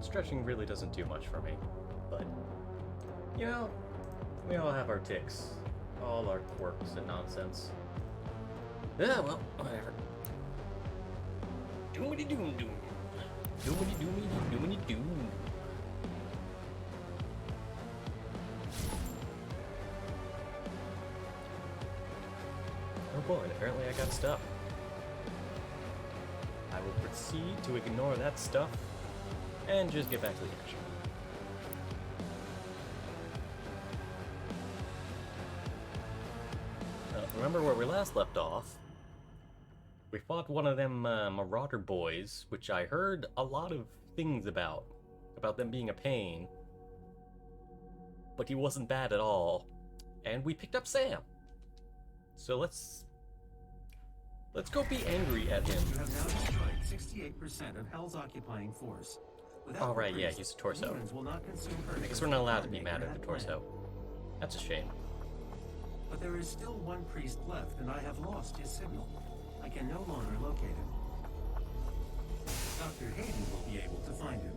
Stretching really doesn't do much for me, but, you know, we all have our tics, all our quirks and nonsense. Yeah, well, whatever. Doomity doom doom. Doomity doomity doomity doom. Oh boy, and apparently I got stuff. I will proceed to ignore that stuff and just get back to the action. Remember where we last left off? We fought one of them Marauder boys, which I heard a lot of things about them being a pain. But he wasn't bad at all. And we picked up Sam. So let's go be angry at him. You have now destroyed 68% of Hell's occupying force. Oh right, yeah, he's a torso. I guess we're not allowed to be mad at the torso. That's a shame. But there is still one priest left, and I have lost his signal. I can no longer locate him. Dr. Hayden will be able to find him.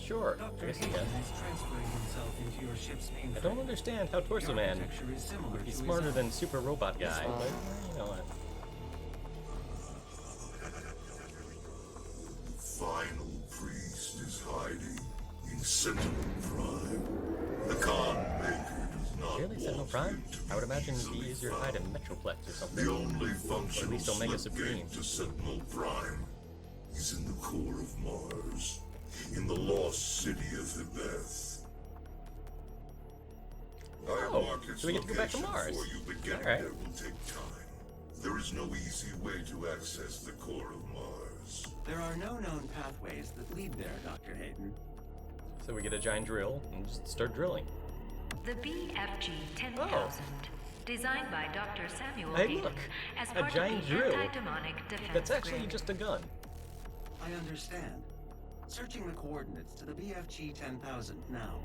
Sure, I Dr. guess he Hayden can. is transferring himself into your ship's mainframe. I don't understand how Torso Man would be smarter than Super Robot Guy, but you know what. The final priest is hiding in Sentinel Prime. The Khan Maker does not Really, Sentinel want Prime? him to be I would imagine easily he is your hide in Metroplex or something. The only functional least Omega slip Supreme. gate to Sentinel Prime is in the core of Mars, in the lost city of Hibeth. Oh, Mark its so we get to go back to location Mars. before you begin. Alright. There will take time. There is no easy way to access the core of Mars. There are no known pathways that lead there, Dr. Hayden. So we get a giant drill and just start drilling. The BFG 10,000, designed by Dr. Samuel Hey, Hayden look, as a part giant of the drill. anti-demonic defense That's actually grid. just a gun. I understand. Searching the coordinates to the BFG 10,000 now.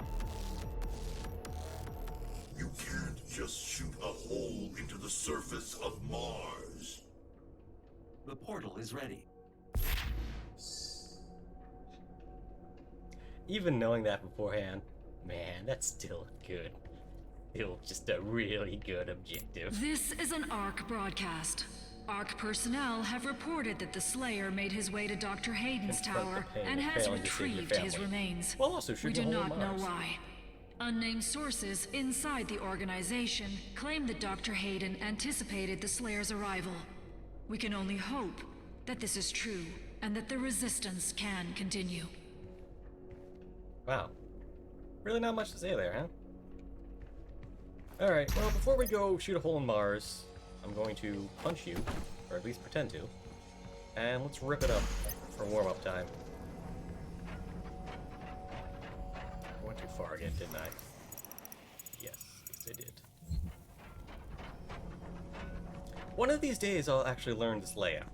You can't just shoot a hole into the surface of Mars. The portal is ready. Even knowing that beforehand, man, that's still good. Still just a really good objective. This is an ARC broadcast. ARC personnel have reported that the Slayer made his way to Dr. Hayden's Confront the tower pain and of has failing to save your retrieved his family. remains. Well, also We shoot do a hole in not know Mars. why. Unnamed sources inside the organization claim that Dr. Hayden anticipated the Slayer's arrival. We can only hope that this is true and that the resistance can continue. Wow. Really not much to say there, huh? Alright, well, before we go shoot a hole in Mars, I'm going to punch you, or at least pretend to, and let's rip it up for warm-up time. I went too far again, didn't I? Yes, I did. One of these days I'll actually learn this layout.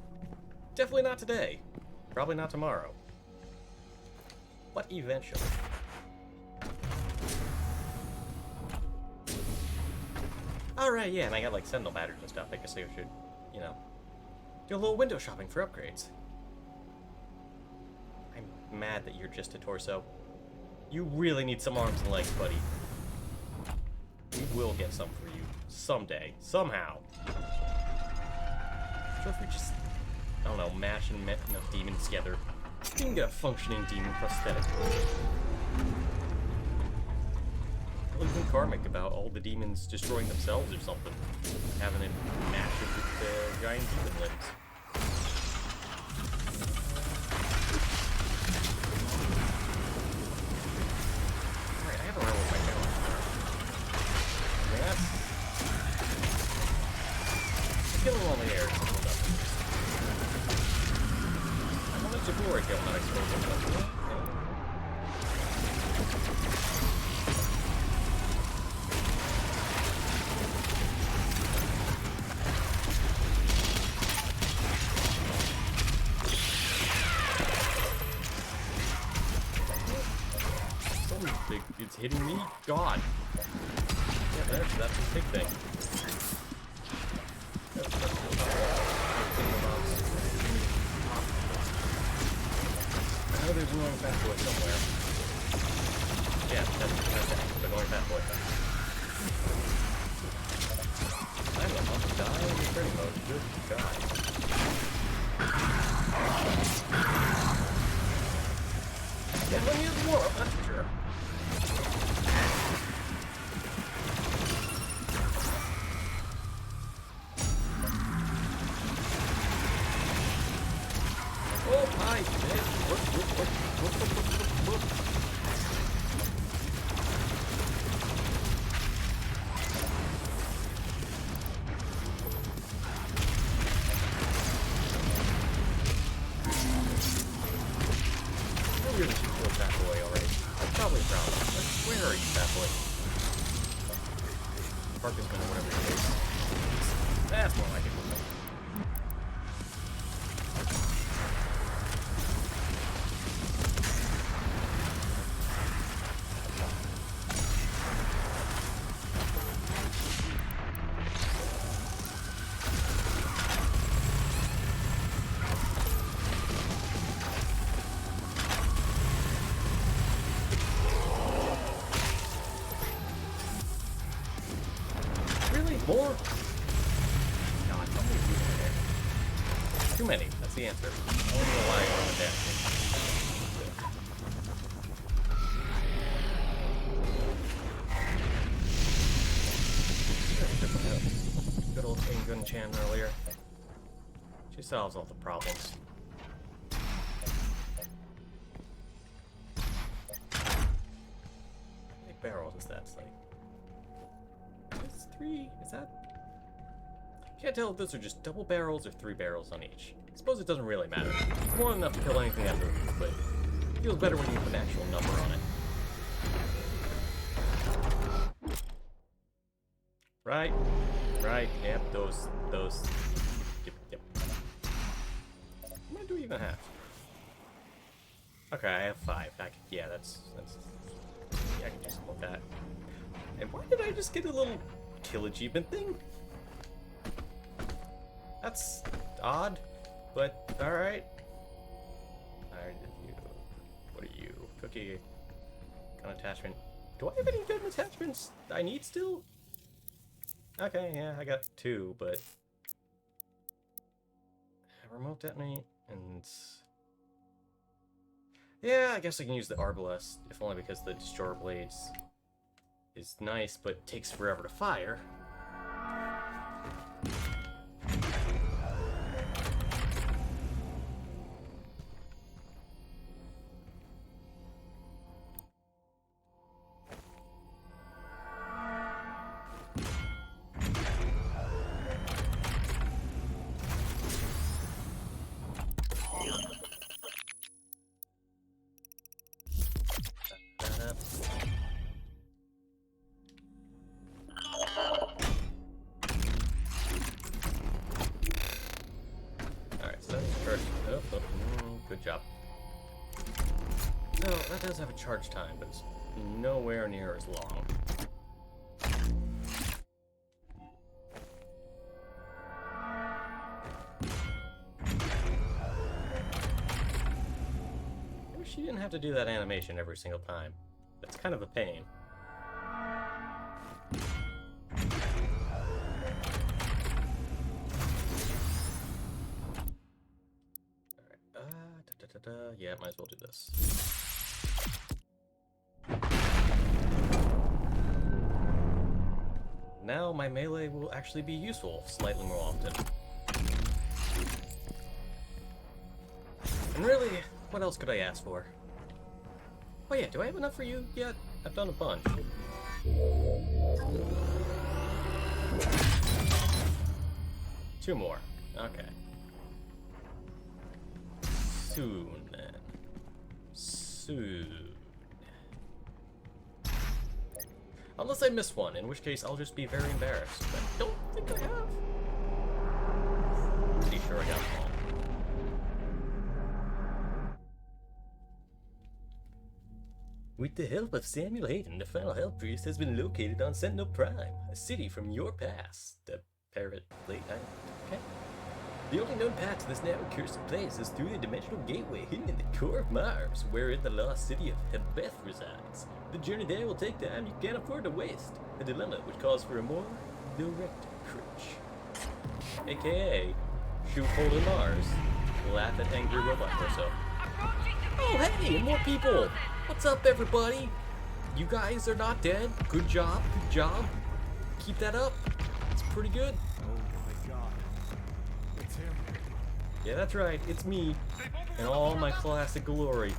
Definitely not today. Probably not tomorrow. But eventually. Alright, yeah, and I got like Sentinel batteries and stuff. I guess I should, you know, do a little window shopping for upgrades. I'm mad that you're just a torso. You really need some arms and legs, buddy. We will get some for you. Someday. Somehow. Sure if we just, I don't know, mash and met enough demons together, we can get a functioning demon prosthetic. Or even karmic about all the demons destroying themselves or something. Having it mash it with giant demon limbs. Alright, I have a roll with my challenge. I mean, that's... Kill him on the air. I wanted to glory kill, not explode him. It's hitting me? God. Yeah, that's a big thing. Now there's an annoying fat boy somewhere. Yeah, that's the annoying fat boy. I'm about to die in the pretty mode. Good God. Yeah, let me use more. That's sure. Oh, hi, man. Whoop. I really should kill that boy already. I'm probably proud of him. Where are you, fat boy? Parkinson or whatever it is. That's more like it. More? God, how many people are there? Too many, that's the answer. I don't know why I'm on the good old Gun Chan earlier. She solves all the problems. How many barrels is that? It's like... It's 3, is that? Can't tell if those are just double barrels or 3 barrels on each. I suppose it doesn't really matter. It's more than enough to kill anything that moves, but it feels better when you put an actual number on it. Right, yep, those, yep. How many do we even have? Okay, I have 5. Yeah, that's, yeah, I can do something with that. And why did I just get a little kill achievement thing? That's odd, but alright. What are you? Cookie. Gun attachment. Do I have any gun attachments I need still? Okay, yeah, I got 2, but... Remote detonate, and... Yeah, I guess I can use the Arbalest, if only because the Destroyer Blades is nice, but takes forever to fire. Good job. So, that does have a charge time, but it's nowhere near as long. I wish you didn't have to do that animation every single time. That's kind of a pain. Yeah, might as well do this. Now my melee will actually be useful slightly more often. And really, what else could I ask for? Oh yeah, do I have enough for you yet? I've done a bunch. Two more. Okay. Soon, then. Soon. Unless I miss one, in which case I'll just be very embarrassed. But I don't think I have. Pretty sure I got them all. With the help of Samuel Hayden, the final health priest has been located on Sentinel Prime, a city from your past. The parrot late night. Okay. The only known path to this now accursed place is through the dimensional gateway hidden in the core of Mars, wherein the lost city of Hebeth resides. The journey there will take time you can't afford to waste, a dilemma which calls for a more direct approach. AKA, shoot hole in Mars, laugh at angry robot torso. Oh hey, more people! What's up everybody? You guys are not dead. Good job, good job. Keep that up. It's pretty good. Yeah, that's right, it's me, in all my classic glory.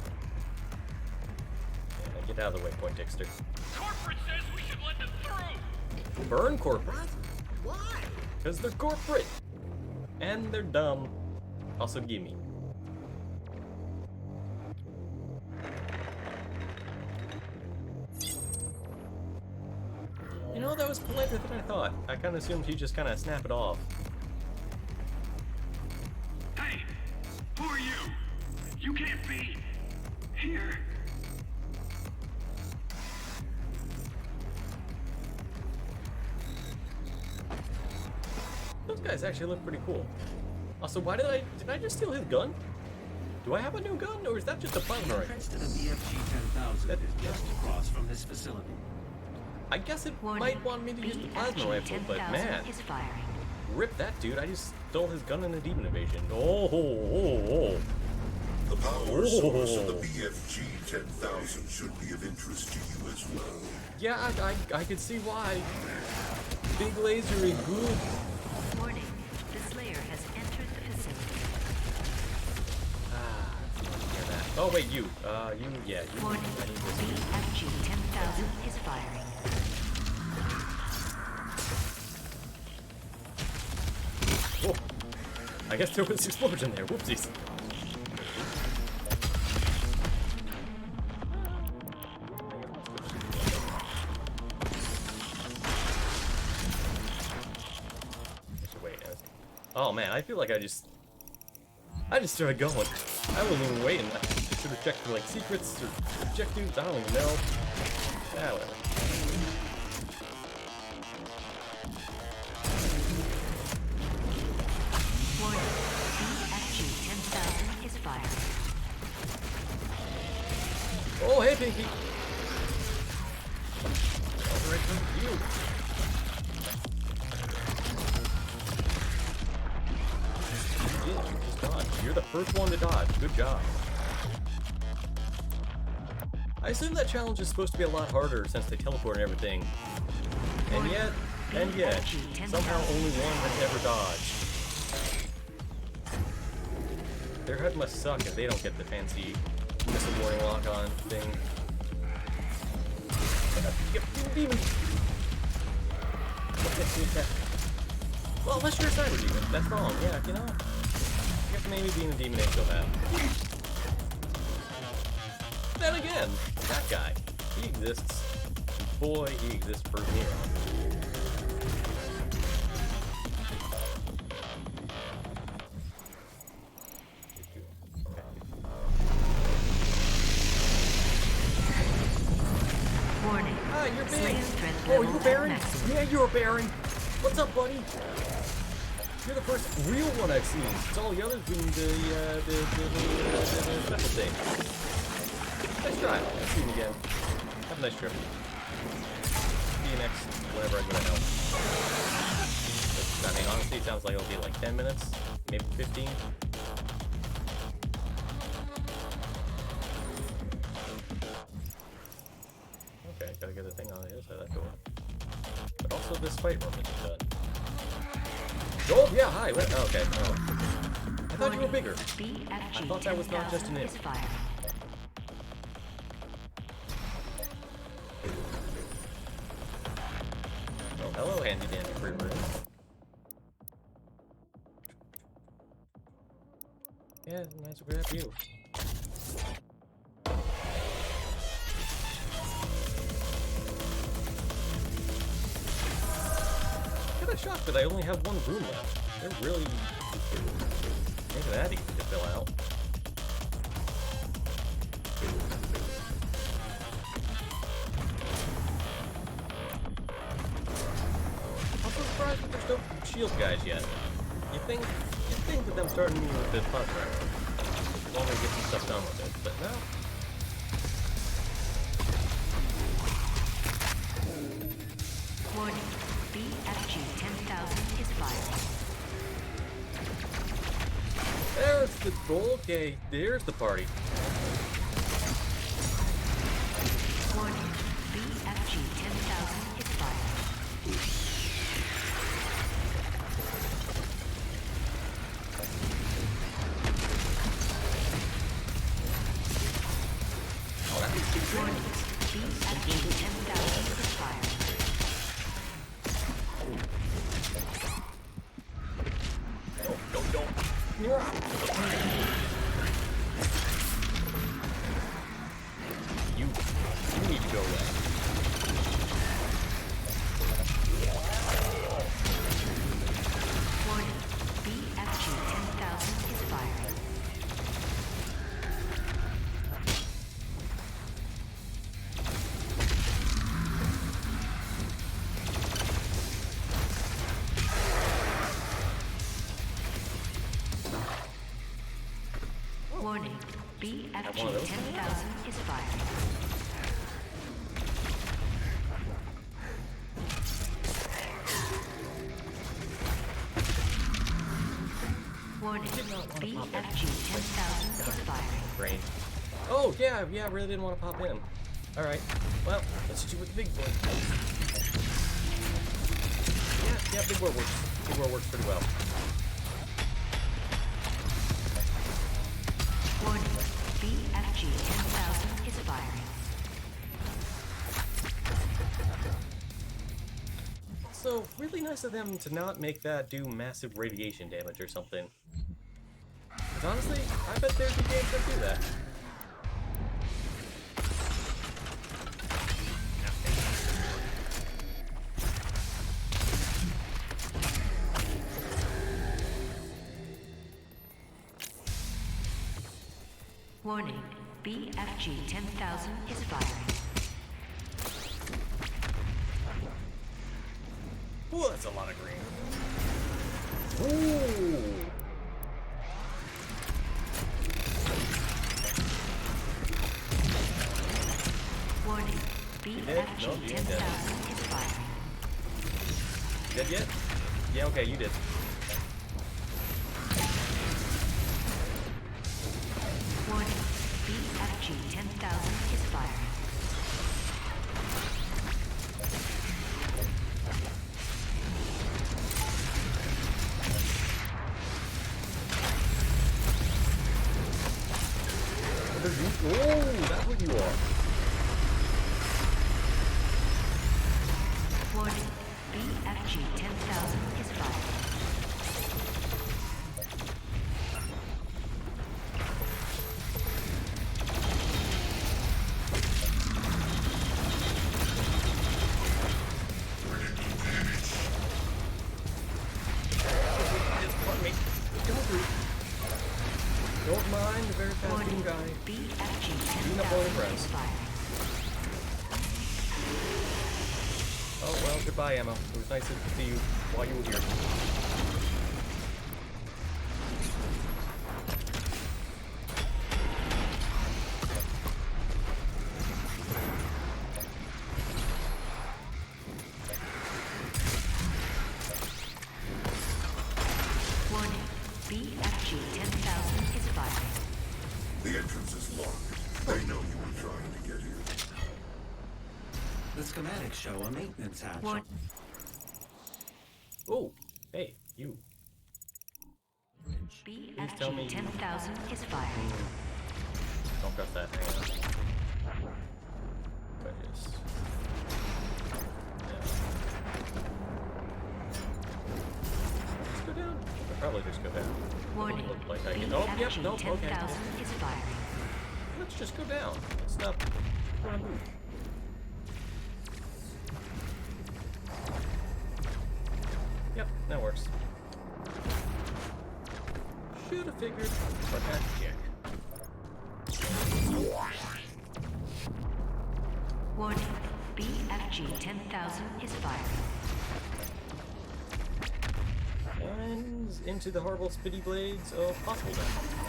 Yeah, get out of the way, Poindexter. Corporate says we should let them through! Burn corporate. Why? Because they're corporate. And they're dumb. Also, gimme. You know, that was politer than I thought. I kind of assumed he'd just kind of snap it off. Hey! Who are you? You can't be here. Those guys actually look pretty cool. Also, why did I just steal his gun? Do I have a new gun, or is that just a plasma The rifle? entrance to the BFG 10,000 is just across from this facility. I guess it Warning. might want me to use the plasma BFG rifle, but 10,000 man, is firing. rip that dude. I just stole his gun in a demon invasion. Oh. The power source of the BFG 10,000 should be of interest to you as well. Yeah, I could see why. Big laser is good. Warning. The Slayer has entered the facility. Hear that. Oh wait, you. Yeah, you. Warning. I need this. BFG 10,000 is firing. Whoa. I guess there was an explosion there. Whoopsies. Oh man, I feel like I just started going. I wasn't even waiting. I should have checked for like secrets or objectives. I don't even know. Yeah, whatever. Warning. BFG 10,000 is firing. Oh, hey, Pinky. All right, for you. Just dodge. You're the first one to dodge. Good job. I assume that challenge is supposed to be a lot harder since they teleport and everything. And yet, somehow only one has ever dodged. Their HUD must suck if they don't get the fancy missile warning lock-on thing. Demon! Well, unless you're a cyber demon. That's wrong. Yeah, you know. I guess maybe being a demon ain't so bad. Then again, that guy, he exists. Boy, he exists for me. Warning. Ah, you're Slayer big. threat Oh, level you're at Baron? maximum. Yeah, you're a Baron. What's up, buddy? You're the first real one I've seen. It's all the others being the special thing. Nice try. I'll see you again. Have a nice trip. See you next, whenever I go to hell. I mean, honestly, it sounds like it'll be like 10 minutes, maybe 15. Okay, gotta get the thing on the other side of that door. But also this fight room isn't done. Oh, yeah, hi. What? Oh, okay. Oh. I thought you were bigger. BFG I thought that was not just an 10,000 imp. is firing. Oh, hello, handy dandy free room. Yeah, nice to grab you. I'm kinda shocked that I only have one room left. They're really making that easy to fill out. I'm so surprised that there's no shield guys yet. You think think that them starting me with this puzzle, as long as I get some stuff done with it, but no. Warning. BFG 10,000 is firing. There's the okay, there's the party. Warning. BFG 10,000 is firing. Oh, that was too Warning. BFG 10,000 is firing. You need to go away. Warning. BFG 10,000 is firing. Warning. BFG 10,000 is firing. Warning. BFG 10,000 is firing. Brain. Oh, yeah, I really didn't want to pop in. Alright, well, let's do it with the big boy. Yeah, big boy works. Big boy works pretty well. Warning. BFG 10,000 is firing. So, really nice of them to not make that do massive radiation damage or something. 'Cause honestly, I bet there'd be games that do that. Warning. BFG 10,000 is firing. Ooh, that's a lot of green. Ooh! Warning. dead? BFG No, you ain't dead. 10,000 is firing. Dead yet? Yeah, okay, you did. Warning. BFG 10,000 is firing. Oh, that's what you are. Warning. BFG 10,000 is firing. Pardon me. Don't mind the very fast Warning. guy. BFG Beating up all your 10,000 friends. is firing. Oh, well, goodbye, Emma. It was nice to see you while you were here. Warning. BFG 10,000 is firing. The entrance is locked. They know you were trying to get here. The schematics show a maintenance hatch. Warning. Oh, hey, you. tell me- BFG 10,000 is firing. Don't got that. Hang on. But yes. Yeah. Let's go down. I'll probably just go down. Warning. Look like I can. Oh, yep, BFG nope, okay. 10,000 is firing. Let's just go down. Let's not wanna move. Yep, that works. Should have figured, but that's check. Warning. BFG 10,000 is firing. And plunges into the horrible spitty blades of possible death.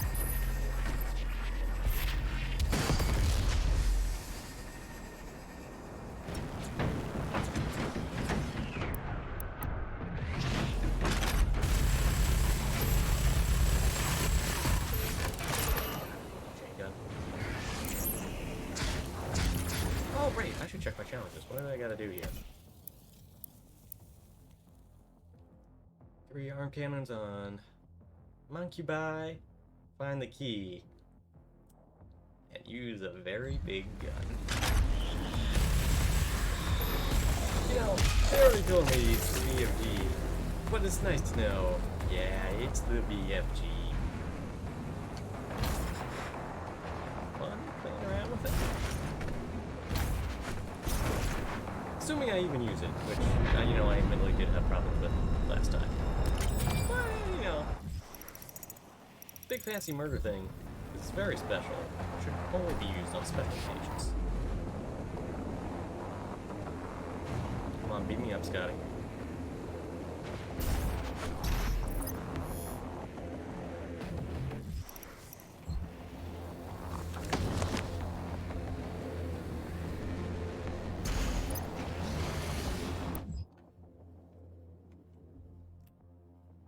Oh, right, I should check my challenges. What do I gotta do here? 3 arm cannons on Moncubi, find the key, and use a very big gun. You know, they already told me it's the BFG, but it's nice to know, yeah, it's the BFG. Fun playing around with it. Assuming I even use it, which, you know, I admittedly did have problems with last time. But, you know, big fancy murder thing is very special. Should only be used on special occasions. Come on, beat me up, Scotty.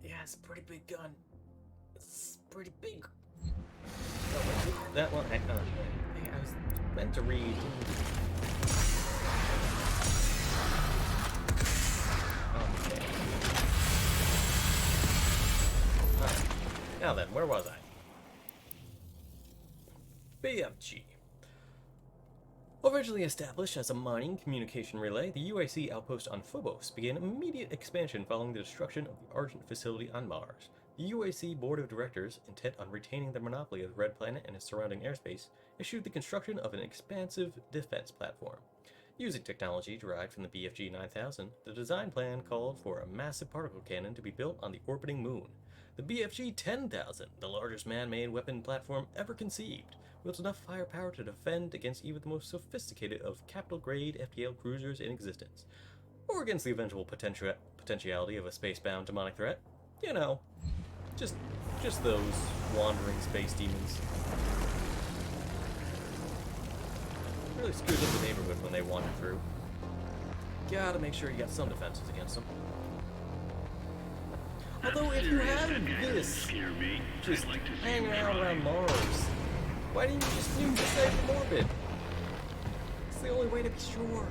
Yeah, it's a pretty big gun. It's pretty big. Oh, that one, I was meant to read. Okay. Alright. Now then, where was I? BFG. Originally established as a mining communication relay, the UAC outpost on Phobos began immediate expansion following the destruction of the Argent facility on Mars. The UAC Board of Directors, intent on retaining the monopoly of the Red Planet and its surrounding airspace, issued the construction of an expansive defense platform. Using technology derived from the BFG 9000, the design plan called for a massive particle cannon to be built on the orbiting moon. The BFG 10,000, the largest man-made weapon platform ever conceived, wields enough firepower to defend against even the most sophisticated of capital-grade FTL cruisers in existence, or against the eventual potentiality of a space-bound demonic threat. You know, just those wandering space demons. Really screws up the neighborhood when they wander through. Gotta make sure you got some defenses against them. Although if you have this, just hang around Mars, why didn't you just nuke the site from orbit? It's the only way to be sure.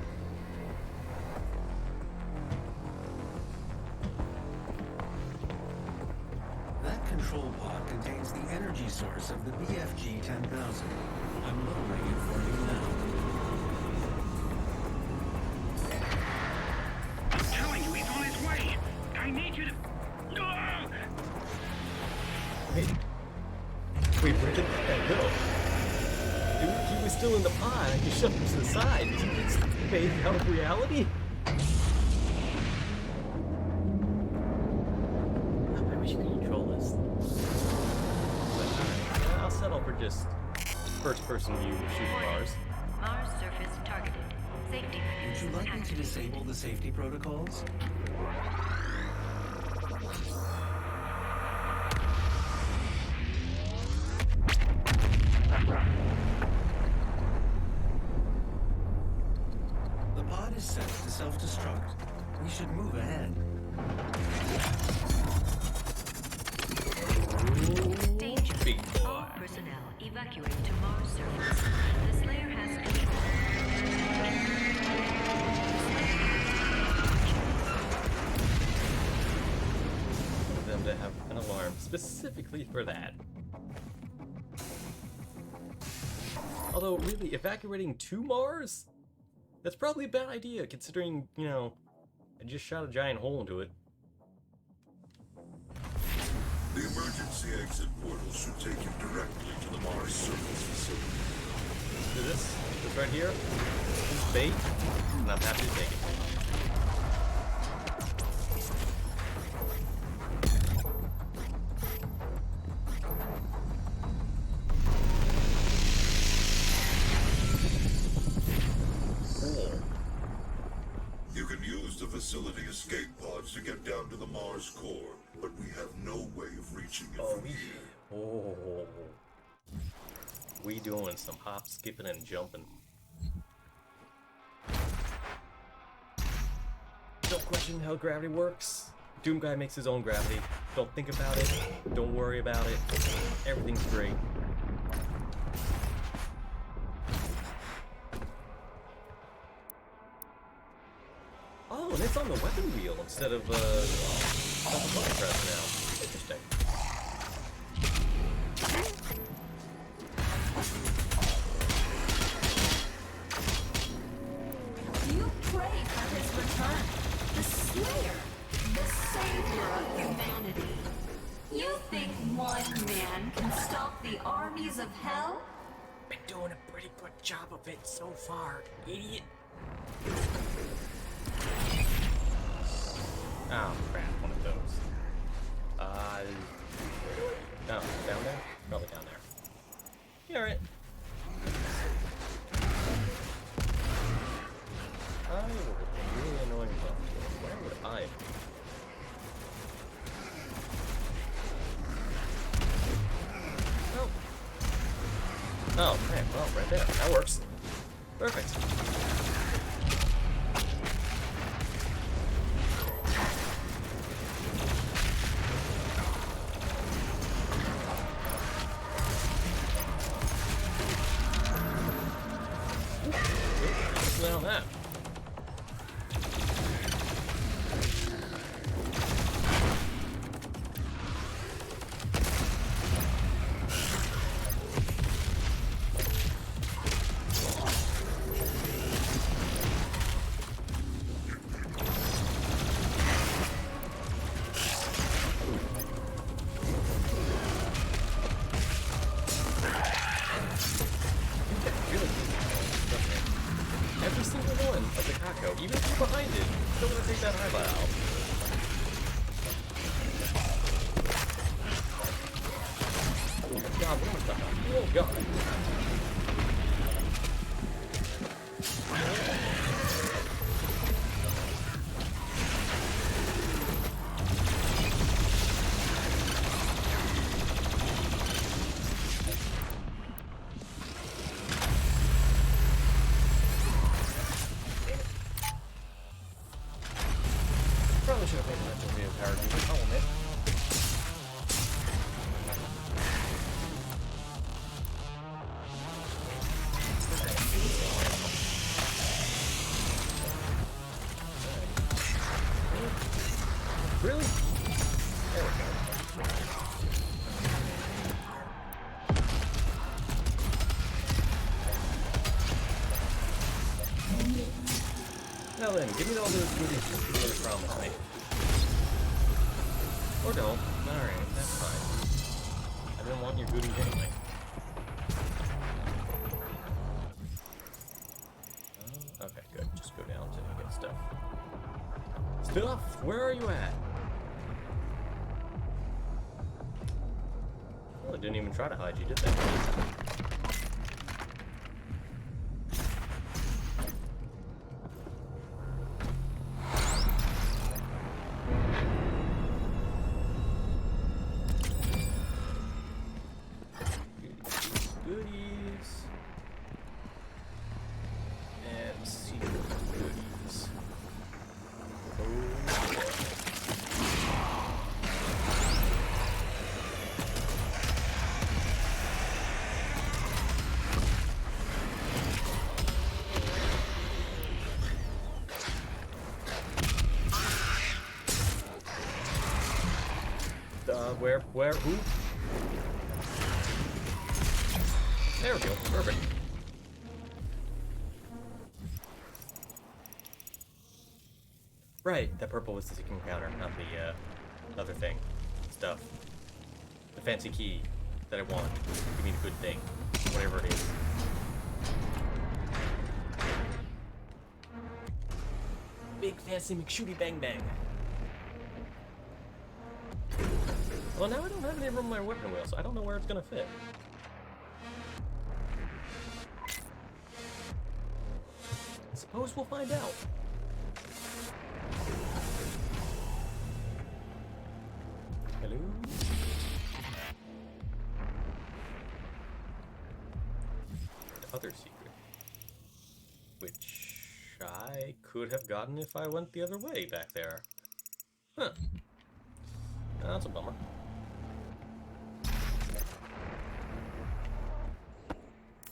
That control pod contains the energy source of the BFG 10,000. I'm lowering it for you now. I'm telling you, he's on his way. I need you to... Wait, where did that go? Dude, he was still in the pod. I just shoved him to the side. Did he just fade out of reality? I wish you could control this. But alright, I'll settle for just first-person view shooting Mars. Mars surface targeted. Safety Would you mechanism like me to activated. disable the safety protocols? The pod is set to self-destruct. We should move ahead. Danger. Big All personnel evacuate to Mars surface. The Slayer has control. For them to have an alarm specifically for that. Although, really, evacuating to Mars? That's probably a bad idea, considering, you know, I just shot a giant hole into it. The emergency exit portal should take you directly to the Mars surface facility. So this right here is bait, and I'm happy to take it. You can use the facility escape pods to get down to the Mars core, but we have no way of reaching it Oh, from here. oh. We doing some hop, skipping, and jumping. Don't question how gravity works. Doom Guy makes his own gravity. Don't think about it. Don't worry about it. Everything's great. Oh, and it's on the weapon wheel instead of on the button press now. Interesting. You pray for his return. The Slayer, the savior of humanity. You think one man can stop the armies of hell? Been doing a pretty good job of it so far, idiot. Oh crap, one of those. No, down there? Probably down there. Yeah, alright. I would be really annoying though. Where would I be? Oh. Oh, man, well, right there. That works. Perfect. Smell that. Every single one of the Kako, even if you're behind it, still want to take that eyeball out. Oh god, what was that? Oh god. Probably should have paid attention to the power user element. Really? There we go. Now then, give me all those goodies you really promised me. Or don't. Alright, that's fine. I didn't want your goodies anyway. Oh, okay, good. Just go down to get stuff. Stuff? Where are you at? Well, I didn't even try to hide you, did they? Goodies. And secret goodies. Where, who? There we go, perfect. Right, that purple was the secret counter, not the other thing. Stuff. The fancy key that I want. Give me the good thing. Whatever it is. Big fancy McShooty Bang Bang. Well, now I don't have any room on my weapon wheel, so I don't know where it's gonna fit. Suppose we'll find out. I could have gotten if I went the other way back there. Huh. That's a bummer.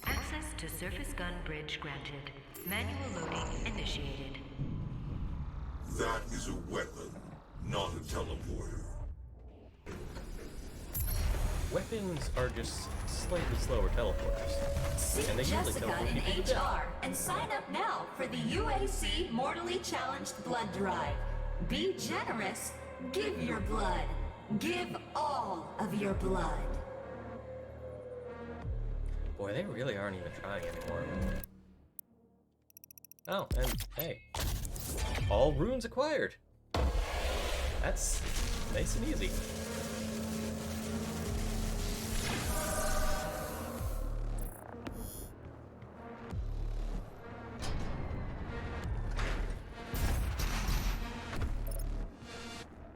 Access to surface gun bridge granted. Manual loading initiated. That is a weapon, not a teleporter. Weapons are just slightly slower teleporters. See And they usually Jessica teleport in people to death. HR and sign up now for the UAC Mortally Challenged Blood Drive. Be generous. Give your blood. Give all of your blood. Boy, they really aren't even trying anymore. Oh, and hey. All runes acquired. That's nice and easy.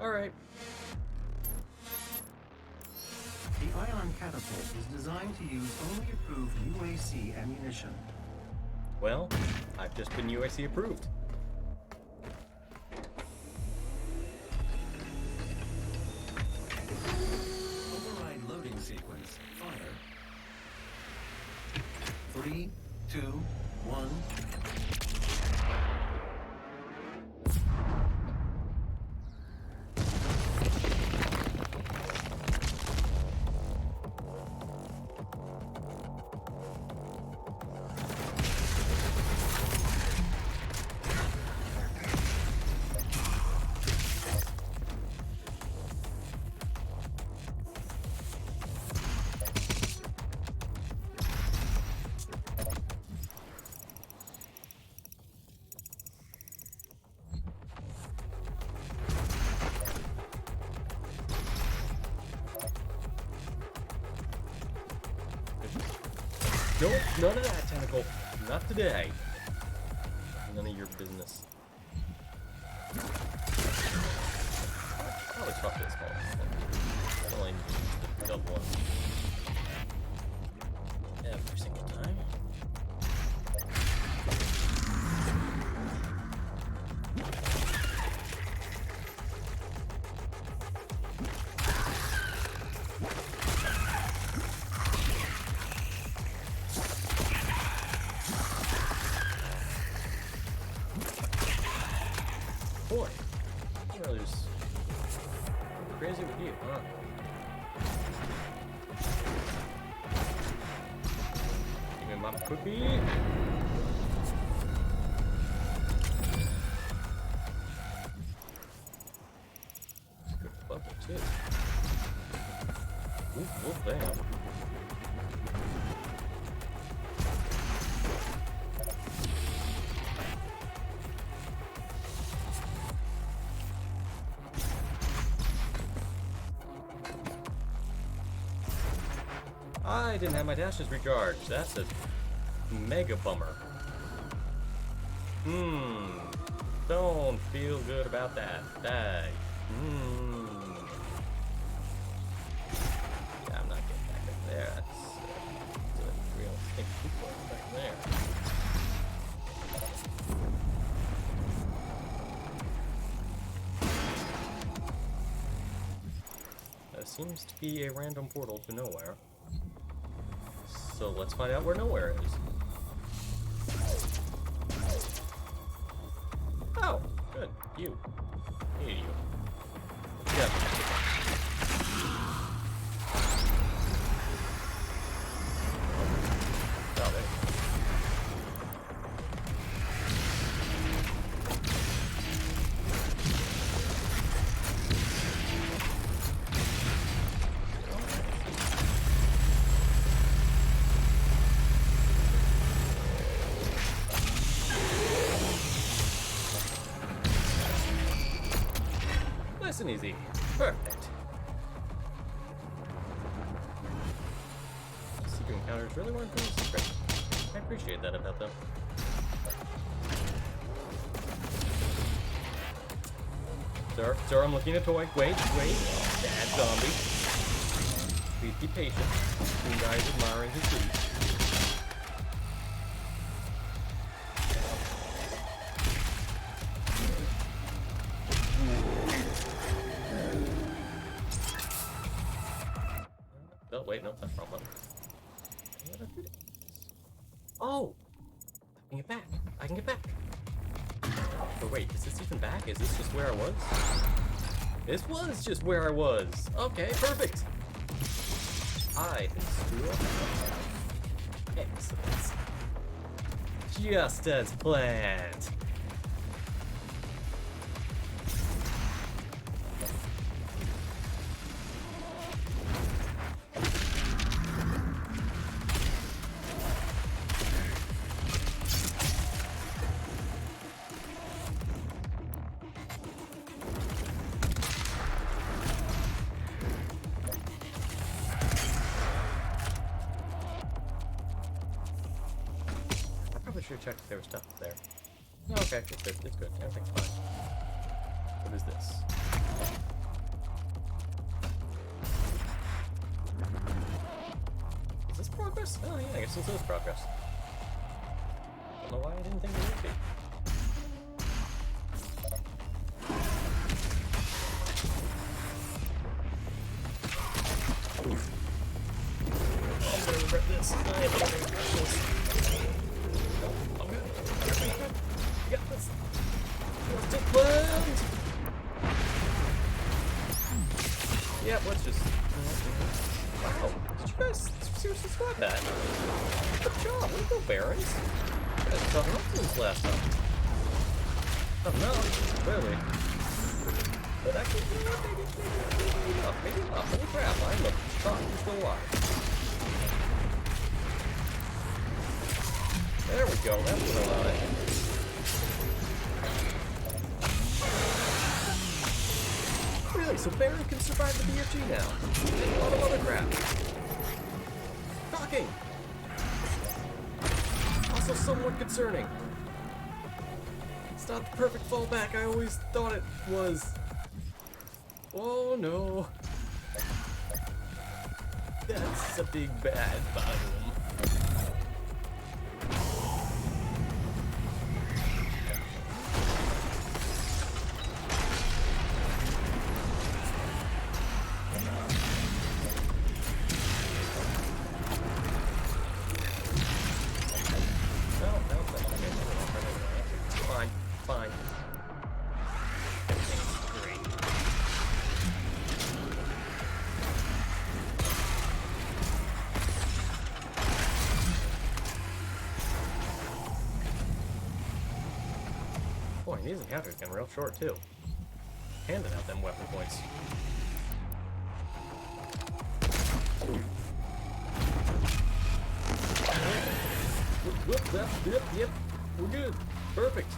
Alright. The ion catapult is designed to use only approved UAC ammunition. Well, I've just been UAC approved. Override loading sequence. Fire. 3, 2, 1. Nope, none of that, Tentacle. Not today. None of your business. Probably swap this one. Only the double one. Every single time. Boy, really just crazy with you, huh? Give me my cookie. It's good bubble too. Ooh, damn. I didn't have my dashes recharged. That's a mega bummer. Don't feel good about that. Die. Yeah, I'm not getting back up there. That's a real stinky point back there. That seems to be a random portal to nowhere. So let's find out where nowhere is. Oh, good. You. Hey, you. Yeah. Oh, there. Nice and easy. Perfect. Secret encounters really weren't very secret. I appreciate that about them. Sir, I'm looking at a toy. Wait. Bad zombie. Please be patient. You guys admiring his boots. wait, no, that's wrong button. Oh! I can get back. I can get back. But wait, is this even back? Is this just where I was? This was just where I was. Okay, perfect. I can screw up. Excellent. Just as planned. Should check if there was stuff there. No, okay, it's good, it's good. Everything's fine. What is this? Is this progress? Oh yeah, I guess this is progress. I don't know why I didn't think it would be. Oof. I'm gonna regret this. I am gonna regret this. Yep, let's just... Wow, did you guys seriously squad that? Good job, way to go, Barons. You guys saw nothing last time. Oh no, clearly. But actually, you know what, maybe not, maybe not. Holy crap, I'm a shot who's still alive. There we go, that's what I like. Really, so Baron can survive the BFG now. And a lot of other crap. Shocking! Also somewhat concerning. It's not the perfect fallback I always thought it was. Oh no. That's a big bad bottom. Boy, these encounters getting real short too. Handing out them weapon points. Yep, we're good. Perfect.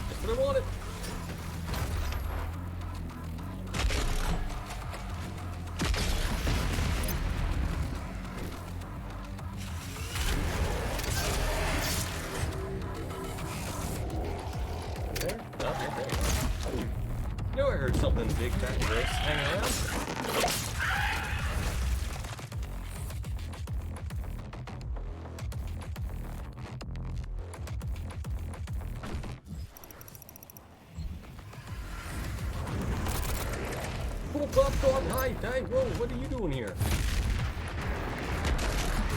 Just what I wanted. You know, I heard something big fat and gross hanging around. Cool popcorn, hi, whoa, what are you doing here? Is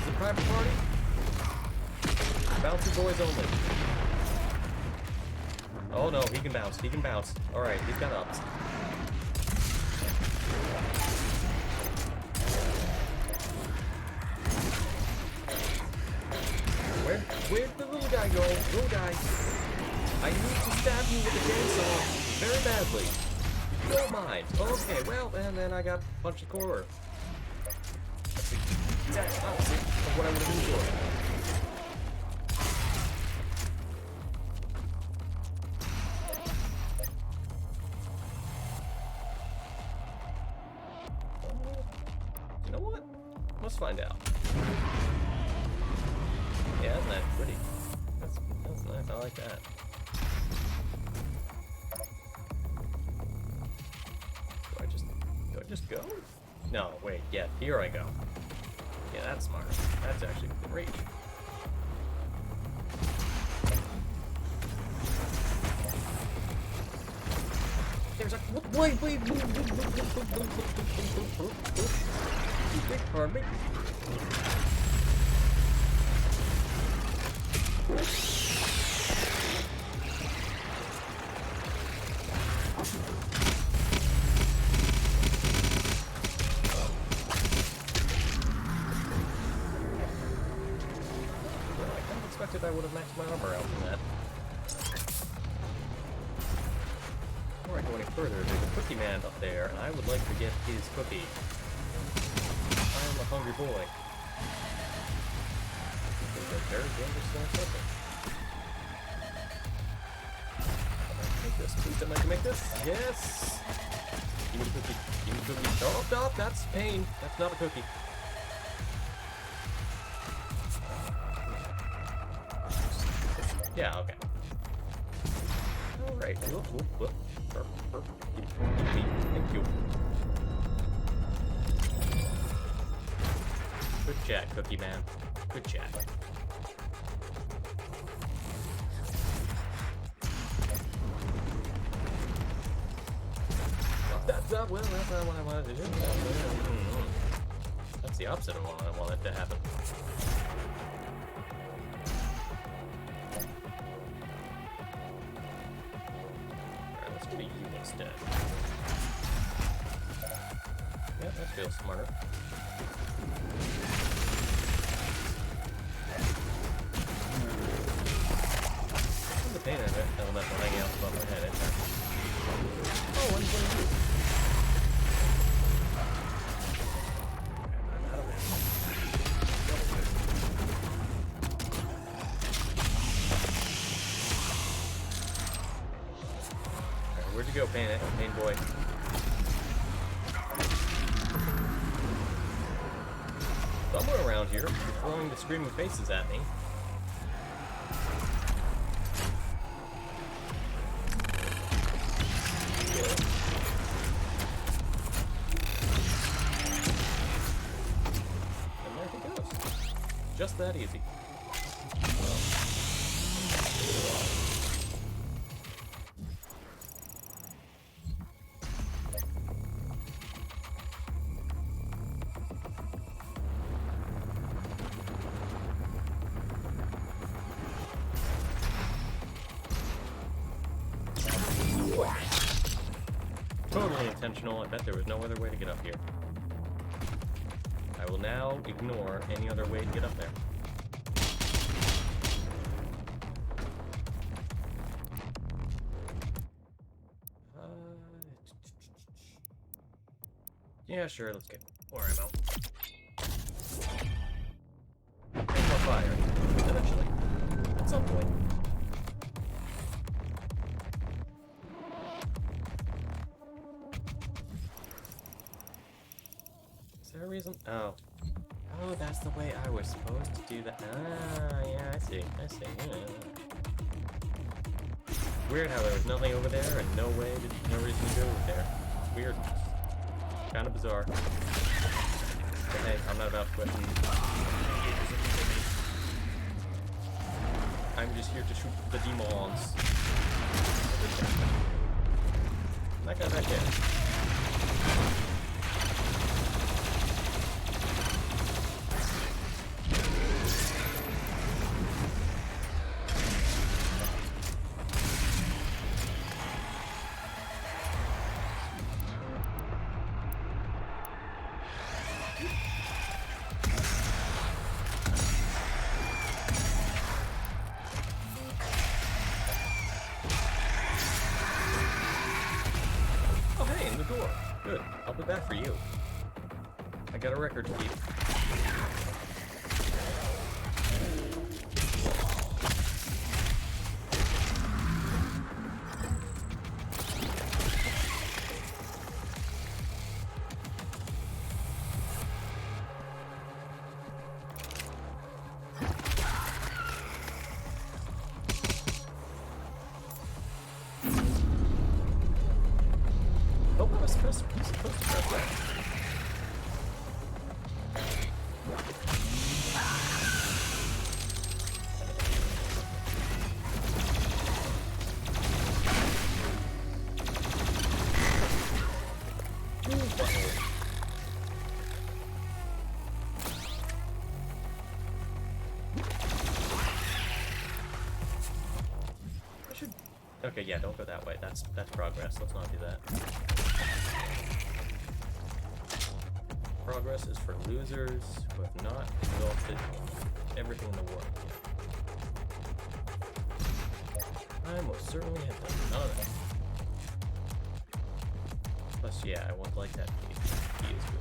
it a private party? Bouncy boys only. Oh no, he can bounce, he can bounce. Alright, he's got ups. Where'd the little guy go? Little guy. I need to stab you with a chainsaw very badly. You don't mind. Okay, well, and then I got a bunch of core. That's the exact opposite of what I would have enjoyed. You know what? Let's find out. Yeah, isn't that pretty? That's nice. I like that. Do I just go? No, wait. Yeah, here I go. Yeah, that's smart. That's actually great. There's a wait. Pardon me. I would have maxed my armor out from that. Before I go any further, there's a cookie man up there, and I would like to get his cookie. I am a hungry boy. There's a very dangerous something. Can I make this? Please tell me I can make this? Yes! Give me the cookie. Give me the cookie. Oh, stop! That's pain. That's not a cookie. Yeah, okay. Alright. Whoop, whoop, whoop. Thank you. Good chat, Cookie Man. Good chat. That's not what I wanted to do. That's the opposite of what I wanted to happen. Instead. Yeah, that feels smarter. The pain of it elemental hanging out above my head, isn't there? Oh, what do you do? Where'd you go, Pain Boy? Somewhere around here, you're throwing the screaming faces at me. And there he goes. Just that easy. Totally intentional. I bet there was no other way to get up here. I will now ignore any other way to get up there. Yeah, sure, let's get more ammo. And more fire, eventually. At some point. Is there a reason? Oh. Oh, that's the way I was supposed to do that. Ah, yeah, I see. Yeah. Weird how there was nothing over there and no reason to go over there. Weird. Kind of bizarre. But hey, I'm not about to question. I'm just here to shoot the demons. That guy back there. Good. I'll do that for you. I got a record to keep. Supposed to press that. Okay, yeah, don't go that way. That's progress. Let's not do that. Progress is for losers who have not exhausted everything in the world yet. I most certainly have done none of that. Plus, yeah, I won't like that key. Key is good.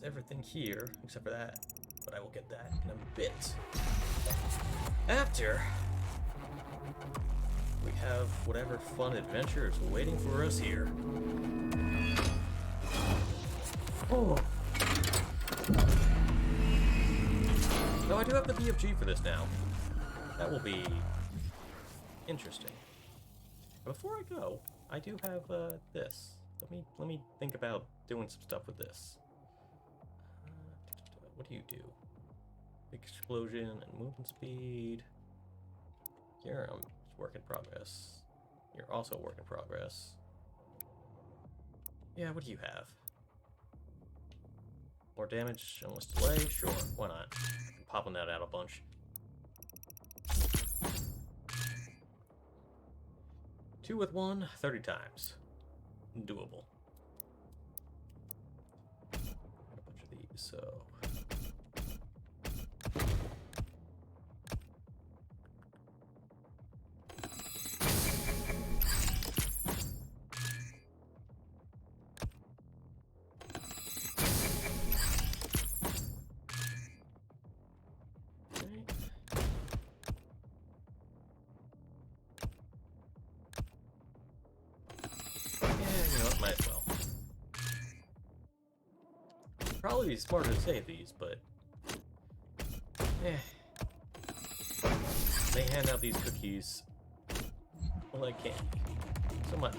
Everything here except for that, but I will get that in a bit. After we have whatever fun adventure is waiting for us here. Oh. No, I do have the BFG for this now. That will be interesting. Before I go, I do have this. Let me think about doing some stuff with this. What do you do? Explosion and movement speed. You're work in progress. You're also a work in progress. Yeah, what do you have? More damage and less delay? Sure, why not? I'm popping that out a bunch. 2 with 1, 30 times. Doable. Got a bunch of these, so... Probably be smarter to save these, but they hand out these cookies like candy. So much.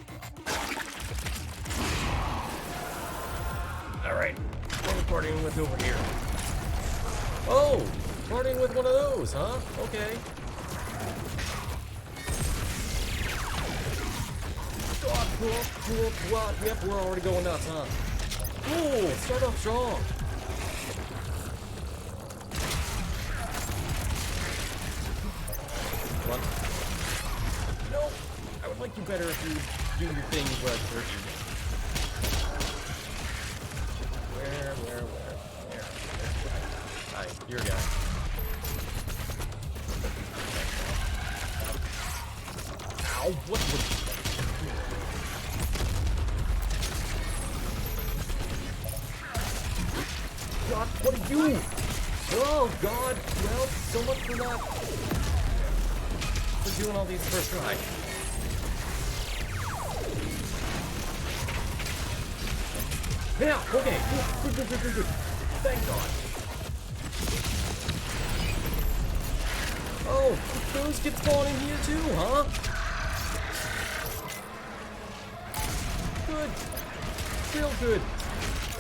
Alright, what are we partying with over here? Oh! Partying with one of those, huh? Okay. God, yep, we're already going nuts, huh? Ooh, start off strong. What? No, I would like you better if you do your things where I hurt you. Where? Hi, you're a guy. Ow, what was... God, what are you? Oh, God. Well, so much for not... for doing all these first try. Yeah, okay. Good. Thank God. Oh, those get spawned in here too, huh? Good. Real good.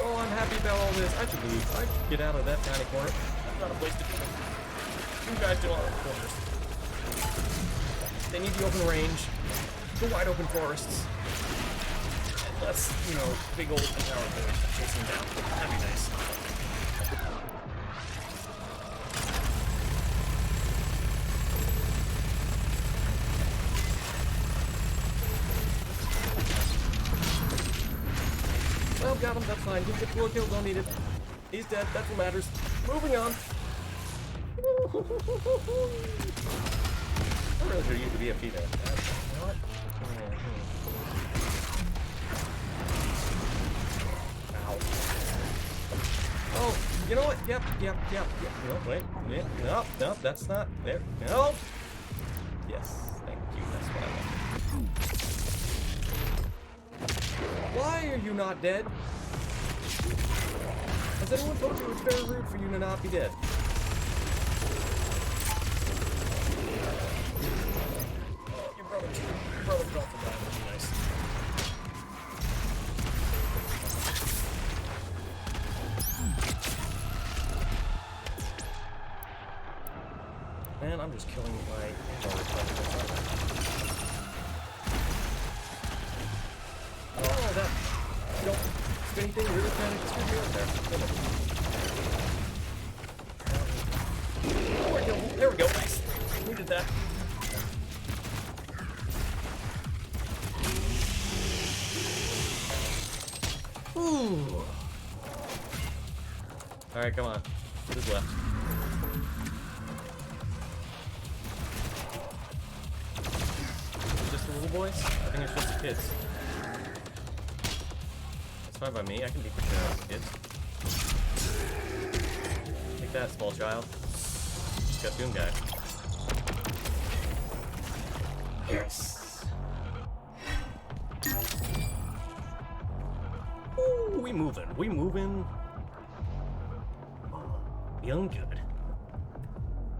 Oh, I'm happy about all this. I should leave. I should get out of that tiny corner. That's not a place to be. You guys do all the corners. They need the open range, the wide open forests, and less, you know, big old empowered boys chasing down. That'd be nice. Well, got him, that's fine. Didn't get 4 kills, don't need it. He's dead, that's what matters. Moving on. I really should use the BFG there. What? Ow. Oh, you know what? Yep. No, wait. No, that's not there. No. Yes, thank you. That's what I want. Why are you not dead? Has anyone told you it's very rude for you to not be dead? Oh, your brother fell from that. That'd be nice. was killing my ammo reflectors. Oh, that... Don't... If anything really kind of screwed me up there. There we go. There we go. Nice. We did that. Ooh. Alright, come on. Who's left? Just the little boys? I think it's just the kids. That's fine by me. I can be pushing out the kids. Take that, small child. Just got Doom Guy. Yes. Ooh, we moving. We moving. Feeling good.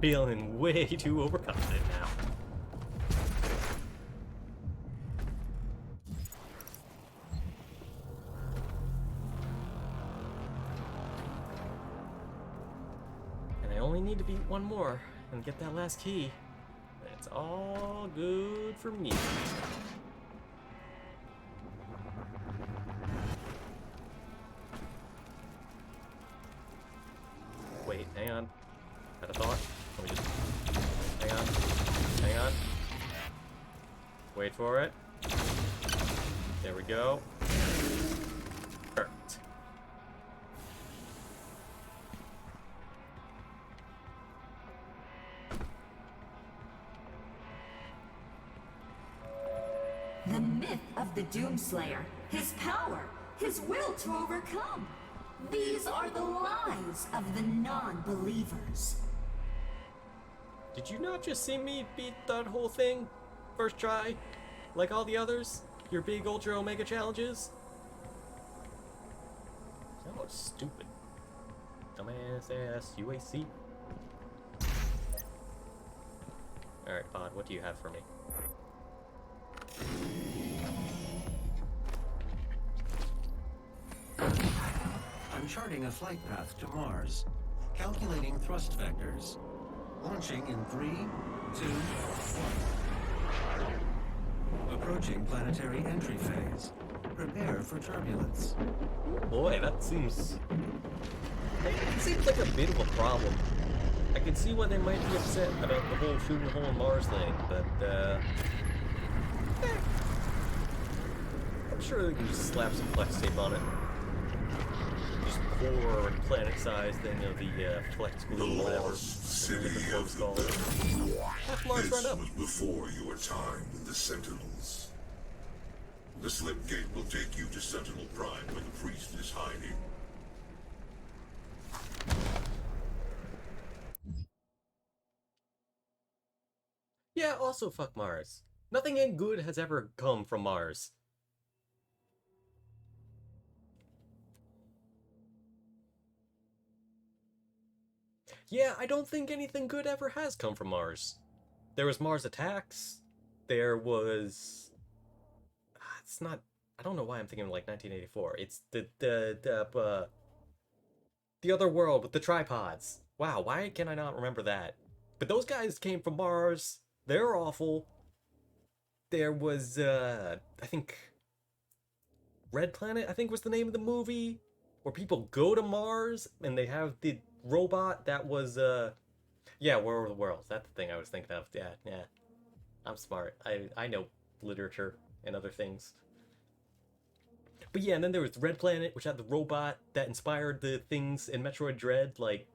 Feeling way too overconfident now. And I only need to beat one more and get that last key. It's all good for me. Wait, hang on. Had a thought. Let me just... Hang on. Hang on. Wait for it. There we go. Perfect. The myth of the Doomslayer, his power, his will to overcome. These are the lies of the non-believers. Did you not just see me beat that whole thing? First try? Like all the others? Your big ultra omega challenges? That was stupid. Dumbass ass UAC. Alright, Pod, what do you have for me? I'm charting a flight path to Mars. Calculating thrust vectors. Launching in 3, 2, 1. Approaching planetary entry phase. Prepare for turbulence. Boy, that seems like a bit of a problem. I can see why they might be upset about the whole shooting a hole in Mars thing, but I'm sure they can just slap some flex tape on it. Just pour planet-sized thing of the flex glue or whatever. City The quote's of the called. Dead. Half Mars This right up. was before your time with the Sentinels. The slip gate will take you to Sentinel Prime where the priest is hiding. Yeah, also fuck Mars. Nothing good has ever come from Mars. Yeah, I don't think anything good ever has come from Mars. There was Mars Attacks. There was... It's not... I don't know why I'm thinking of like 1984. It's the other world with the tripods. Wow, why can I not remember that? But those guys came from Mars. They're awful. There was, I think... Red Planet, I think was the name of the movie. Where people go to Mars and they have the robot that was, yeah, War of the Worlds. That's the thing I was thinking of. Yeah. I'm smart. I know literature and other things. But yeah, and then there was Red Planet, which had the robot that inspired the things in Metroid Dread, like,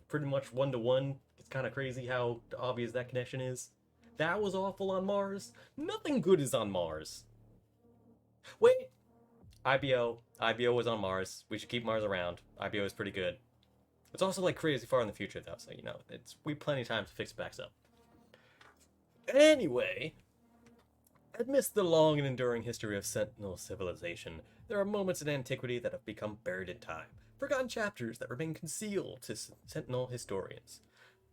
pretty much one-to-one. It's kind of crazy how obvious that connection is. That was awful on Mars. Nothing good is on Mars. Wait! IBO. IBO was on Mars. We should keep Mars around. IBO is pretty good. It's also, like, crazy far in the future, though, so, you know, we have plenty of time to fix it back up. Anyway... Amidst the long and enduring history of Sentinel civilization, there are moments in antiquity that have become buried in time, forgotten chapters that remain concealed to Sentinel historians,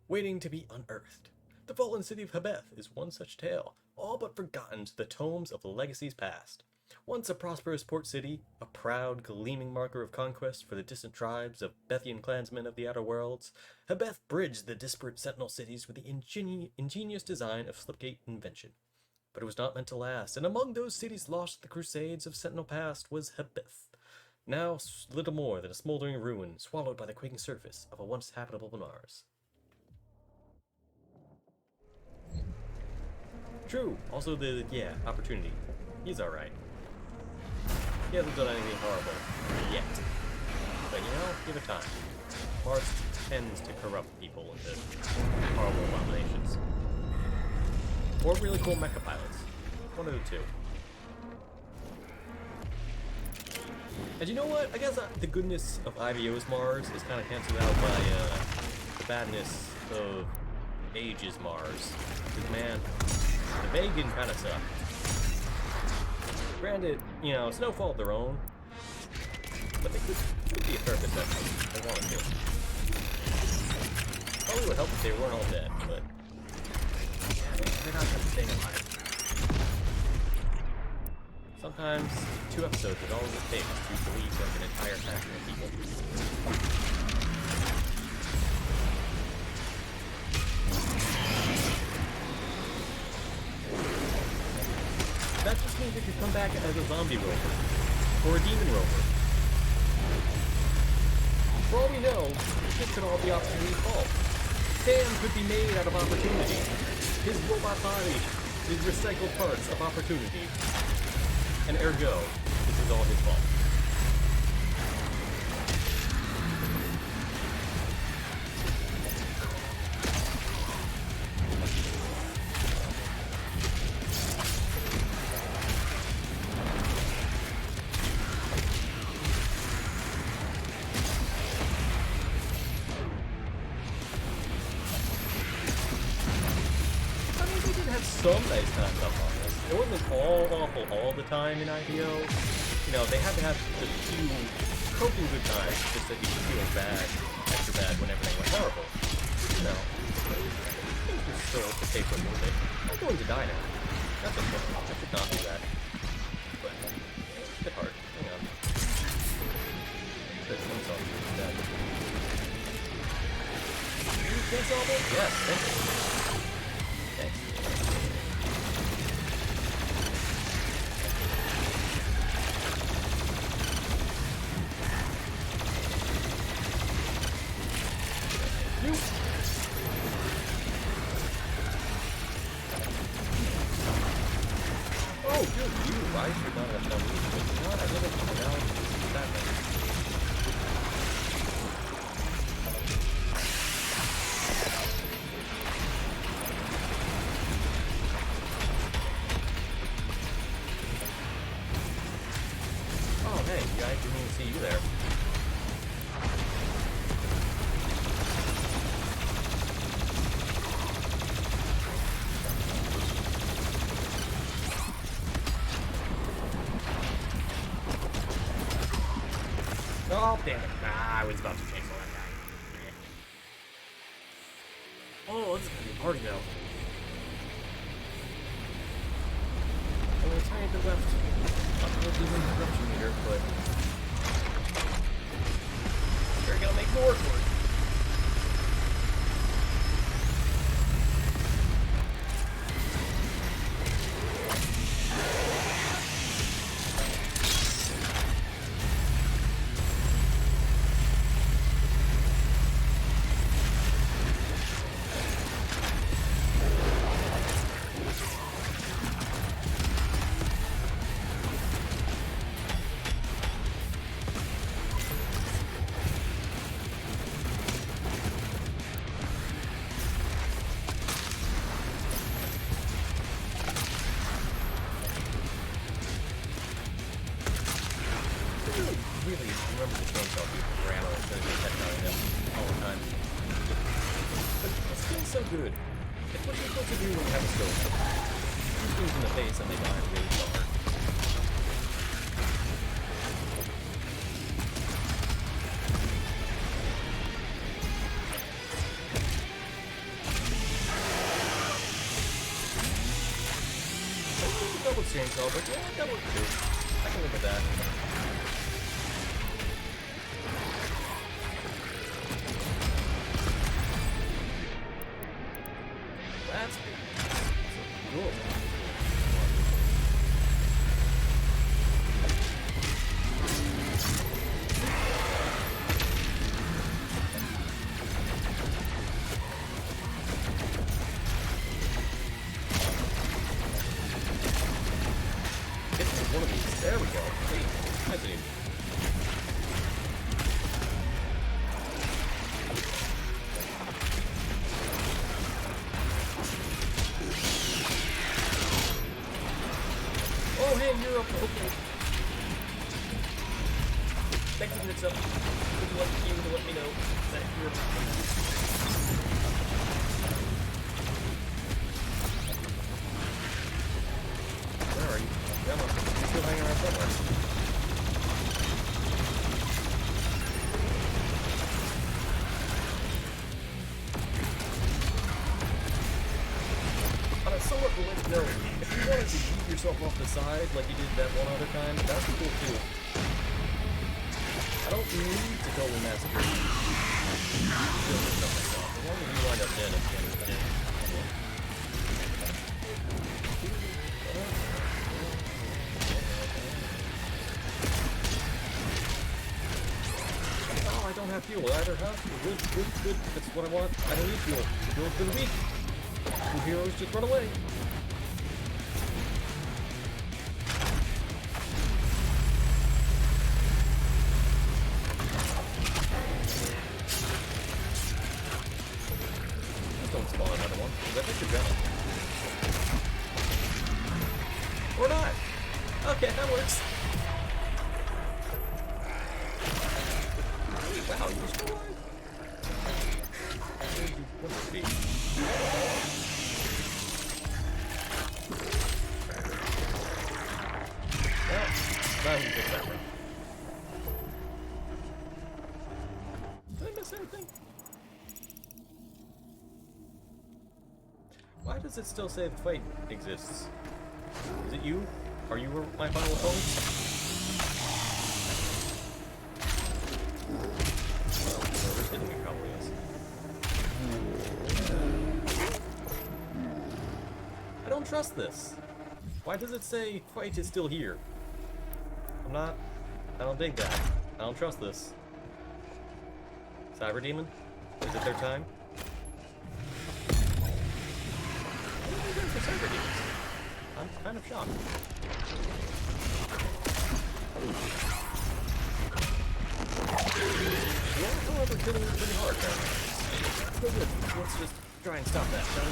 waiting to be unearthed. The fallen city of Hebeth is one such tale, all but forgotten to the tomes of the legacies past. Once a prosperous port city, a proud, gleaming marker of conquest for the distant tribes of Bethian clansmen of the Outer Worlds, Hebeth bridged the disparate sentinel cities with the ingenious design of slipgate invention. But it was not meant to last, and among those cities lost to the Crusades of Sentinel Past was Hebeth, now little more than a smoldering ruin swallowed by the quaking surface of a once habitable Mars. True, also Opportunity. He's alright. He hasn't done anything horrible. Yet. But give it time. Mars tends to corrupt people into horrible abominations. Or really cool mecha pilots. One of the two. And you know what? I guess the goodness of IVO's Mars is kind of canceled out by the badness of Age's Mars. Because, man, the Vegan kind of suck. Granted, it's no fault of their own, but they could be a fair bit better if they wanted to. Probably would help if they weren't all dead, but they're not going to stay alive. Sometimes 2 episodes is all it takes to believe like an entire faction of people. That just means it could come back as a zombie rover, or a demon rover. For all we know, this could all be Opportunity's fault. Sam could be made out of Opportunity. His robot body is recycled parts of Opportunity. And ergo, this is all his fault. Some nice times up on this. It wasn't all awful all the time in IDO. They had to have a few coping good times just so you could feel bad, extra bad whenever they went horrible. Things were still to pay for a little bit. I'm going to die now. That's okay. I should not do that. But it's a bit hard. Hang on. Good, I'm sorry. Dead. You think so? Yes, thank you. Thanks. Oh, good you. I should not have done this. What? I didn't come down that way. Oh, hey, you guys didn't even see you there. Oh, damn it. I was about to cancel that guy. Oh, this is gonna be a party now. I'm gonna try to left. I'm gonna do an interruption meter, but we're gonna make more for it. Really remember the chainsaw people for ammo instead of just headshotting them all the time. But it feels so good. It's what you're supposed to do when you have a scope. Shoot things in the face and they die really hard. Double chainsaw, but yeah, double too. can live with that. That's cool. Get to one of these. There we go. Hey, I see. Oh, hey, you're up. Okay. Thank you, Nitsa. Would you like to let me know that you're up? Where are you? Come on. You're still hanging around somewhere. On a somewhat related note, if you wanted to yeet yourself off the side like you did that one other time, that would be cool too. I don't need to totally massacre you. Kill yourself myself. As long as you wind up dead at the end of the day. Oh, I don't have fuel either, huh? Good, good, good. That's what I want. I don't need fuel. Fuel's been weak. Some heroes just run away. Just don't spawn another one, because I think you're gonna. Or not. Okay, that works. Wow, you're still alive? What would it be? Well, now we can fix that one. Did I miss anything? Why does it still say the fight exists? Is it you? Are you my final opponent? Well, whoever's hitting me probably is. I don't trust this. Why does it say fight is still here? I don't dig that. I don't trust this. Cyber Demon? Is it their time? What are they doing for Cyber Demons? I'm kind of shocked. You are, however, killing me pretty hard, apparently. So good. Let's just try and stop that, shall we?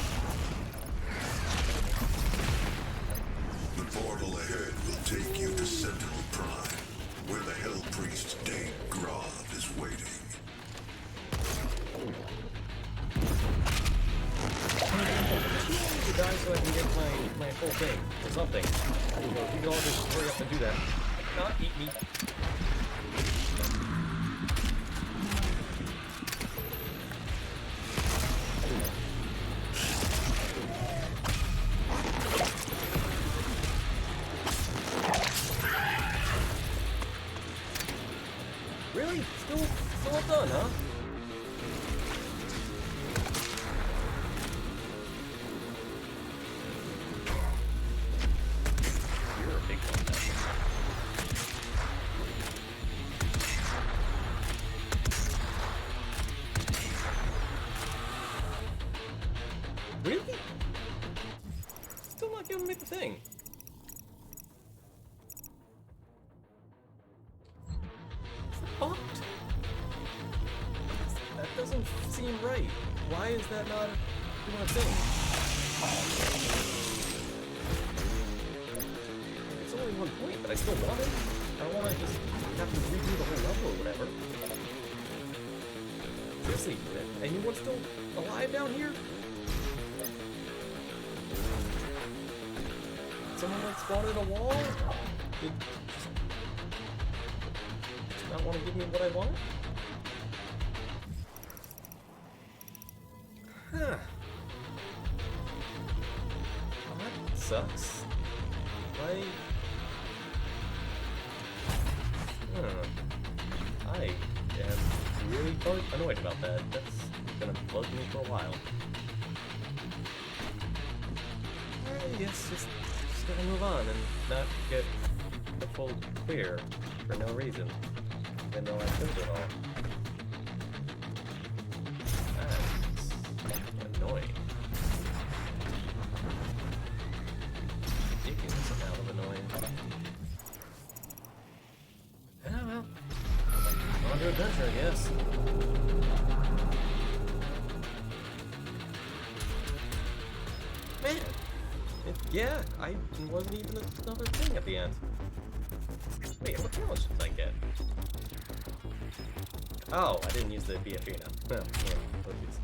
The portal ahead will take you to Sentinel Prime, where the Hell Priest Dane Grodd is waiting. To die so I can get my full thing, or something. So if you can all just hurry up and do that. Not eat me. Really? Still not done, huh? You're a big one, Really? Still not giving me the thing. Fucked. That doesn't seem right. Why is that not doing a thing? It's only 1 point, but I still want it. I don't want to just have to redo the whole level or whatever. Seriously, anyone still alive down here? Someone like spawned in a wall? Did just not want to give me what I want? Huh. Well, that sucks. Why I am really annoyed about that. That's gonna bug me for a while. I guess just gotta move on and not get the full clear for no reason. Even though I killed it all. That's annoying. Ridiculous amount of annoying. Yeah, well. On to adventure, I guess. Man! Yeah, I wasn't even another thing at the end. Wait, what challenge did I get? Oh, I didn't use the BFE now. Oh, yeah, apologies.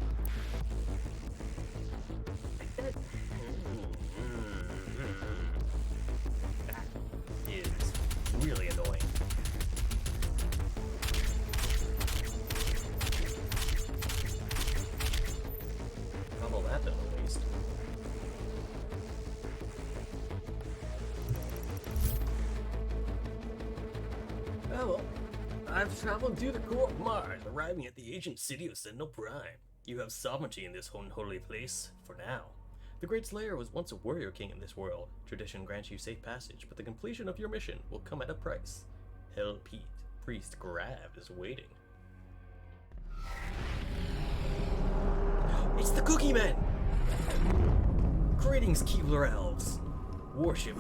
That is really annoying. Trouble that done at least. Oh well. I've traveled to the core of Mars, arriving at the ancient city of Sentinel Prime. You have sovereignty in this unholy place, for now. The Great Slayer was once a warrior king in this world. Tradition grants you safe passage, but the completion of your mission will come at a price. Hell Priest Grav is waiting. It's the Cookie Men! Greetings, Keebler Elves. Worship.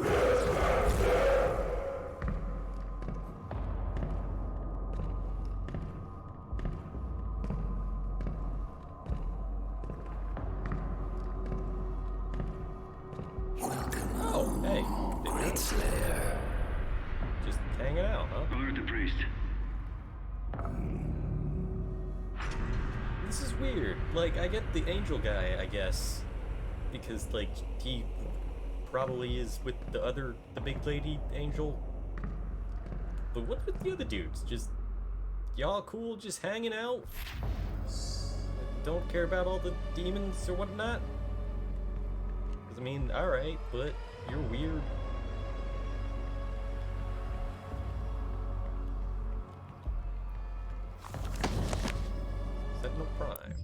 Oh, hey. Great Slayer. Just hanging out, huh? Alert the priest. This is weird. Like, I get the angel guy, I guess. Because, like, he probably is with the big lady angel. But what with the other dudes? Just, y'all cool just hanging out? Don't care about all the demons or whatnot? I mean, alright, but you're weird. Sentinel Prime.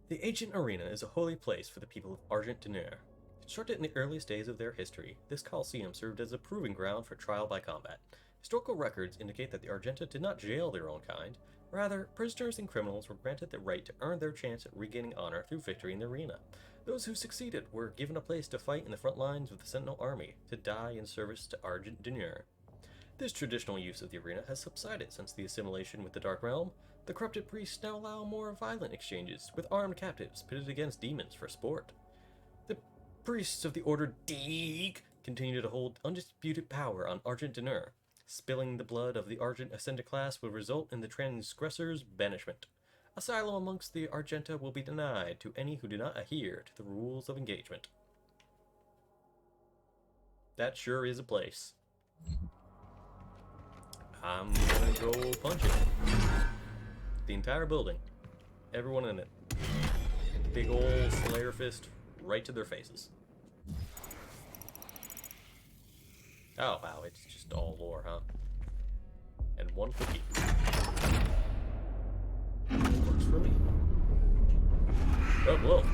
The ancient arena is a holy place for the people of Argent Dener. Constructed in the earliest days of their history, this Coliseum served as a proving ground for trial by combat. Historical records indicate that the Argenta did not jail their own kind. Rather, prisoners and criminals were granted the right to earn their chance at regaining honor through victory in the arena. Those who succeeded were given a place to fight in the front lines of the Sentinel Army, to die in service to Argent Dener. This traditional use of the arena has subsided since the assimilation with the Dark Realm. The corrupted priests now allow more violent exchanges, with armed captives pitted against demons for sport. The priests of the Order Deeg continue to hold undisputed power on Argent Dener. Spilling the blood of the Argent Ascendant class will result in the transgressor's banishment. Asylum amongst the Argenta will be denied to any who do not adhere to the rules of engagement. That sure is a place. I'm gonna go punch it. The entire building. Everyone in it. Big ol' Slayer fist right to their faces. Oh wow, it's just all lore, huh? And one cookie. Works for me. Oh, whoa.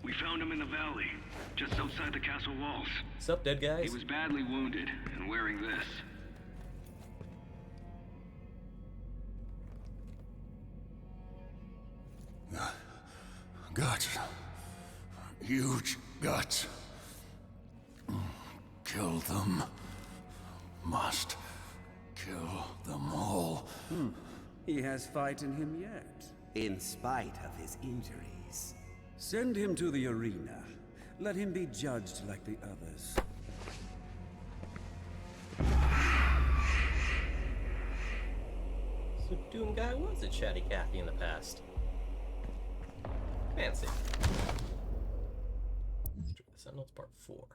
We found him in the valley, just outside the castle walls. Sup, dead guys? He was badly wounded and wearing this. Guts. Huge guts. Kill them. Must kill them all. He has fight in him yet. In spite of his injuries. Send him to the arena. Let him be judged like the others. So Doom Guy was a chatty Cathy in the past. Fancy. Sentinels Part 4.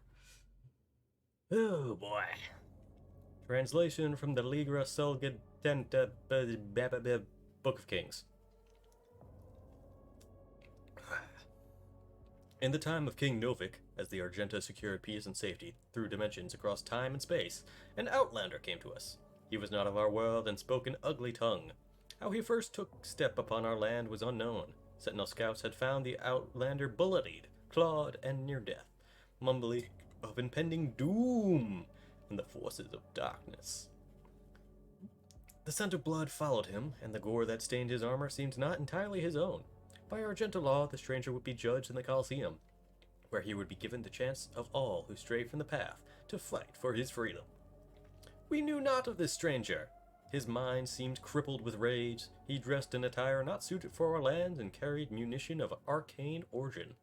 Oh boy. Translation from the Ligra Sulgadenta Book of Kings. In the time of King Novik, as the Argenta secured peace and safety through dimensions across time and space, an outlander came to us. He was not of our world and spoke an ugly tongue. How he first took step upon our land was unknown. Sentinel scouts had found the outlander bloodied, clawed, and near death, mumbling of impending doom and the forces of darkness. The scent of blood followed him, and the gore that stained his armor seemed not entirely his own. By Argenta law, the stranger would be judged in the Colosseum, where he would be given the chance of all who stray from the path to fight for his freedom. We knew not of this stranger. His mind seemed crippled with rage. He dressed in attire not suited for our lands and carried munition of arcane origin.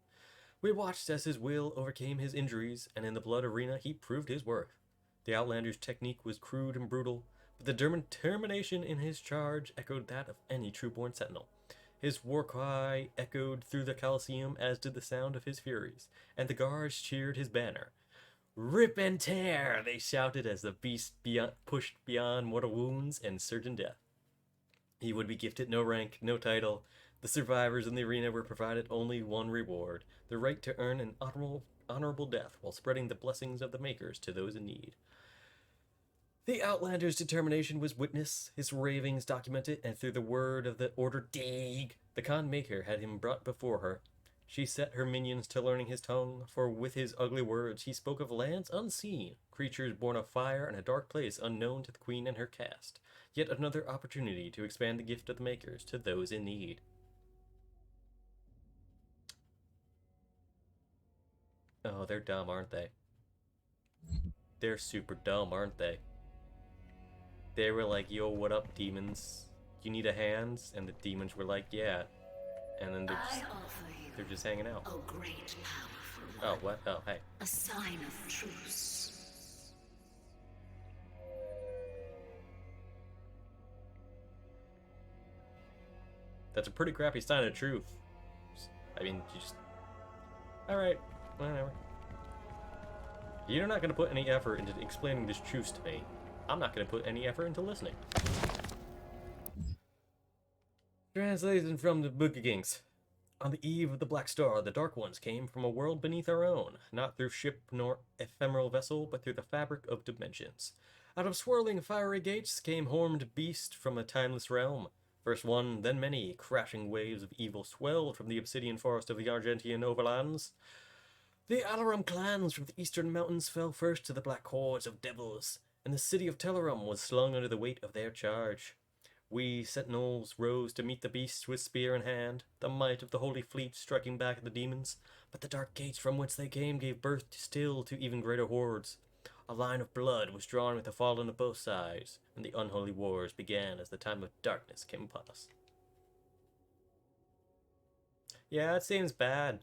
We watched as his will overcame his injuries, and in the blood arena he proved his worth. The Outlander's technique was crude and brutal, but the determination in his charge echoed that of any true-born sentinel. His war cry echoed through the Colosseum, as did the sound of his furies, and the guards cheered his banner. "Rip and tear!" they shouted as the beast pushed beyond mortal wounds and certain death. He would be gifted no rank, no title. The survivors in the arena were provided only one reward, the right to earn an honorable death while spreading the blessings of the Makers to those in need. The Outlander's determination was witnessed, his ravings documented, and through the word of the Order Daig, the Khan Maker had him brought before her. She set her minions to learning his tongue, for with his ugly words he spoke of lands unseen, creatures born of fire, and a dark place unknown to the Queen and her caste. Yet another opportunity to expand the gift of the Makers to those in need. Oh, they're dumb, aren't they? They're super dumb, aren't they? They were like, "Yo, what up, demons? You need a hand?" And the demons were like, "Yeah." And then they're just hanging out. A great powerful one. Oh, what? Oh, hey. A sign of truce. That's a pretty crappy sign of truth. I mean, you just... Alright, whatever. You're not going to put any effort into explaining this truce to me. I'm not going to put any effort into listening. Translation from the Book of Kings. On the eve of the Black Star, the Dark Ones came from a world beneath our own, not through ship nor ephemeral vessel, but through the fabric of dimensions. Out of swirling fiery gates came horned beasts from a timeless realm. First one, then many, crashing waves of evil swelled from the obsidian forest of the Argentian overlands. The Alarum clans from the eastern mountains fell first to the black hordes of devils, and the city of Telerum was slung under the weight of their charge. We sentinels rose to meet the beasts with spear in hand, the might of the holy fleet striking back at the demons, but the dark gates from whence they came gave birth still to even greater hordes. A line of blood was drawn with the fallen of both sides, and the unholy wars began as the time of darkness came upon us. Yeah, it seems bad.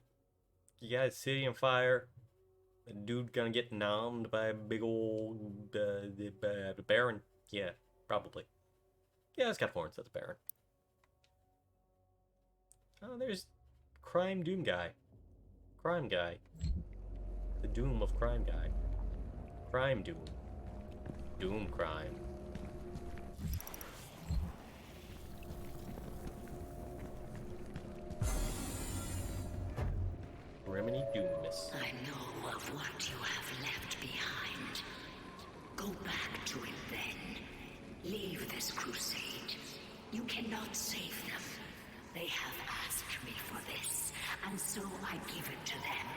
You got a city on fire. A dude gonna get nommed by a big old baron. Yeah, probably. Yeah, it's got horns. That's a baron. Oh, there's Crime Doom Guy. Crime Guy. The Doom of Crime Guy. Crime Doom. Doom Crime. Remedy Doomus. I know of what you have left behind. Go back to it then. Leave this crusade. You cannot save them. They have asked me for this, and so I give it to them.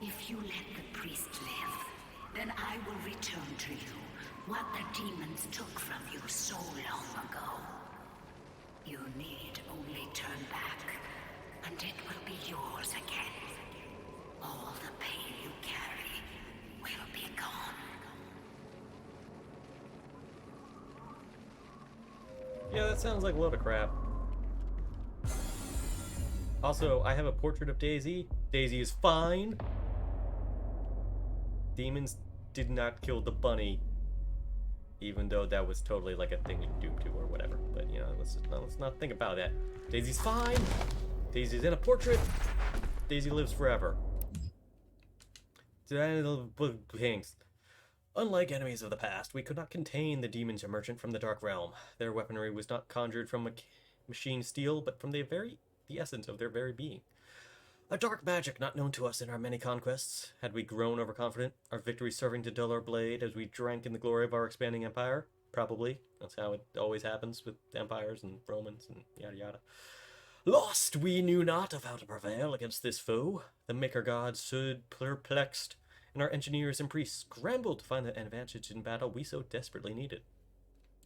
If you let the priest live, then I will return to you what the demons took from you so long ago. You need only turn back, and it will be yours again. All the pain you carry will be gone. Yeah, that sounds like a load of crap. Also, I have a portrait of Daisy. Daisy is fine. Demons did not kill the bunny, even though that was totally like a thing you do to or whatever. But you know, let's not think about that. Daisy's fine. Daisy's in a portrait. Daisy lives forever. The Book of Kings. Unlike enemies of the past, we could not contain the demons emergent from the Dark Realm. Their weaponry was not conjured from machine steel, but from the essence of their very being. A dark magic not known to us in our many conquests. Had we grown overconfident, our victory serving to dull our blade as we drank in the glory of our expanding empire? Probably. That's how it always happens with empires and Romans and yada yada. Lost, we knew not of how to prevail against this foe. The Maker God stood perplexed, and our engineers and priests scrambled to find the advantage in battle we so desperately needed.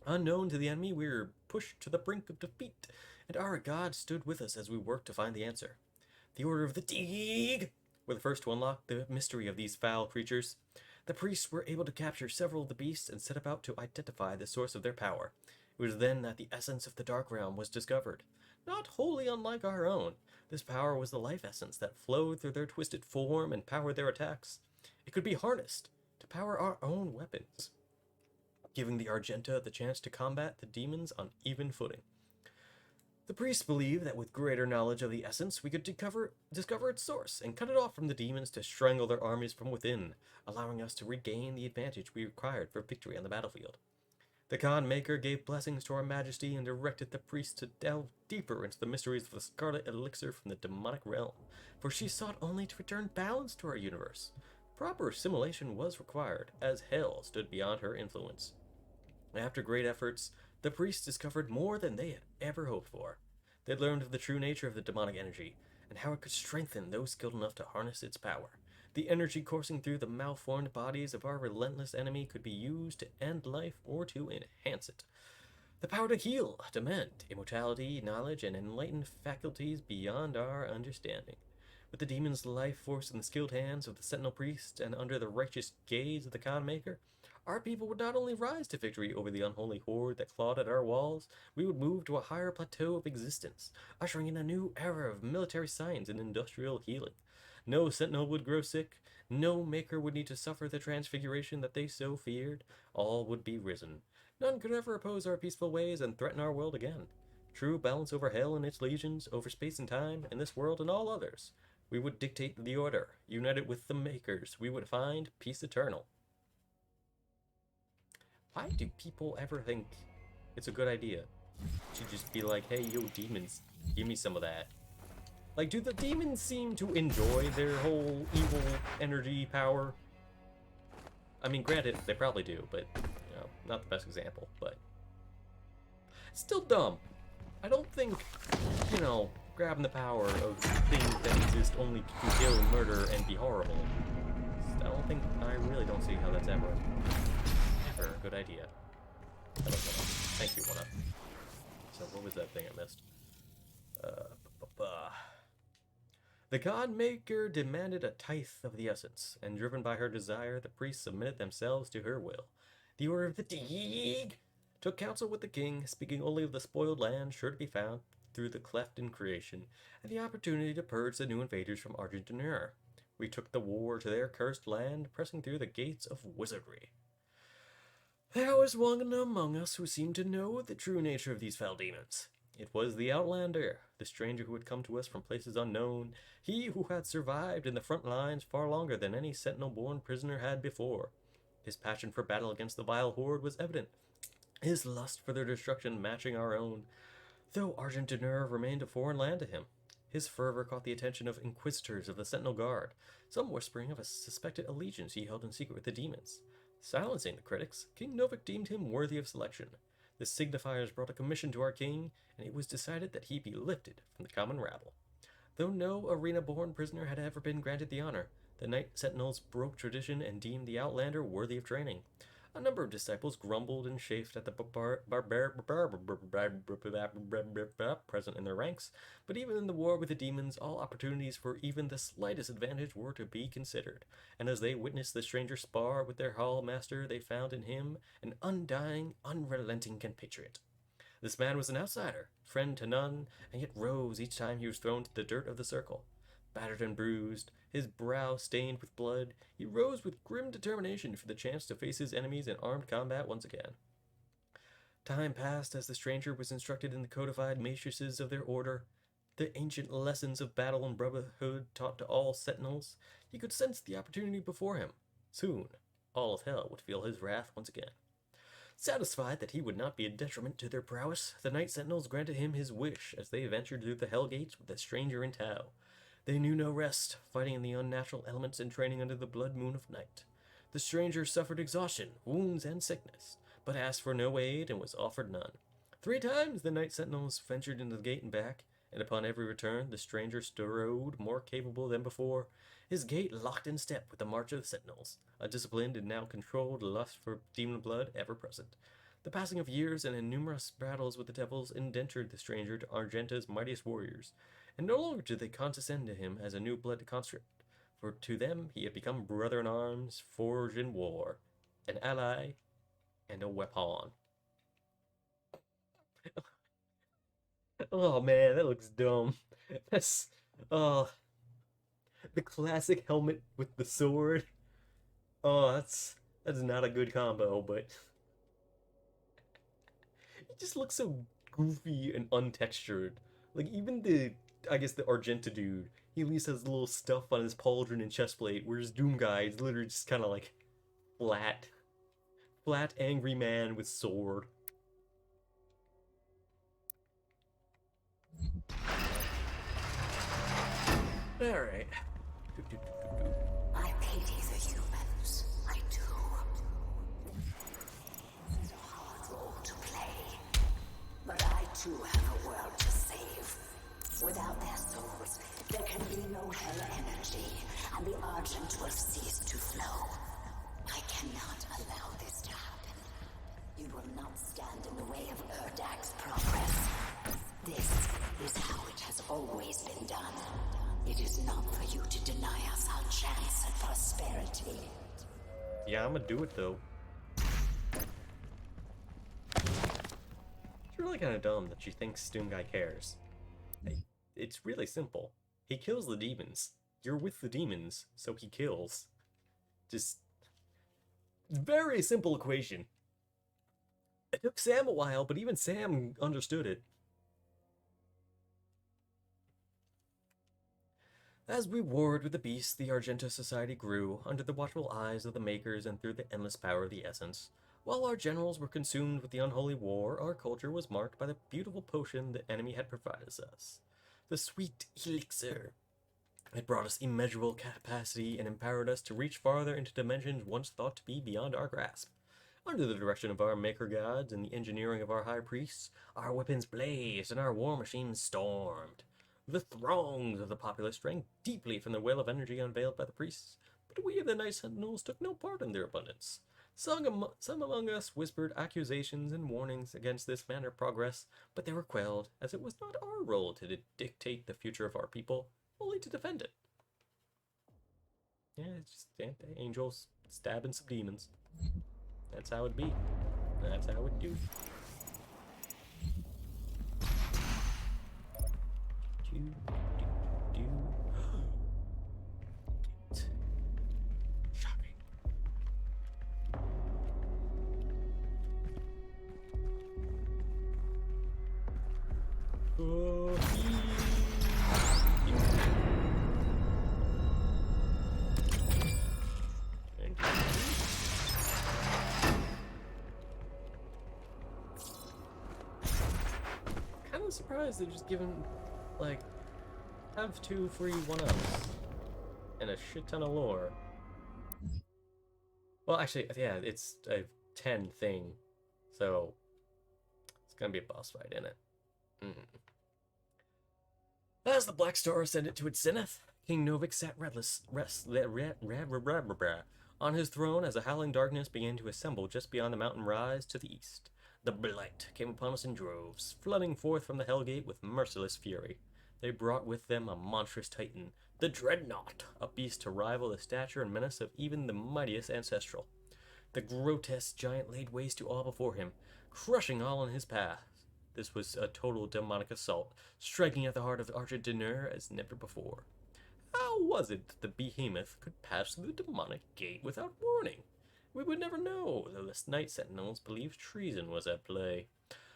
Unknown to the enemy, we were pushed to the brink of defeat, and our God stood with us as we worked to find the answer. The Order of the Dig were the first to unlock the mystery of these foul creatures. The priests were able to capture several of the beasts and set about to identify the source of their power. It was then that the essence of the Dark Realm was discovered. Not wholly unlike our own, this power was the life essence that flowed through their twisted form and powered their attacks. It could be harnessed to power our own weapons, giving the Argenta the chance to combat the demons on even footing. The priests believed that with greater knowledge of the essence, we could discover its source and cut it off from the demons to strangle their armies from within, allowing us to regain the advantage we required for victory on the battlefield. The God Maker gave blessings to our majesty and directed the priests to delve deeper into the mysteries of the scarlet elixir from the demonic realm, for she sought only to return balance to our universe. Proper assimilation was required, as hell stood beyond her influence. After great efforts, the priests discovered more than they had ever hoped for. They learned of the true nature of the demonic energy, and how it could strengthen those skilled enough to harness its power. The energy coursing through the malformed bodies of our relentless enemy could be used to end life or to enhance it. The power to heal, to mend, immortality, knowledge, and enlightened faculties beyond our understanding. With the demon's life force in the skilled hands of the Sentinel Priest and under the righteous gaze of the God Maker, our people would not only rise to victory over the unholy horde that clawed at our walls, we would move to a higher plateau of existence, ushering in a new era of military science and industrial healing. No sentinel would grow sick, no maker would need to suffer the transfiguration that they so feared. All would be risen. None could ever oppose our peaceful ways and threaten our world again. True balance over hell and its legions, over space and time, and this world and all others. We would dictate the order, united with the makers. We would find peace eternal. Why do people ever think it's a good idea to just be like, hey, yo, demons, give me some of that? Like, do the demons seem to enjoy their whole evil energy power? I mean, granted, they probably do, but, you know, not the best example, but... Still dumb. I don't think, you know, grabbing the power of things that exist only to kill, murder, and be horrible. I really don't see how that's ever a good idea. I don't know. Thank you, One Up. So, what was that thing I missed? The God Maker demanded a tithe of the essence, and driven by her desire, the priests submitted themselves to her will. The Order of the Dig took counsel with the king, speaking only of the spoiled land sure to be found through the cleft in creation, and the opportunity to purge the new invaders from Argentina. We took the war to their cursed land, pressing through the gates of wizardry. There was one among us who seemed to know the true nature of these foul demons. It was the Outlander, the stranger who had come to us from places unknown, he who had survived in the front lines far longer than any sentinel-born prisoner had before. His passion for battle against the vile horde was evident, his lust for their destruction matching our own, though Argentina remained a foreign land to him. His fervor caught the attention of inquisitors of the Sentinel Guard, some whispering of a suspected allegiance he held in secret with the demons. Silencing the critics, King Novik deemed him worthy of selection. The signifiers brought a commission to our king, and it was decided that he be lifted from the common rabble. Though no arena-born prisoner had ever been granted the honor, the Knight Sentinels broke tradition and deemed the Outlander worthy of training. A number of disciples grumbled and chafed at the present in their ranks, but even in the war with the demons, all opportunities for even the slightest advantage were to be considered, and as they witnessed the stranger spar with their hall master, they found in him an undying, unrelenting compatriot. This man was an outsider, friend to none, and yet rose each time he was thrown to the dirt of the circle. Battered and bruised, his brow stained with blood, he rose with grim determination for the chance to face his enemies in armed combat once again. Time passed as the stranger was instructed in the codified matrices of their order, the ancient lessons of battle and brotherhood taught to all sentinels. He could sense the opportunity before him. Soon, all of hell would feel his wrath once again. Satisfied that he would not be a detriment to their prowess, the Night Sentinels granted him his wish as they ventured through the Hell Gates with the stranger in tow. They knew no rest, fighting in the unnatural elements and training under the blood moon of night. The stranger suffered exhaustion, wounds, and sickness, but asked for no aid and was offered none. 3 times the Night Sentinels ventured into the gate and back, and upon every return the stranger strode more capable than before, his gait locked in step with the march of the Sentinels, a disciplined and now controlled lust for demon blood ever present. The passing of years and numerous battles with the devils indentured the stranger to Argenta's mightiest warriors, and no longer did they condescend to him as a new blood conscript, for to them he had become brother in arms, forged in war, an ally, and a weapon. Oh man, that looks dumb. That's the classic helmet with the sword. Oh, that's not a good combo, but it just looks so goofy and untextured. Like even the Argenta dude, he at least has little stuff on his pauldron and chestplate, whereas Doom guy is literally just kind of like flat angry man with sword. Alright. I pity the humans. I do. It's a hard role to play. But I too have a world to save. Without their souls, there can be no hell energy, and the Argent will cease to flow. I cannot allow this to happen. You will not stand in the way of Erdag's progress. This is how it has always been done. It is not for you to deny us our chance at prosperity. Yeah, I'm gonna do it though. It's really kind of dumb that she thinks Doom Guy cares. It's really simple. He kills the demons. You're with the demons, so he kills. Just very simple equation. It took Sam a while, but even Sam understood it. As we warred with the beast, the Argenta Society grew, under the watchful eyes of the Makers and through the endless power of the Essence. While our generals were consumed with the unholy war, our culture was marked by the beautiful potion the enemy had provided us. The sweet elixir. It brought us immeasurable capacity and empowered us to reach farther into dimensions once thought to be beyond our grasp. Under the direction of our Maker Gods and the engineering of our High Priests, our weapons blazed and our war machines stormed. The throngs of the populace drank deeply from the well of energy unveiled by the priests, but we of the Night Sentinels took no part in their abundance. Some among us whispered accusations and warnings against this manner of progress, but they were quelled, as it was not our role to dictate the future of our people, only to defend it. Yeah, it's just angels stabbing some demons. That's how it be. That's how it do. Shocking. Kind of surprised they're just giving, like, have 2 free 1-ups and a shit ton of lore. Well, actually, yeah, it's a 10 thing, so it's gonna be a boss fight in it. As the Black Star ascended to its zenith, King Novik sat on his throne as a howling darkness began to assemble just beyond the mountain rise to the east. The Blight came upon us in droves, flooding forth from the Hellgate with merciless fury. They brought with them a monstrous titan, the Dreadnought, a beast to rival the stature and menace of even the mightiest Ancestral. The grotesque giant laid waste to all before him, crushing all in his path. This was a total demonic assault, striking at the heart of Argentinier as never before. How was it that the behemoth could pass through the demonic gate without warning? We would never know, though the Night Sentinels believed treason was at play.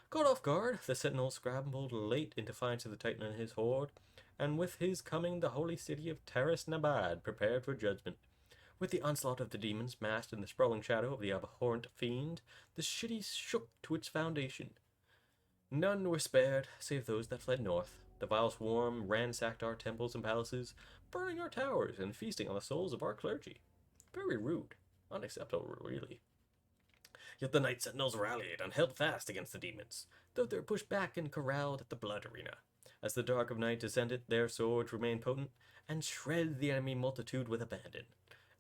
Caught off guard, the Sentinels scrambled late in defiance of the Titan and his horde, and with his coming the holy city of Taris Nabad prepared for judgment. With the onslaught of the demons massed in the sprawling shadow of the abhorrent fiend, the city shook to its foundation. None were spared, save those that fled north. The vile swarm ransacked our temples and palaces, burning our towers and feasting on the souls of our clergy. Very rude. Unacceptable, really. Yet the Night Sentinels rallied and held fast against the demons, though they were pushed back and corralled at the Blood Arena. As the dark of night descended, their swords remained potent and shredded the enemy multitude with abandon.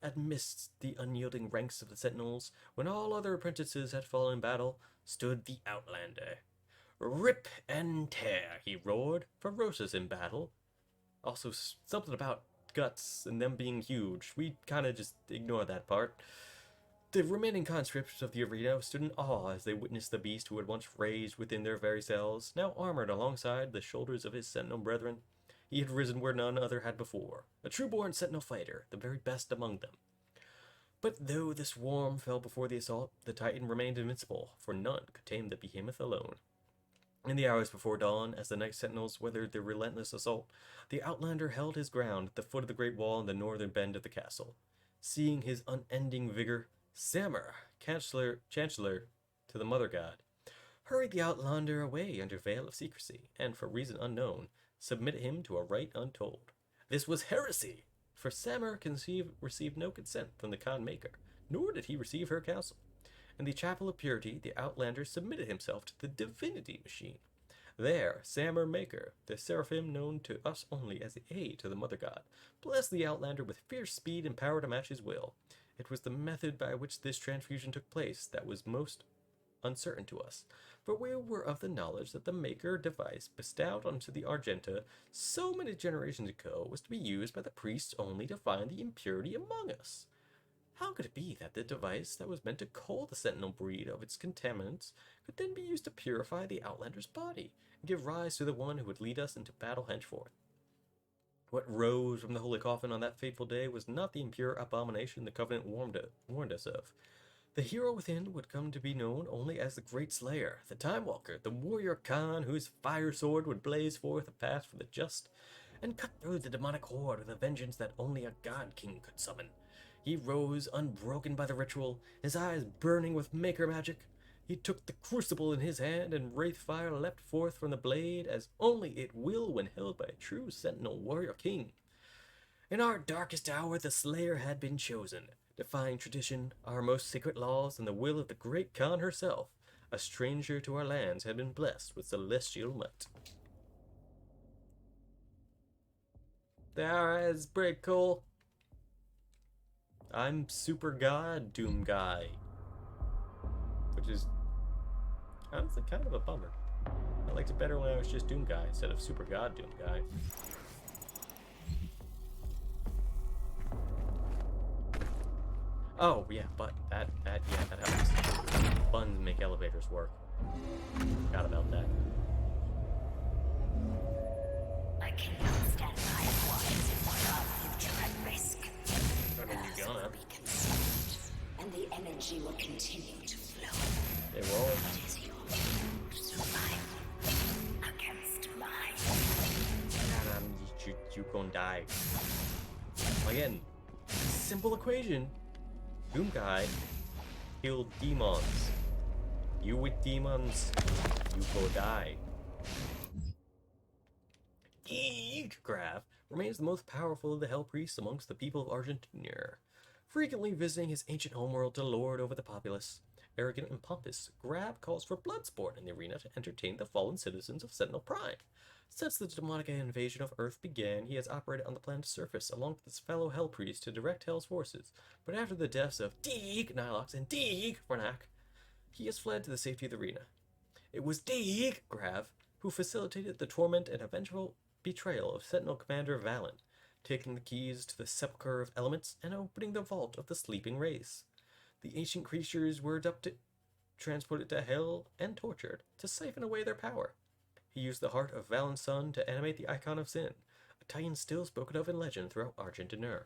Amidst the unyielding ranks of the Sentinels, when all other apprentices had fallen in battle, stood the Outlander. Rip and tear, he roared, ferocious in battle. Also, something about guts and them being huge. We kind of just ignore that part. The remaining conscripts of the arena stood in awe as they witnessed the beast who had once raged within their very cells, now armored alongside the shoulders of his sentinel brethren. He had risen where none other had before, a true-born sentinel fighter, the very best among them. But though the swarm fell before the assault, the Titan remained invincible, for none could tame the behemoth alone. In the hours before dawn, as the Night Sentinels weathered the relentless assault, the Outlander held his ground at the foot of the great wall in the northern bend of the castle. Seeing his unending vigor, Samur, Chancellor to the Mother God, hurried the Outlander away under veil of secrecy, and for reason unknown, submitted him to a rite untold. This was heresy, for Samur received no consent from the Khan Maker, nor did he receive her counsel. In the Chapel of Purity, the Outlander submitted himself to the Divinity Machine. There, Samur Maker, the seraphim known to us only as the aid to the Mother God, blessed the Outlander with fierce speed and power to match his will. It was the method by which this transfusion took place that was most uncertain to us, for we were of the knowledge that the Maker device bestowed onto the Argenta so many generations ago was to be used by the priests only to find the impurity among us. How could it be that the device that was meant to cull the sentinel breed of its contaminants could then be used to purify the Outlander's body and give rise to the one who would lead us into battle henceforth? What rose from the holy coffin on that fateful day was not the impure abomination the Covenant warned us of. The hero within would come to be known only as the Great Slayer, the Time Walker, the warrior Khan whose fire sword would blaze forth a path for the just and cut through the demonic horde with a vengeance that only a God King could summon. He rose unbroken by the ritual, his eyes burning with Maker magic. He took the crucible in his hand, and wraith fire leapt forth from the blade as only it will when held by a true sentinel warrior king. In our darkest hour the Slayer had been chosen, defying tradition, our most sacred laws, and the will of the great Khan herself. A stranger to our lands had been blessed with celestial might. That is pretty cool. I'm Super God Doom Guy, which is honestly kind of a bummer. I liked it better when I was just Doom Guy instead of Super God Doom Guy. Oh yeah, but that helps. Buns make elevators work. Forgot about that. I cannot stand by and watch as you put our future at risk. I mean, you're gonna. Be consumed, and the energy will continue to flow. They will. It is your survival against mine. You gonna die. Again, simple equation. Doom Guy killed demons. You with demons, you go die. Graf remains the most powerful of the Hell Priests amongst the people of Argentina, frequently visiting his ancient homeworld to lord over the populace. Arrogant and pompous, Grab calls for blood sport in the arena to entertain the fallen citizens of Sentinel Prime. Since the demonic invasion of Earth began, he has operated on the planet's surface along with his fellow Hell Priests to direct Hell's forces, but after the deaths of Deeg Nilox and Deeg Vernac, he has fled to the safety of the arena. It was Deeg Grav who facilitated the torment and eventual betrayal of Sentinel Commander Valen, taking the keys to the Sepulchre of Elements and opening the vault of the sleeping race. The ancient creatures were abducted, transported to Hell, and tortured to siphon away their power. He used the heart of Valen's son to animate the icon of sin, a titan still spoken of in legend throughout Argentina.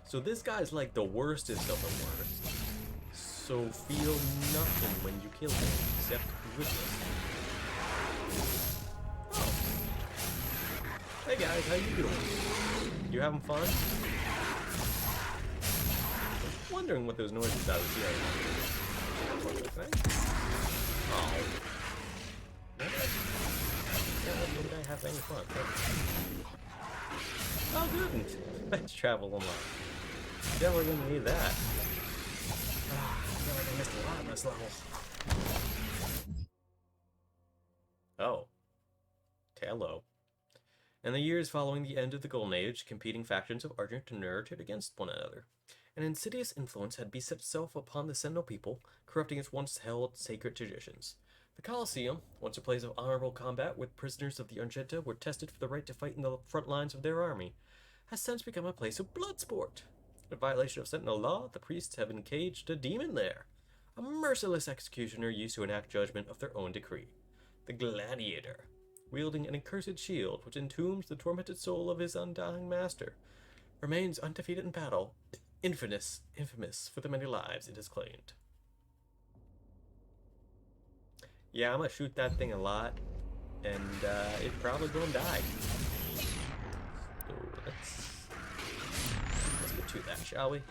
So this guy's like the worstest of the worst. So feel nothing when you kill him, except goodness. Oh. Hey guys, how you doing? You having fun? wondering what those noises I was hearing. Oh. Did I have any fun? Oh, good. Fetch travel unlocked. Definitely gonna need that. I feel like I missed a lot in this level. Oh. Hello. In the years following the end of the Golden Age, competing factions of Argent turned against one another. An insidious influence had beset itself upon the Sentinel people, corrupting its once held sacred traditions. The Colosseum, once a place of honorable combat where prisoners of the Argenta were tested for the right to fight in the front lines of their army, has since become a place of blood sport. In violation of Sentinel law, the priests have encaged a demon there, a merciless executioner used to enact judgment of their own decree. The Gladiator, wielding an accursed shield which entombs the tormented soul of his undying master, remains undefeated in battle, infamous for the many lives it has claimed. Yeah, I'm gonna shoot that thing a lot, and it's probably gonna die. So let's get to that, shall we?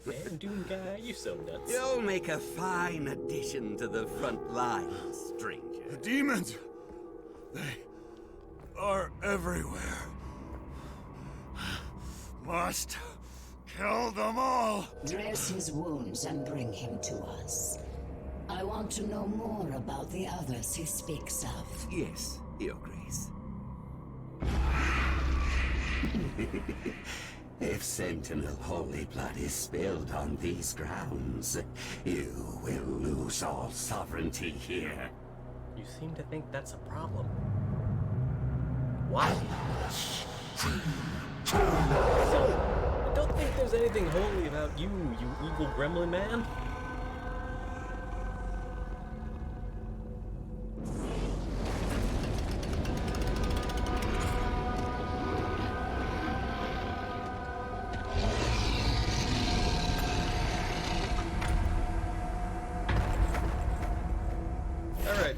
Man, Doom guy, you so nuts. You'll make a fine addition to the front lines, stranger. The demons! They are everywhere. Must kill them all! Dress his wounds and bring him to us. I want to know more about the others he speaks of. Yes, Your Grace. If Sentinel holy blood is spilled on these grounds, you will lose all sovereignty here. You seem to think that's a problem. Why? So, I don't think there's anything holy about you, you evil gremlin man.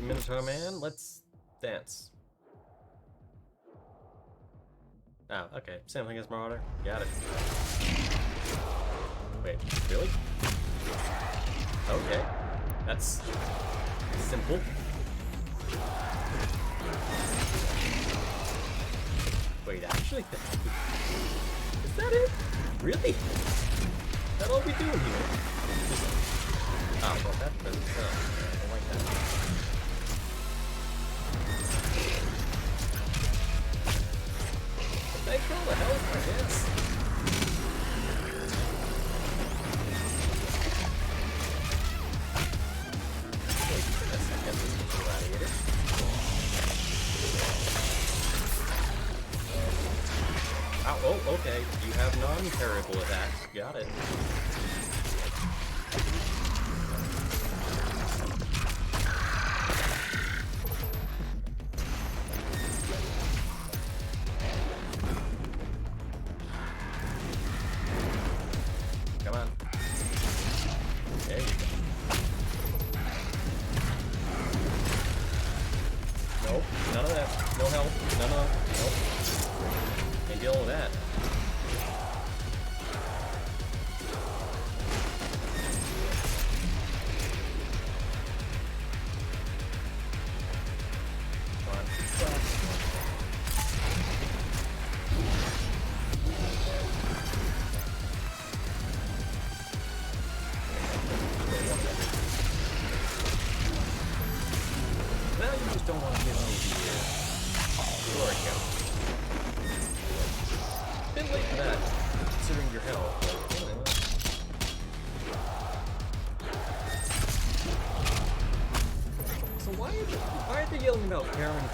Minotaur man, let's dance. Oh, okay. Same thing as Marauder. Got it. Wait, really? Okay. That's simple. Wait, actually? Is that it? Really? Is that all we doing here? Oh, well, that doesn't sound. I don't like that. Thanks for all the help, I guess. Wait, give me a second, this gladiator. Oh, okay. You have non-parryable attacks. Got it.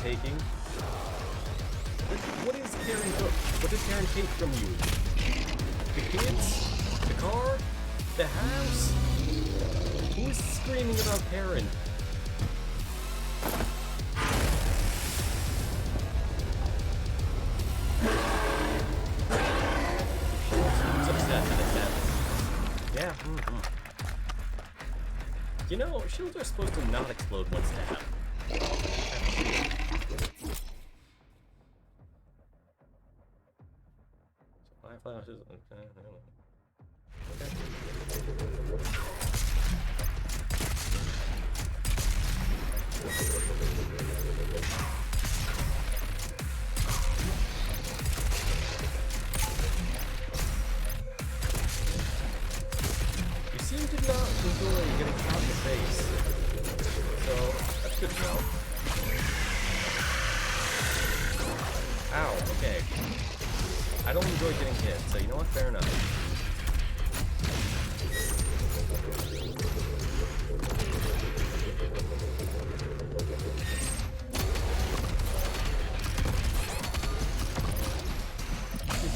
Taking. What is Karen? What does Karen take from you? The kids? The car? The house? Who's screaming about Karen? Who's upset that it's happening? Yeah, You know, shields are supposed to not explode once tapped. So 5 flashes. Okay. You seem to not enjoy getting shot in the face, so that's good to know. Ow, okay. I don't enjoy getting hit, so you know what? Fair enough.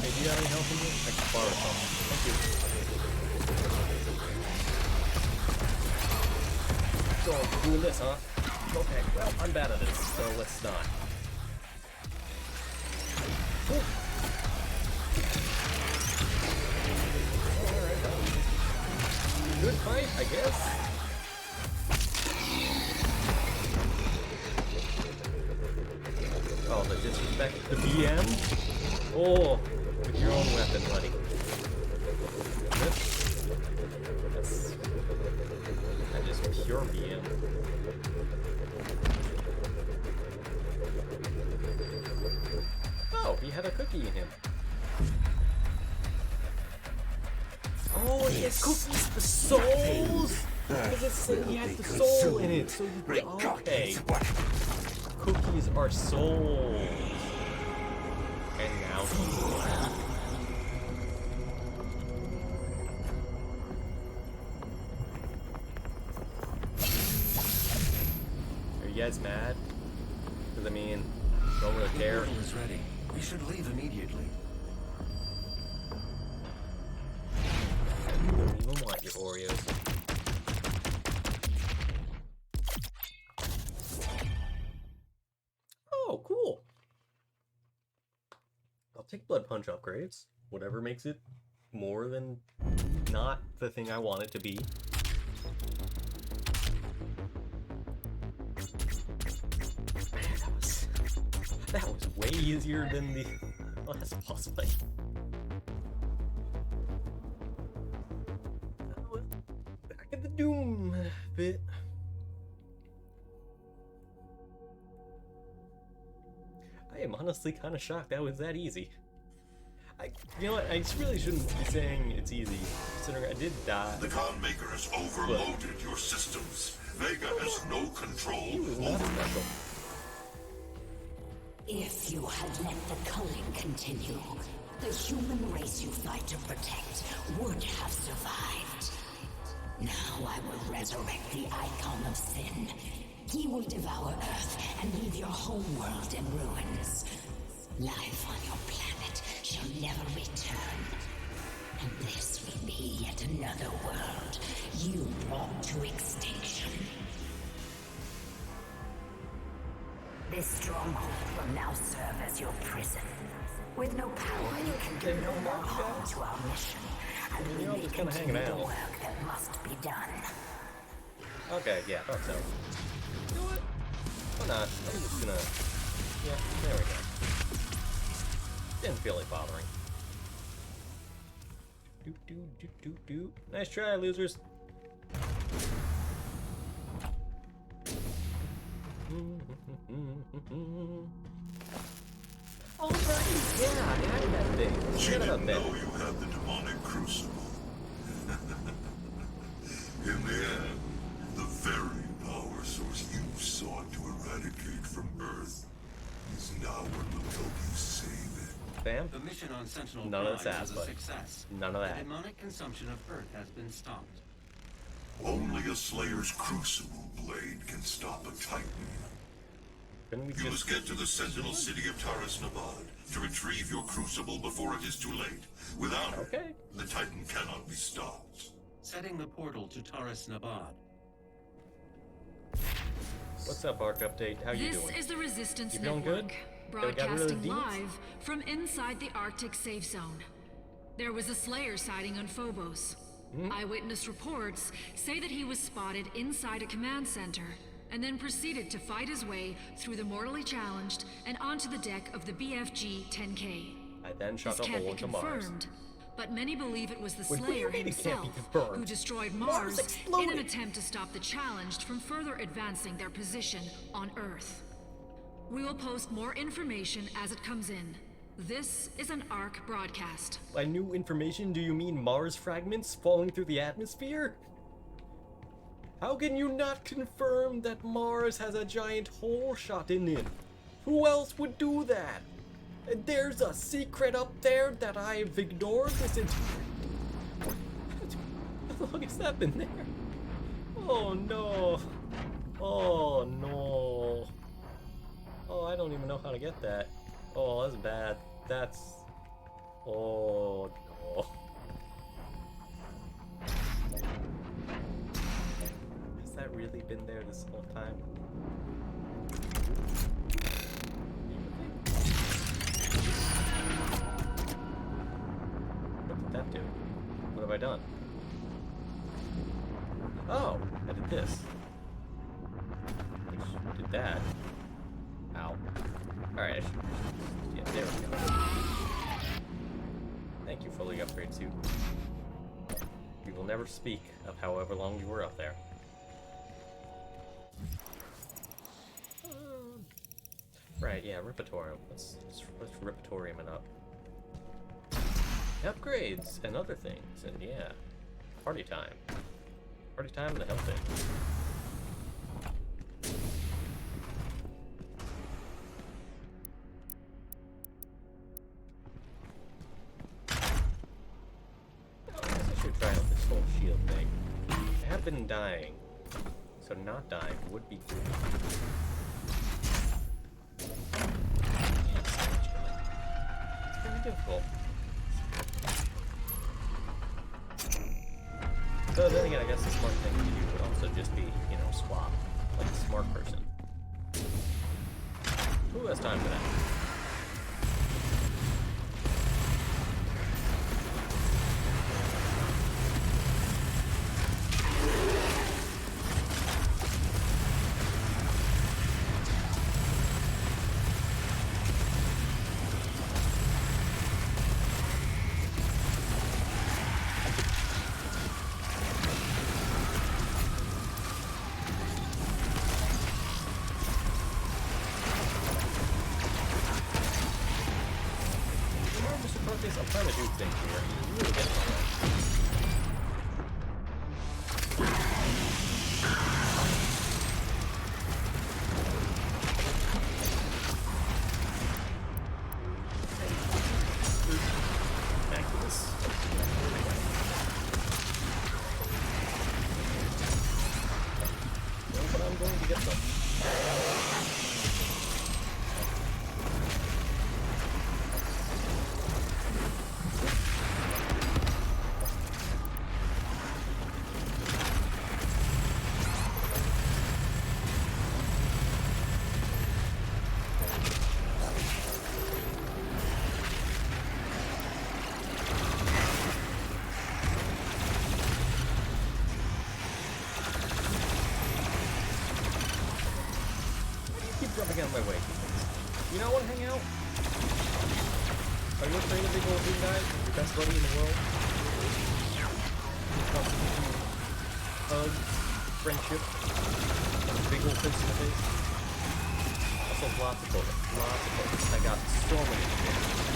Hey, do you have any help in here? I can borrow some. Thank you. So, doing this, huh? Okay, well, I'm bad at this, so let's not. Alright, good fight, I guess. Oh, the disrespect to the BM? Oh, with your own weapon, buddy. That's just pure BM. Oh, he had a cookie in him. Oh, he has cookies for souls? Because it said he had the soul in it, so you... Okay. Cookies are souls. And now he's black. Are you guys mad? Because, I mean, don't really care. The portal is ready. We should leave immediately. You don't even want your Oreos. Oh, cool. I'll take Blood Punch upgrades. Whatever makes it more than not the thing I want it to be. Man, that was way easier than the last boss fight. Back at the Doom bit. I am honestly kind of shocked that was that easy. You know what? I really shouldn't be saying it's easy, considering I did die. The Con Maker has overloaded your systems. Vega has no control over special. If you had let the culling continue, the human race you fight to protect would have survived. Now I will resurrect the Icon of Sin. He will devour Earth and leave your whole world in ruins. Life on your planet shall never return. And this will be yet another world you brought to extinction. This stronghold will now serve as your prison. With no power, you can do no more harm to our mission. And we may continue the work that must be done. Okay, yeah, I thought so. You know what? Why not? I'm just gonna... Yeah, there we go. Didn't feel like bothering. Do. Nice try, losers. Oh, right. Yeah, I had that thing. She didn't know you had the demonic crucible. In the end, the very power source you sought to eradicate from Earth is now what will help you save it. Bam. The mission on Sentinel None of Prime that, was a but success. none of that. The demonic consumption of Earth has been stopped. Only a Slayer's Crucible blade can stop a Titan. You must get to the Sentinel City of Taras Nabad to retrieve your Crucible before it is too late. Without it, the Titan cannot be stopped. Setting the portal to Taurus Nabad. What's up, Ark Update? How you doing? This is the Resistance You feeling Network, good? They got rid of the broadcasting deeds? live from inside the Arctic safe zone. There was a Slayer sighting on Phobos. Eyewitness reports say that he was spotted inside a command center and then proceeded to fight his way through the mortally challenged and onto the deck of the BFG 10K. I then shot This a can't hole be into Mars. confirmed, but many believe it was the Wait, what do you Slayer mean it can't be himself confirmed? who destroyed Mars Mars in exploded. an attempt to stop the challenged from further advancing their position on Earth. We will post more information as it comes in. This is an ARC broadcast. By new information, do you mean Mars fragments falling through the atmosphere? How can you not confirm that Mars has a giant hole shot in it? Who else would do that? There's a secret up there that I've ignored this entire... How long has that been there? Oh no. Oh no. Oh, I don't even know how to get that. Oh, that's bad. That's... Oh no. Has that really been there this whole time? What did that do? What have I done? Oh, I did this. Which did that. Ow. Alright, yeah, there we go. Thank you, fully upgrade suit. We will never speak of however long you were up there. Right, yeah, Repertorium. Let's Repertorium it up. Upgrades and other things, and yeah. Party time. Party time and the health thing. Try out this whole shield thing. I have been dying, so not dying would be good. It's very difficult. So then again, I guess the smart thing to do would also just be, you know, swap, like a smart person. Who has time for that? I'm trying to do things here. You really get somewhere. Back to this. No, but I'm going to get them. Rubbing out my way. You not want to hang out? Are you afraid of big old green guys? Your best buddy in the world? Hug, friendship, big old face in the face. Also lots of bullets. Lots of bullets. I got so many bullets.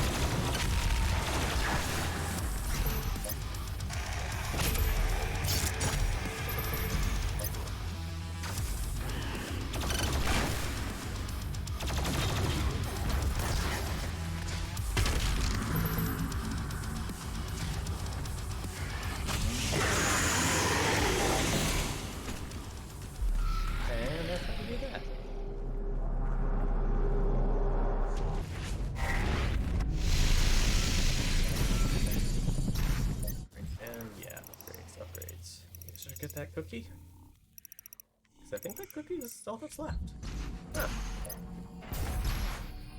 cookie? Because I think that cookie is all that's left. Huh.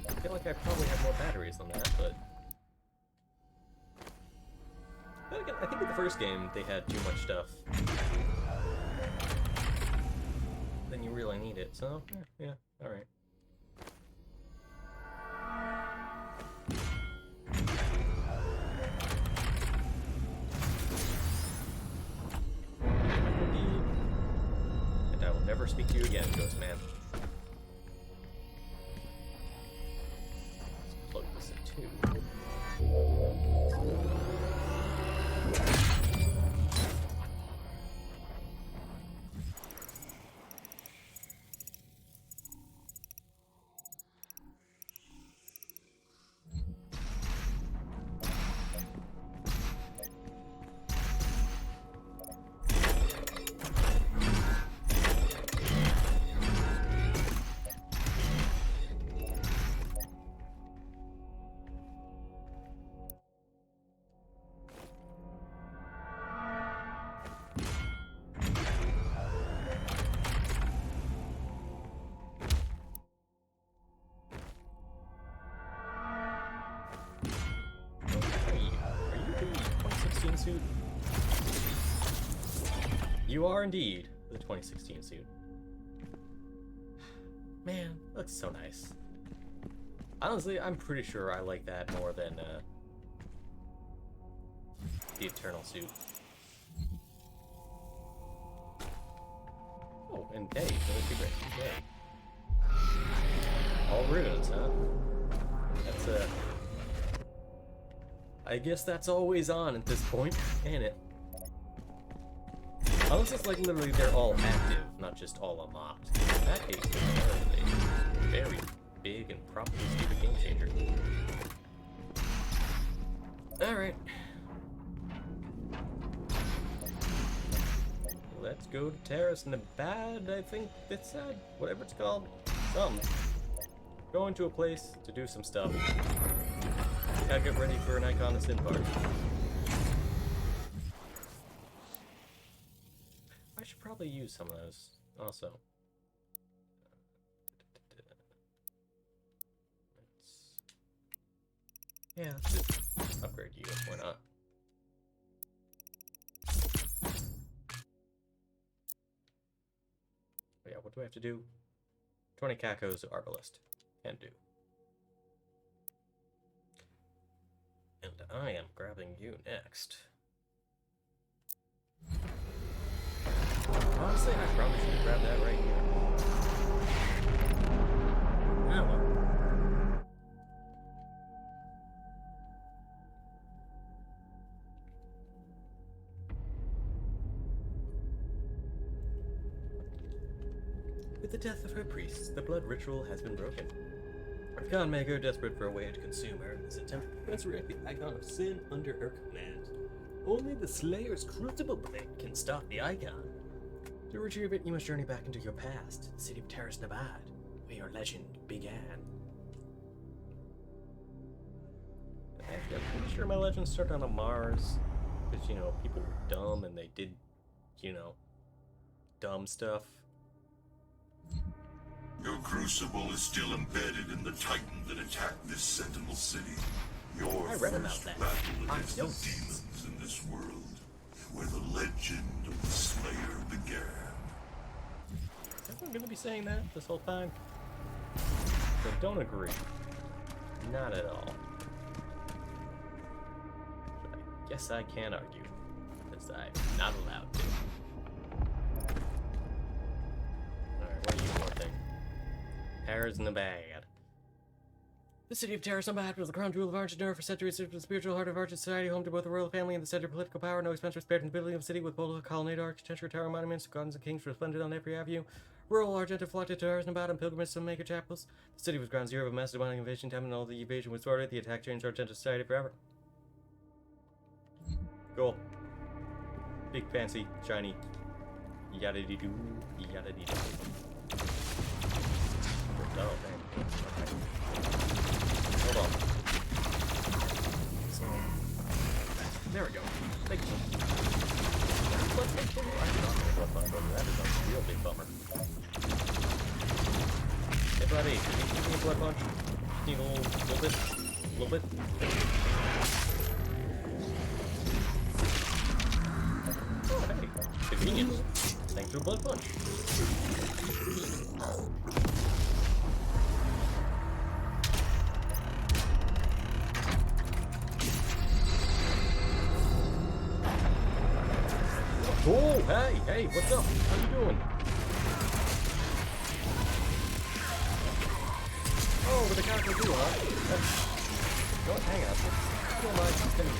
I feel like I probably have more batteries than that, but... Then again, I think in the first game they had too much stuff. Then you really need it, so yeah, alright. And I will never speak to you again, Ghost Man. Let's plug this in too. Suit? You are indeed the 2016 suit. Man, looks so nice. Honestly, I'm pretty sure I like that more than the Eternal suit. Oh, and day, really great. Day. All runes, huh? That's I guess that's always on at this point, ain't it? Unless it's like literally they're all active, not just all unlocked. In that case, it's a very big and probably stupid game changer. Alright. Let's go to Terrace Nevada, I think it said. Whatever it's called. Going to a place to do some stuff. Gotta get ready for an Icon of Sin party. I should probably use some of those also. Let's just upgrade you, why not? But yeah, what do I have to do? 20 Cacos Arbalist. Can do. And I am grabbing you next. Honestly, I probably should have grabbed that right here. Oh well. With the death of her priest, the blood ritual has been broken. Icon Maker, desperate for a way to consume her, is attempting to resurrect the Icon of Sin under her command. Only the Slayer's Crucible Blade can stop the Icon. To retrieve it, you must journey back into your past, the city of Terrace Nevada, where your legend began. Actually, I'm pretty sure my legend started on Mars, because, you know, people were dumb and they did, you know, dumb stuff. Your crucible is still embedded in the Titan that attacked this Sentinel city. Your first battle against the demons in this world, where the legend of the Slayer began. Is everyone going to be saying that this whole time? I don't agree. Not at all. But I guess I can't argue, because I'm not allowed to. Alright, what are you wanting? Terrace Nevada. The city of Terrace Nevada was the crown jewel of Argentina for centuries. It was the spiritual heart of Argent society, home to both the royal family and the center of political power. No expense was spared in the building of the city with bold colonnade architecture, tower monuments, gardens and kings resplendent on every avenue. Rural Argentina flocked to Terrace Nevada and pilgrims to maker chapels. The city was ground zero of a massive demonic invasion time, and all the evasion was thwarted. The attack changed Argent society forever. Cool. Big, fancy, shiny. Yada dee doo. Yada dee doo. Oh, dang. Okay. Hold on. So, there we go. Thank you. Let's make sure I Heavy, give me a blood punch. Need a little bit. A little bit. Oh, hey. Convenience. Thanks to a blood punch. Oh, hey, what's up? How you doing? Oh, with the character too, huh? Don't hang up. Don't mind spinning.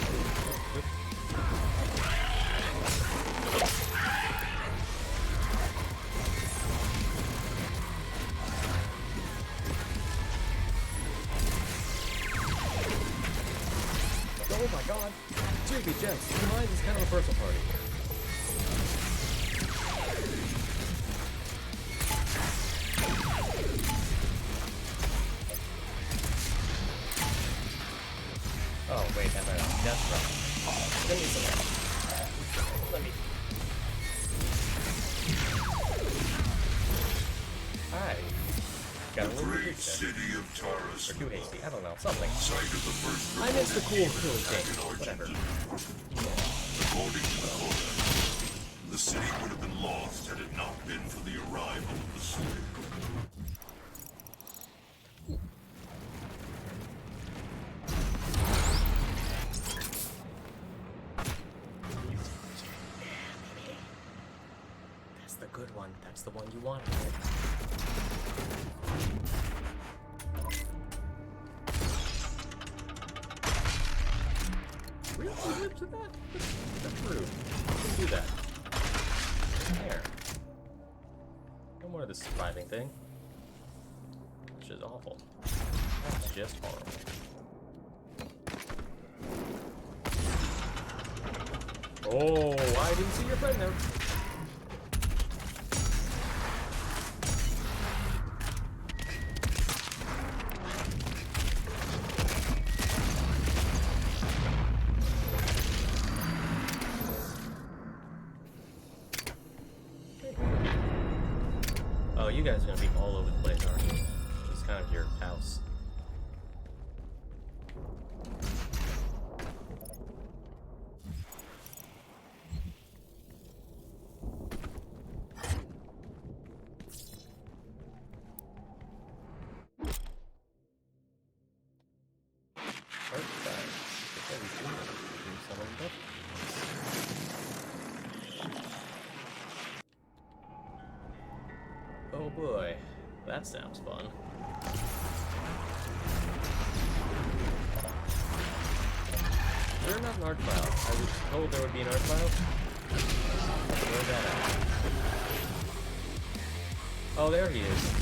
Oh my god! Seriously, Jess, mine is kind of a personal party. Oh, wait, that's right. Let me some. Let me. Hi. Got a little bit Great city of Taurus. or too hasty. I don't know. Something. Site of the first I missed the cool killing thing. Whatever. According to the Codex, the city would have been lost had it not been for the arrival of the Slayer. That's the good one. That's the one you wanted. Really? You lived to that? That's rude. Don't do that. There. No more of this surviving thing. Which is awful. That's just horrible. Oh, I didn't see your friend there. Oh, you guys are gonna be all over the place, aren't you? It's kind of your house. Oh boy, that sounds fun. You're not an art file. I was told there would be an art file. Where's that at? Oh, there he is.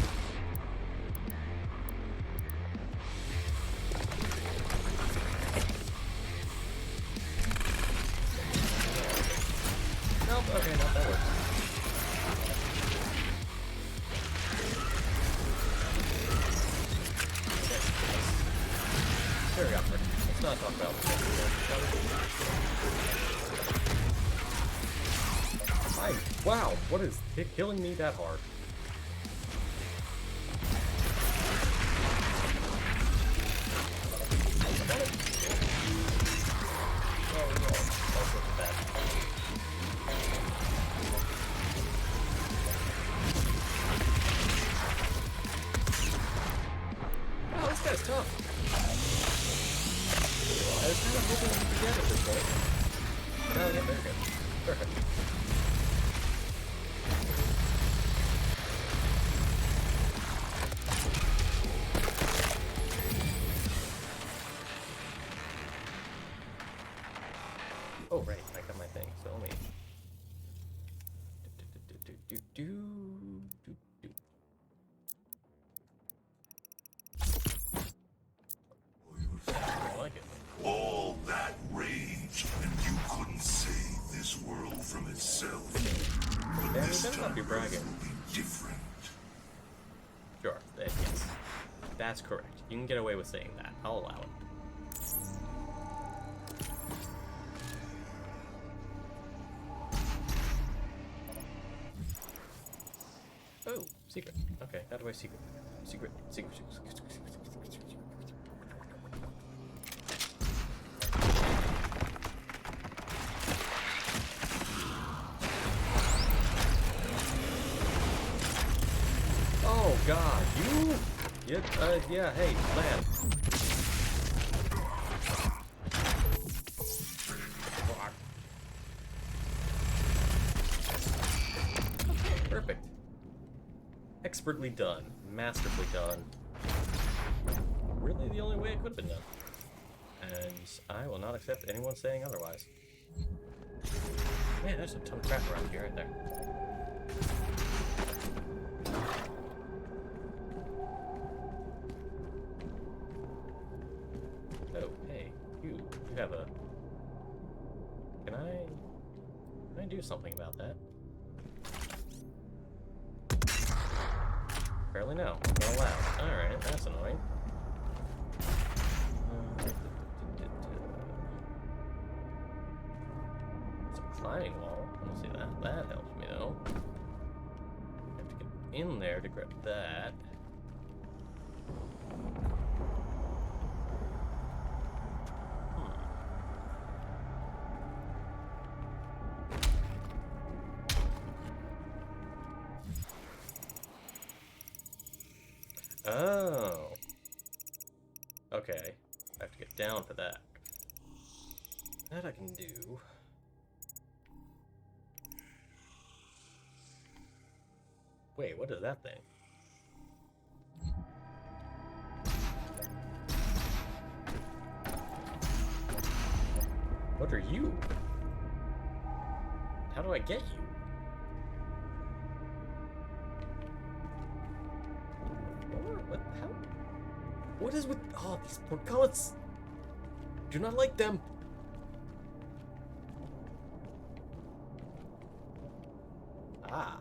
Nope, okay, no, that works. Very awkward. Let's not talk about it. Wow, what is it killing me that hard? Oh, this guy's tough. I was kind of hoping we could get at this point. Oh, yeah, very good. Perfect. Oh, right, I got my thing, so let me... I like it. All that rage, and you couldn't save this world from itself. But Yeah, this you better not time be bragging. will be different. Sure, yes. That's correct. You can get away with saying that. I'll allow it. Oh, secret. Okay, how do I secret? Secret. Oh God, you? Yeah, hey, land. Perfect. Expertly done. Masterfully done. Really the only way it could have been done. And I will not accept anyone saying otherwise. Man, there's a ton of crap around here right there. Oh, hey, you have a... Can I do something about that? Apparently no. Not allowed. Alright, that's annoying. It's a climbing wall. I don't see that. That helps me though. I have to get in there to grab that. Oh. Okay. I have to get down for that. That I can do. Wait, what is that thing? What are you? How do I get you? What? How? What is with all these poor cults? Do not like them. Ah.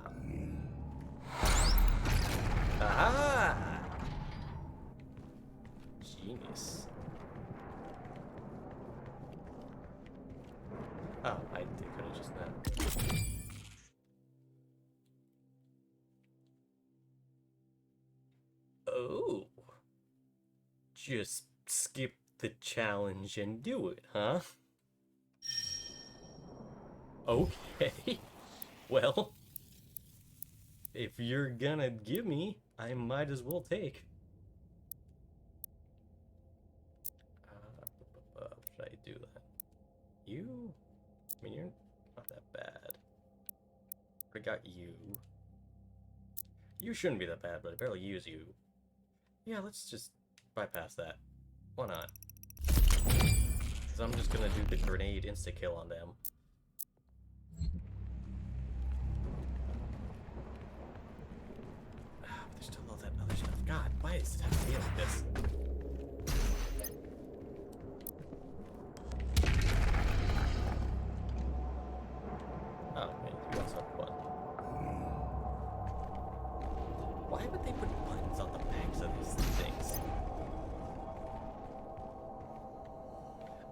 Aha! Genius. Oh, I could have just not. Oh. Just skip the challenge and do it, huh? Okay. Well, if you're gonna give me, I might as well take. Should I do that? You? I mean, you're not that bad. I got you. You shouldn't be that bad, but I barely use you. Yeah, let's just bypass that. Why not? Because I'm just gonna do the grenade insta-kill on them. There's still all that other stuff. God, why does it have to be like this? Oh, man, you also have a button. Why would they put buttons on the backs of these things?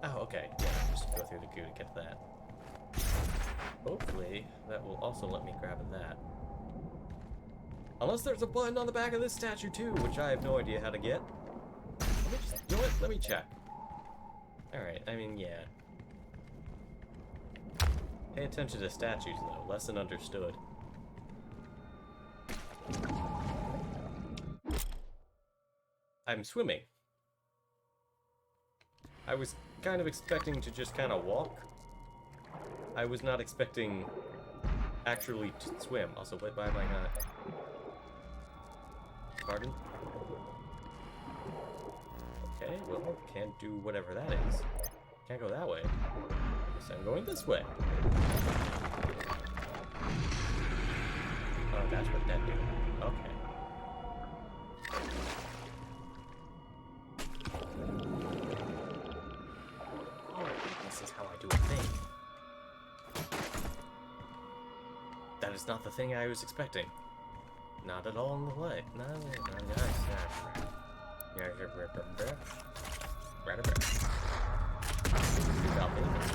Oh, okay. Yeah, just go through the goo to get that. Hopefully, that will also let me grab that. Unless there's a button on the back of this statue too, which I have no idea how to get. Let me just, you know what? Let me check. Alright, I mean, yeah. Pay attention to statues, though. Lesson understood. I'm swimming. I was kind of expecting to just kind of walk. I was not expecting actually to swim. Also, why am I not... Pardon? Okay, well, can't do whatever that is. Can't go that way. Guess I'm going this way. Oh, that's what that did. Okay. Oh, this is how I do a thing. That is not the thing I was expecting. Not at all in the light. No,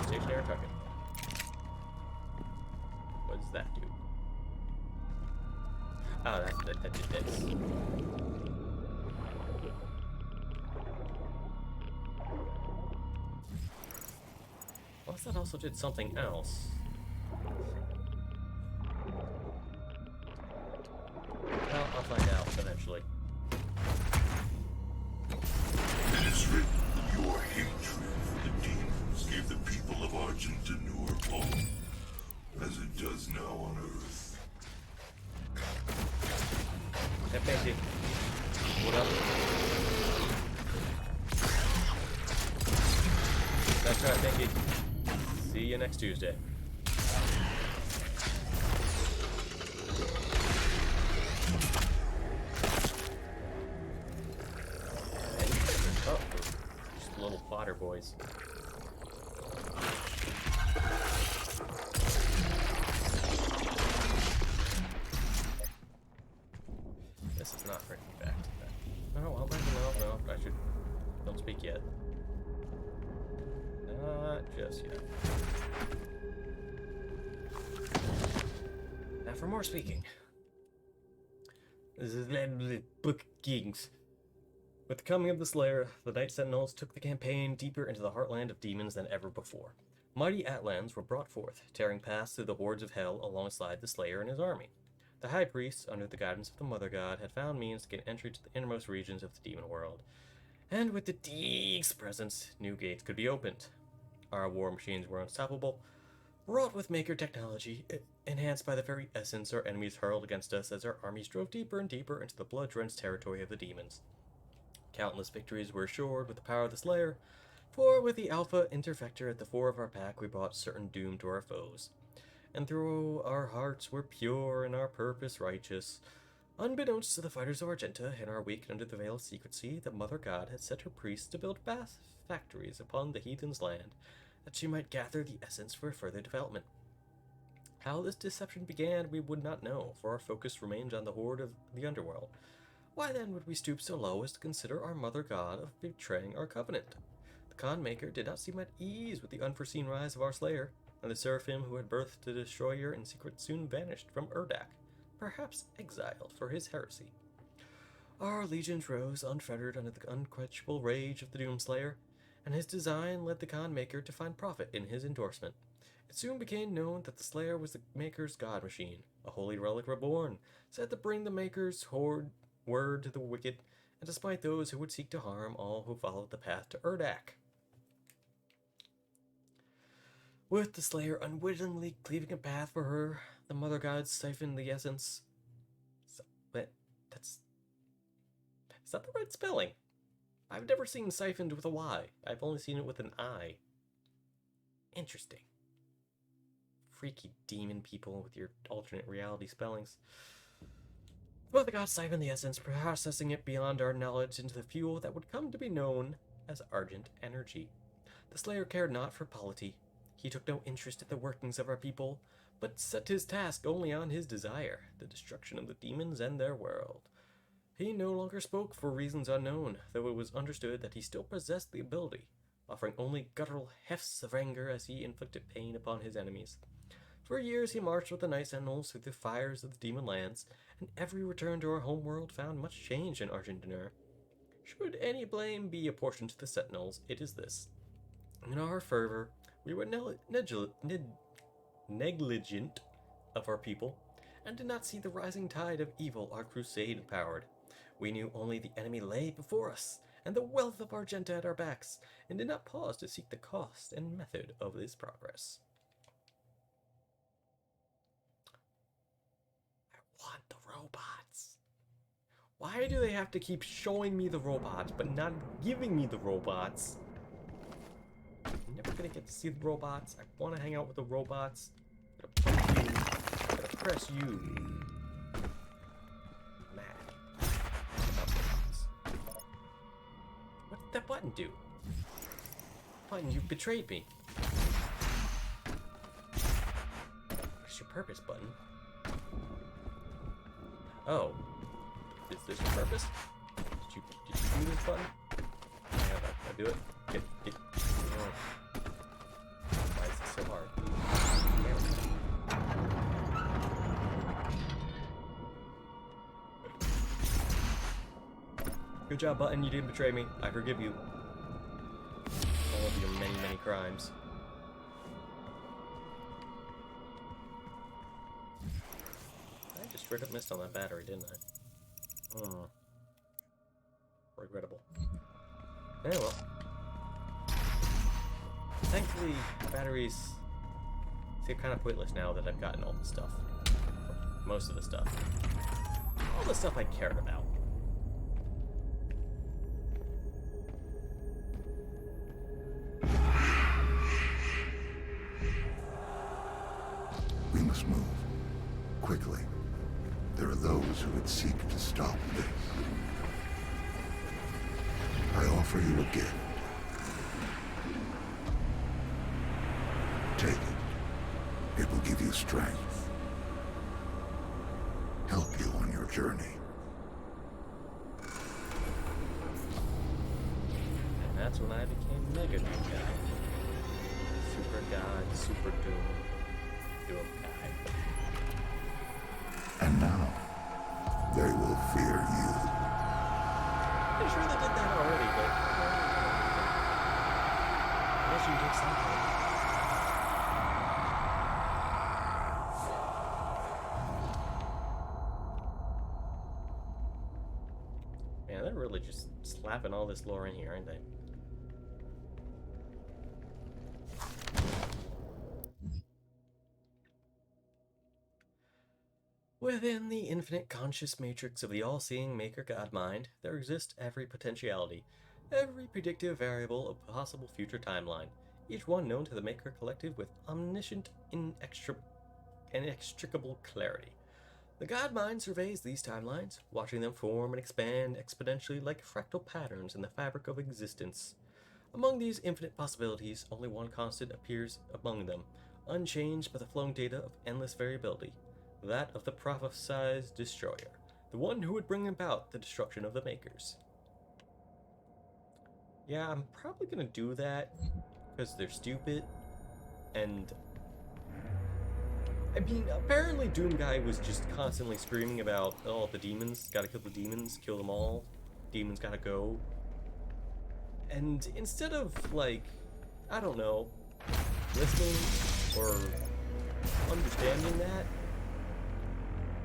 stationary target. What does that do? Oh, that did this. Unless that also did something else. Well, I'll find out eventually. It is written, your hatred for the demons gave the people of Argent a newer home, as it does now on Earth. Hey, Pinky. What up? That's right, Pinky. See you next Tuesday. Oh, just little fodder boys. This is not bringing me back to that. Oh, well, no, I should. Don't speak yet. Not just yet. Now for more speaking. This is Book Kings. With the coming of the Slayer, the Night Sentinels took the campaign deeper into the heartland of demons than ever before. Mighty Atlans were brought forth, tearing paths through the hordes of hell alongside the Slayer and his army. The High Priest, under the guidance of the Mother God, had found means to gain entry to the innermost regions of the demon world. And with the Deeg's presence, new gates could be opened. Our war machines were unstoppable, wrought with Maker technology, enhanced by the very essence our enemies hurled against us as our armies drove deeper and deeper into the blood-drenched territory of the demons. Countless victories were assured with the power of the Slayer, for with the Alpha Interfector at the fore of our pack we brought certain doom to our foes. And though our hearts were pure and our purpose righteous, unbeknownst to the fighters of Argenta, in our week under the veil of secrecy, the Mother God had set her priests to build vast factories upon the heathen's land, that she might gather the essence for further development. How this deception began we would not know, for our focus remained on the horde of the underworld. Why then would we stoop so low as to consider our Mother God of betraying our covenant? The Khan Maker did not seem at ease with the unforeseen rise of our Slayer, and the Seraphim who had birthed the Destroyer in secret soon vanished from Urdak, perhaps exiled for his heresy. Our legions rose unfettered under the unquenchable rage of the Doomslayer, and his design led the Khan Maker to find profit in his endorsement. It soon became known that the Slayer was the Maker's god machine, a holy relic reborn, set to bring the Maker's word to the wicked, and despite those who would seek to harm all who followed the path to Urdak. With the Slayer unwittingly cleaving a path for her, the Mother God siphoned the essence. Is that the right spelling? I've never seen siphoned with a Y. I've only seen it with an I. Interesting. Freaky demon people with your alternate reality spellings. The Mother God siphoned the essence, processing it beyond our knowledge into the fuel that would come to be known as Argent Energy. The Slayer cared not for polity. He took no interest in the workings of our people, but set his task only on his desire, the destruction of the demons and their world. He no longer spoke for reasons unknown, though it was understood that he still possessed the ability, offering only guttural hefts of anger as he inflicted pain upon his enemies. For years he marched with the Night Sentinels through the fires of the demon lands, and every return to our homeworld found much change in Argentina. Should any blame be apportioned to the Sentinels, it is this. In our fervor, we were negligent of our people, and did not see the rising tide of evil our crusade empowered. We knew only the enemy lay before us, and the wealth of Argenta at our backs, and did not pause to seek the cost and method of this progress. I want the robots. Why do they have to keep showing me the robots, but not giving me the robots? I'm never gonna get to see the robots. I want to hang out with the robots. I'm gonna punch you. I'm gonna press you. What did that button do? Button, you betrayed me. What's your purpose, button? Oh. Is this your purpose? Did you do this, button? Yeah, I'll do it. Get. Oh. Why is this so hard? Good job, Button. You didn't betray me. I forgive you. All of your many, many crimes. I just straight up missed on that battery, didn't I? Hmm. Regrettable. Yeah, well. Thankfully, batteries seem kind of pointless now that I've gotten all the stuff. Most of the stuff. All the stuff I cared about. We must move. Quickly. There are those who would seek to stop this. I offer you a gift. Take it. It will give you strength. Help you on your journey. And that's when I became Mega Doom Guy. Super God, Super Doom. Doom Guy. And now, they will fear you. I'm sure they did that already, but I guess you did something. Man, they're really just slapping all this lore in here, aren't they? Within the infinite conscious matrix of the all-seeing maker-god mind, there exists every potentiality, every predictive variable of possible future timeline, each one known to the Maker Collective with omniscient, inextricable clarity. The God Mind surveys these timelines, watching them form and expand exponentially like fractal patterns in the fabric of existence. Among these infinite possibilities, only one constant appears among them, unchanged by the flowing data of endless variability. That of the prophesized destroyer, the one who would bring about the destruction of the makers. Yeah, I'm probably gonna do that because they're stupid, and I mean, apparently Doom Guy was just constantly screaming about, oh, the demons, gotta kill the demons, kill them all, demons gotta go. And instead of, like, I don't know, listening or understanding that,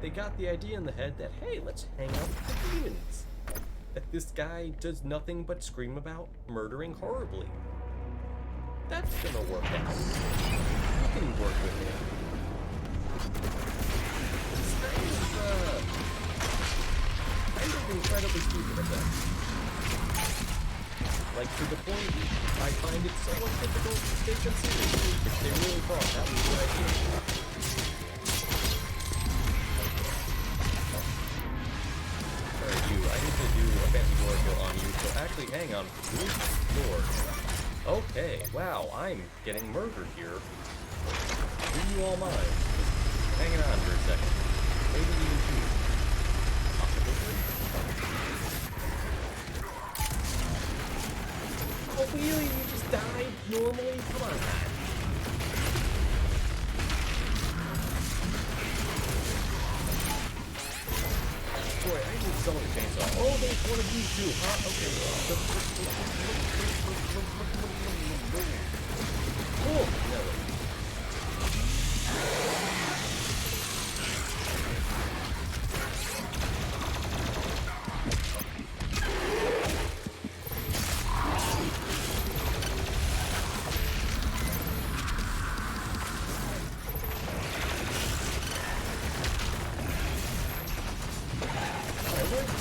they got the idea in the head that, hey, let's hang out with the demons. That this guy does nothing but scream about murdering horribly. That's gonna work out. You can work with him. It's kind of incredibly stupid of them. Like, to the point, I find it somewhat difficult to take them seriously if they really thought that was what I did. I need to do a fancy door kill on you, so actually, hang on. Door. Okay, wow, I'm getting murdered here. Do you all mind? Just hanging on for a second. Maybe even two. Possibly. Oh, really? You just died normally? Come on, man. Boy, I need someone to chainsaw. Oh, there's one of these two, huh? Okay. Oh, no.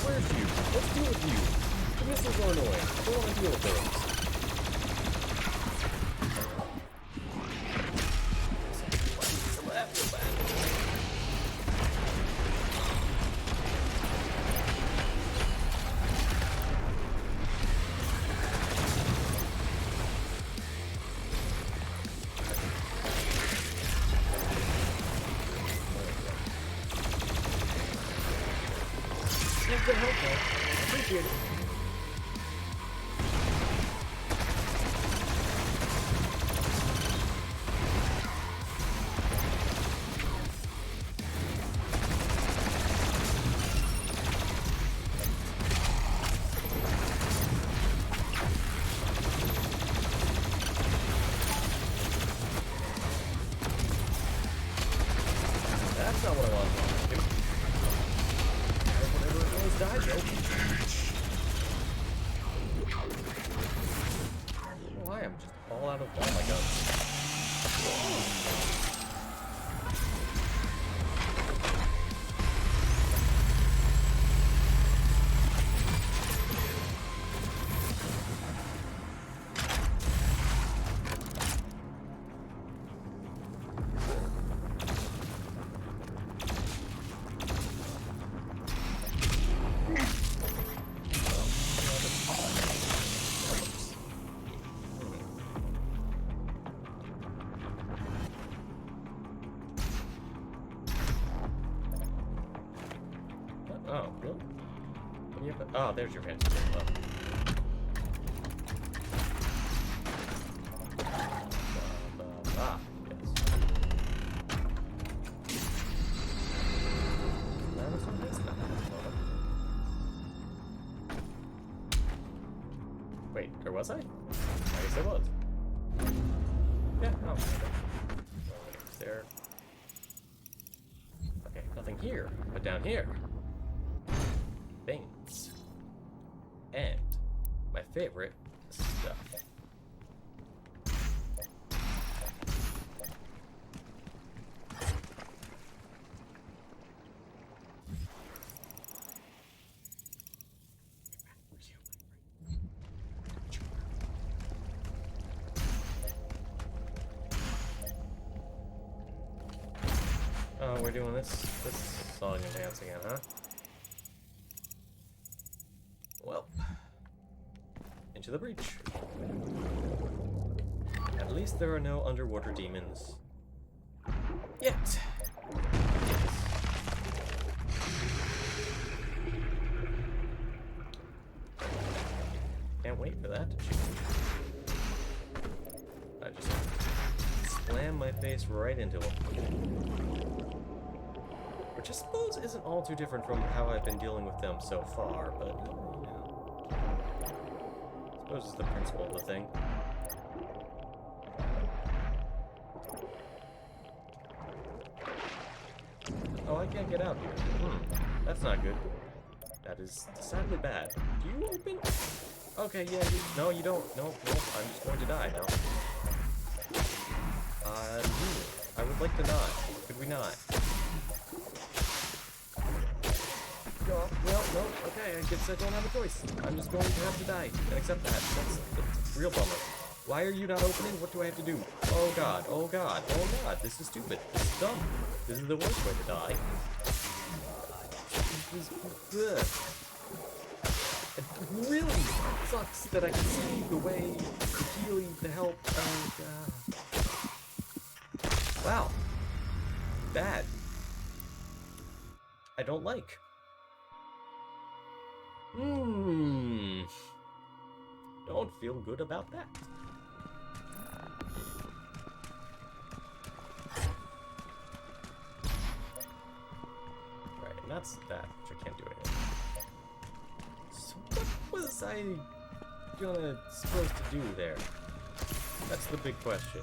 Where's you? Let's deal with you. The missiles are annoying. I don't want to deal with those. Some of that feel bad. You've been helpful. Appreciate it. die, Joe. Why? I'm just all out of all my guns. Oh, really? Can you oh, there's your fancy well. Ah, yes. That was on this now. Wait, or was I? I guess I was. Yeah, oh, okay. There. Okay, nothing here, but down here. Things. And my favorite stuff. Oh, we're doing this song and dance again, huh? Well, into the breach. At least there are no underwater demons. Yet. Yes. Can't wait for that to change. I just slam my face right into him. Which I suppose isn't all too different from how I've been dealing with them so far, but I suppose it's the principle of the thing. Oh, I can't get out here. That's not good. That is sadly bad. Do you open? Okay, yeah, no, you don't. Nope, I'm just going to die now. I would like to not. Could we not? Well, no, okay, I guess I don't have a choice. I'm just going to have to die and accept that. That's a real bummer. Why are you not opening? What do I have to do? Oh god, oh god, oh god, this is stupid. This is dumb. This is the worst way to die. It really sucks that I can see the way to heal, to help. Wow. Bad. I don't like. Don't feel good about that. Right, and that's that, which I can't do anything. So what was I supposed to do there? That's the big question.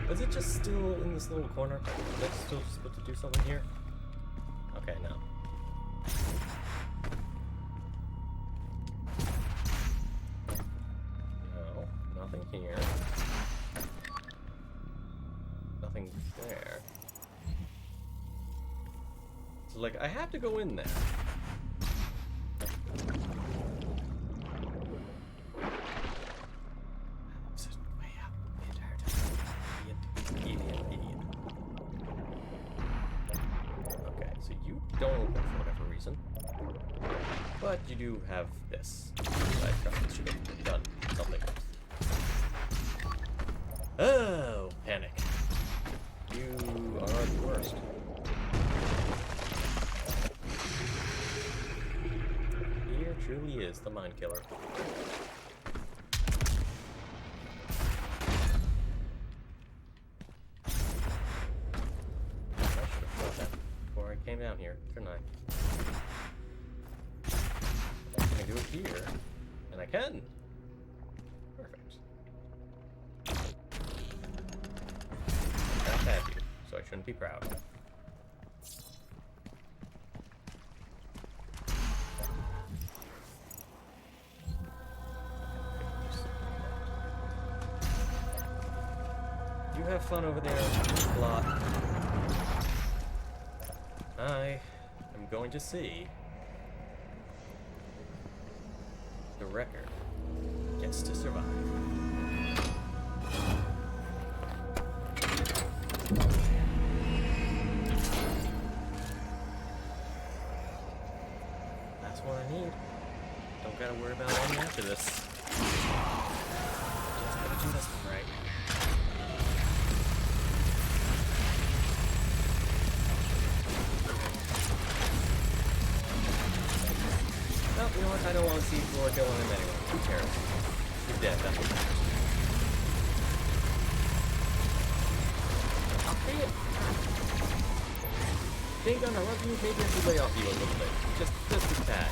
Was it just still in this little corner? Was I still supposed to do something here? Okay, no. No, nothing here. Nothing there. So, like, I have to go in there. Don't open for whatever reason. But you do have this. I probably should have done something else. Oh, panic. You are the worst. Here truly is the mind killer. Came down here, couldn't I? I can do it here, and I can. Perfect. shouldn't be proud. You have fun over there, Blot. I am going to see the record gets to survive. That's what I need. Don't gotta worry about any after this. Just gotta do this one right. Well, you know what? I don't want to see Floor killing him anyway. Who cares? He's dead. That's what matters. I'll pay it. Think on a run you, maybe I should lay off you a little bit. Just a tad.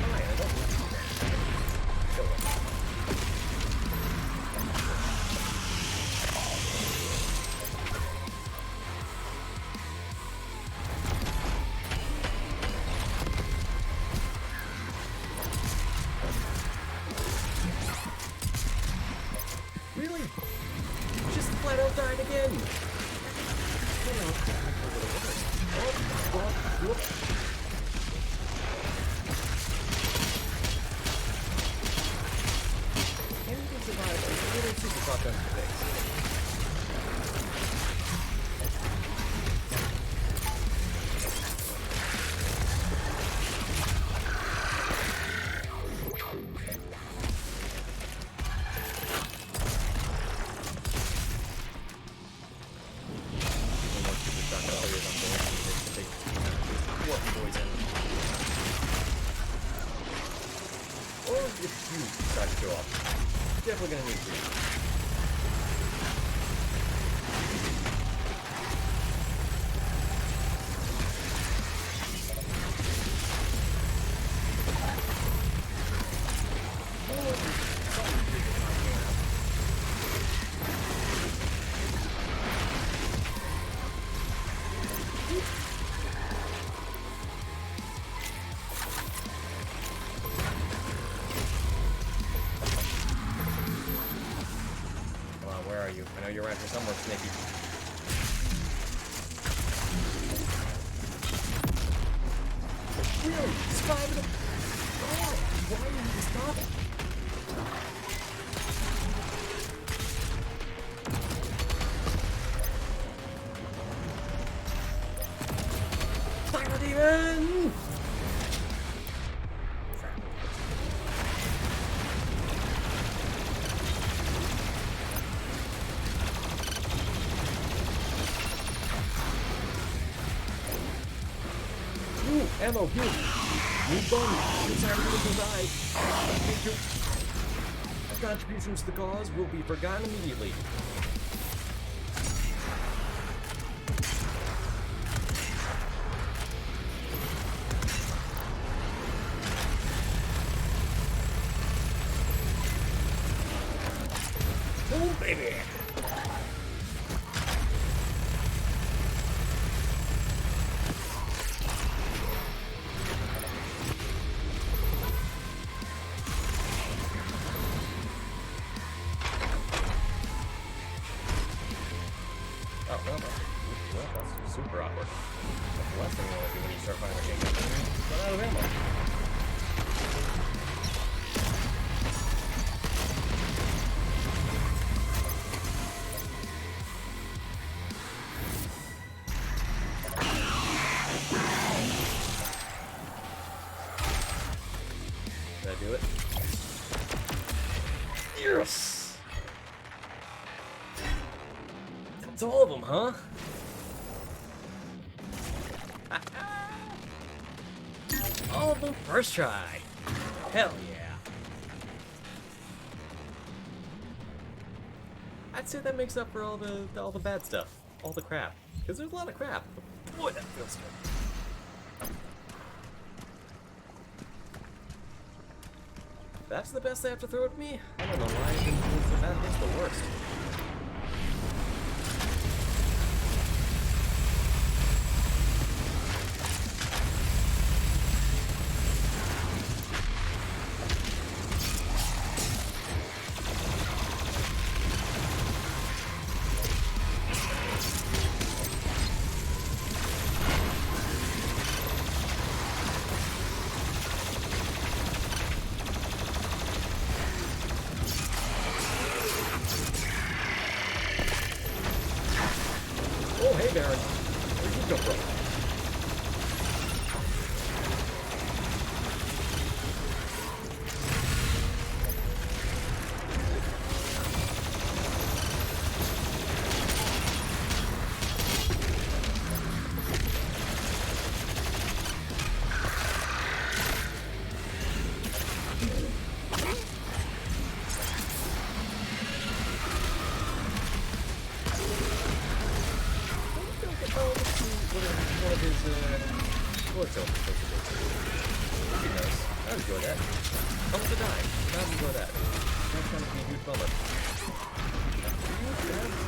Alright, I don't need to do that. Kill him. Really? Just flat out died again! You know, whoop. Anything survives a little super soft under the face. Or if you decide to go off, definitely gonna need to. Where are you? I know you're around here somewhere, Snaky. Really? It's 5 of them? Oh, why didn't you stop it? Fire demon! Ammo, here! Need bones! Inside of the eye! Thank you! Our contributions to the cause will be forgotten immediately. Oh, baby! Oh, well, that's super awkward. That's the last thing you want to do when you start firing machine guns. Run out of ammo. Did I do it? Yes! That's all of them, huh? All of them first try. Hell yeah. I'd say that makes up for all the bad stuff, all the crap. Because there's a lot of crap. But boy, that feels good. That's the best they have to throw at me? I don't know why I didn't think that that hits the worst. Oh, hey, Baron. Where'd you come from? One of his, bullets over would be nice. I'd enjoy that. Almost to die. I'd enjoy that. That's gonna be a huge bummer.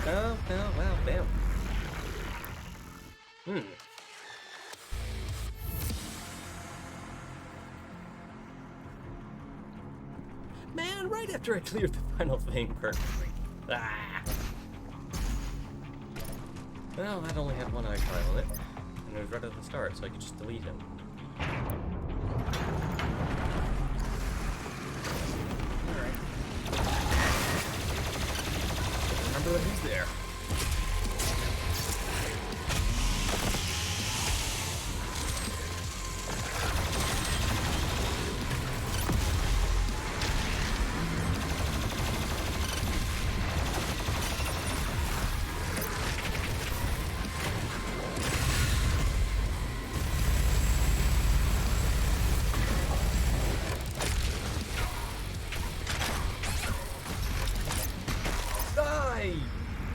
Oh, wow, damn. Man, right after I cleared the final thing perfectly. Ah! Well, that only had one icon on it, and it was right at the start, so I could just delete him. Alright. Remember that he's there.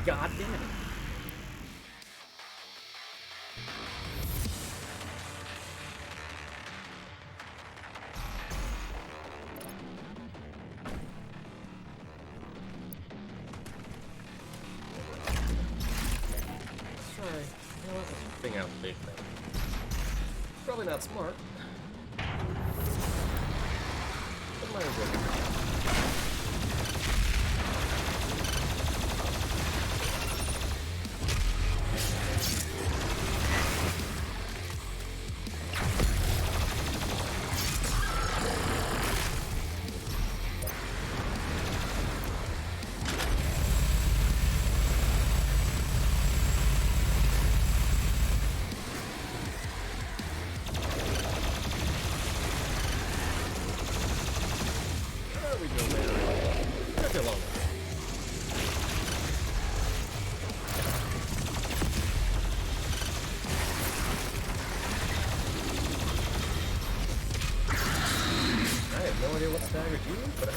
God damn it. Let's try, you know what, let's bring out the big thing. Probably not smart. But might as well. No idea what stagger do, but I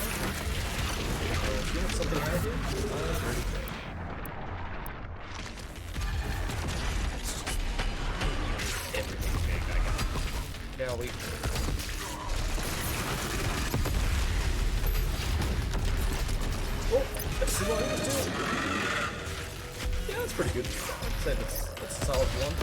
if you have something I do, I'm pretty great. Everything big I got. Now we let's see what I can do. Yeah, that's pretty good. I'd say that's a solid one.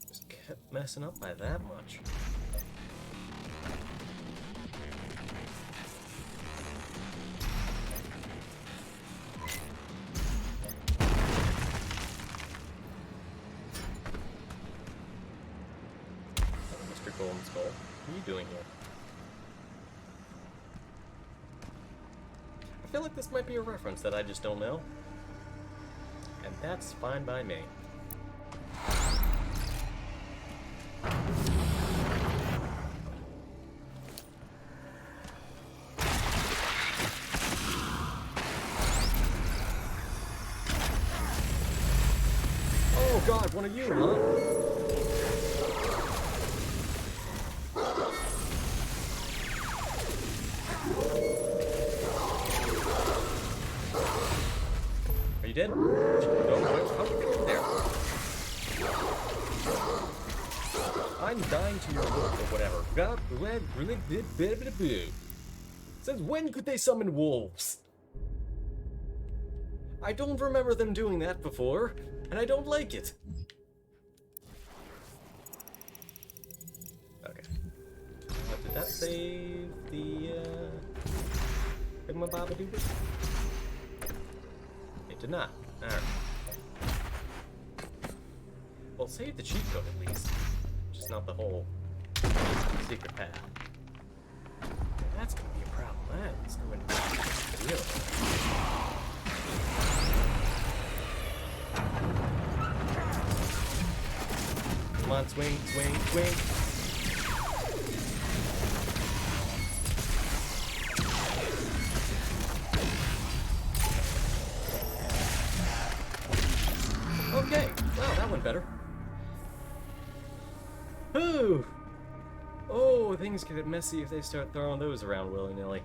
Just kept messing up by that much. Mr. Golden Skull, what are you doing here? I feel like this might be a reference that I just don't know. And that's fine by me. Oh god, one of you, huh? Are you dead? No, how did you get there? I'm dying to your wolf or whatever. God, since when could they summon wolves? I don't remember them doing that before, and I don't like it. Okay. Did that save the, Bigma-Baba-Dooba? It did not. Alright. Well, save the cheat code at least. Just not the whole secret path. That's gonna be a problem. That's going to be real. Come on, swing, swing, swing. Okay, wow, that went better. Ooh. Oh, things get messy if they start throwing those around willy-nilly.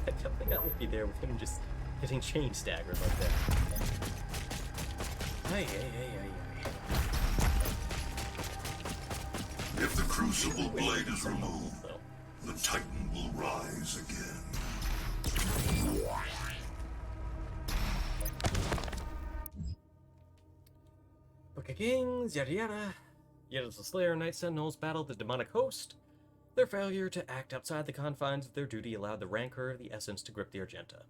I don't think I would be there with him just getting chain staggered like that. Ay. If the crucible blade is removed, the Titan will rise again. Book of Kings, yada yada. Yet as the Slayer Knight Sentinels battled the demonic host, their failure to act outside the confines of their duty allowed the rancor of the Essence to grip the Argenta.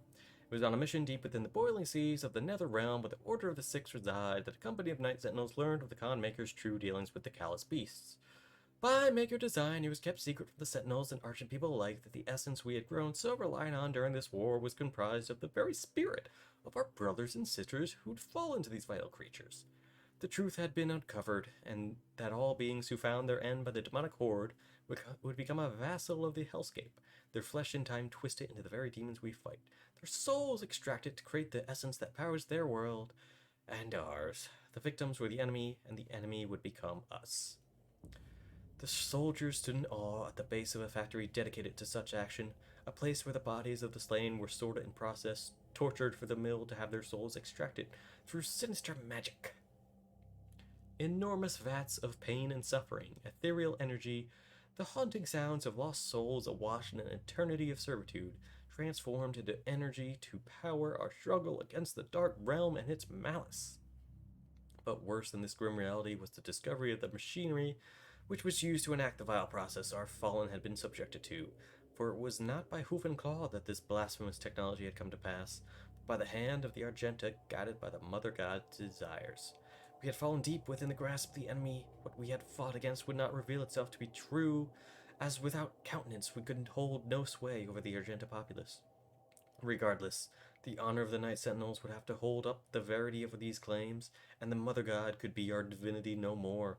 It was on a mission deep within the boiling seas of the Nether Realm where the Order of the Six reside that a company of Night Sentinels learned of the Khan Maker's true dealings with the Callous Beasts. By Maker design, it was kept secret from the Sentinels and Argent people alike that the essence we had grown so reliant on during this war was comprised of the very spirit of our brothers and sisters who'd fallen to these vital creatures. The truth had been uncovered, and that all beings who found their end by the demonic horde would become a vassal of the hellscape, their flesh in time twisted into the very demons we fight, their souls extracted to create the essence that powers their world and ours. The victims were the enemy, and the enemy would become us. The soldiers stood in awe at the base of a factory dedicated to such action, a place where the bodies of the slain were sorted and processed, tortured for the mill to have their souls extracted through sinister magic. Enormous vats of pain and suffering, ethereal energy, the haunting sounds of lost souls awash in an eternity of servitude, transformed into energy to power our struggle against the dark realm and its malice. But worse than this grim reality was the discovery of the machinery which was used to enact the vile process our fallen had been subjected to, for it was not by hoof and claw that this blasphemous technology had come to pass, but by the hand of the Argenta, guided by the Mother God's desires. We had fallen deep within the grasp of the enemy. What we had fought against would not reveal itself to be true, as without countenance we could hold no sway over the Argenta populace. Regardless, the honor of the Night Sentinels would have to hold up the verity of these claims, and the Mother God could be our divinity no more.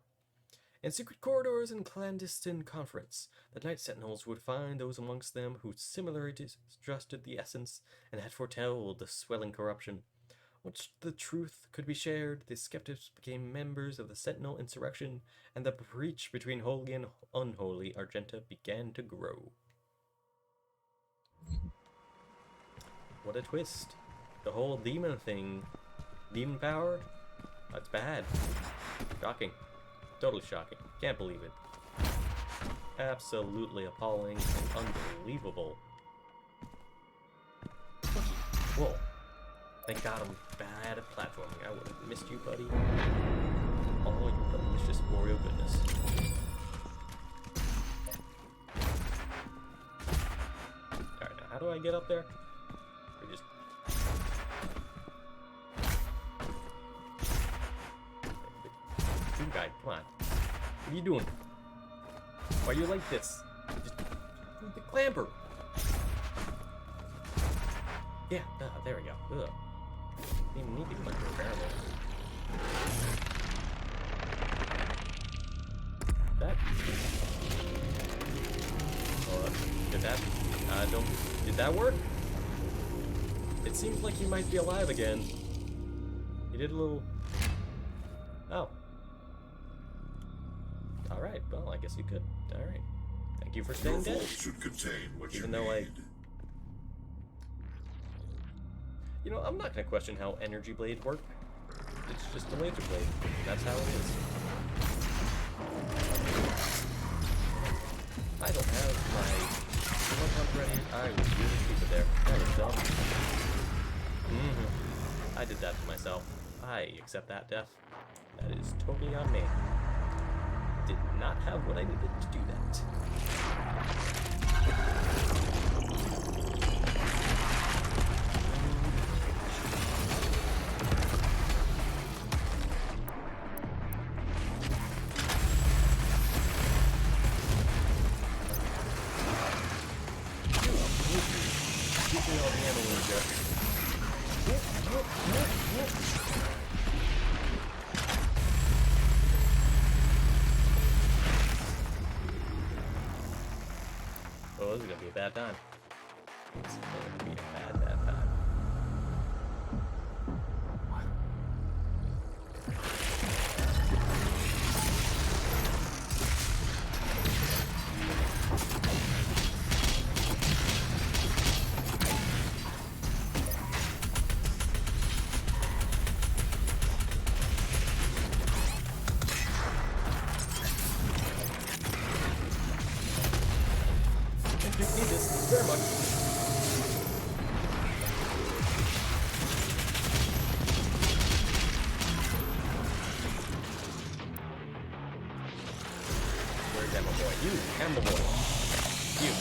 In secret corridors and clandestine conference, the Night Sentinels would find those amongst them who similarly distrusted the essence and had foretold the swelling corruption. Once the truth could be shared, the skeptics became members of the Sentinel insurrection, and the breach between holy and unholy Argenta began to grow. What a twist. The whole demon thing. Demon power? That's bad. Shocking. Totally shocking. Can't believe it. Absolutely appalling and unbelievable. Whoa. Thank God I'm bad at platforming. I would have missed you, buddy. All your delicious Oreo goodness. Alright, now how do I get up there? We just... Dude guy, come on. What are you doing? Why are you like this? Just the clamber. Yeah, there we go. Ugh. Didn't even need to go like repairable. That. Did that? Did that work? It seems like he might be alive again. He did a little... Oh. Alright, well, I guess you could. Alright. Thank you for staying dead. Should contain what Even though I... You know, I'm not gonna question how energy blades work. It's just a laser blade. That's how it is. I don't have my pump ready. I was really stupid there. That was dumb. I did that to myself. I accept that death. That is totally on me. Did not have what I needed to do that. Give me all the ammo in there. Oh, this is gonna be a bad time. This is gonna be a bad, bad time. You need this very much. Where's Ammo Boy? You, Ammo Boy. You.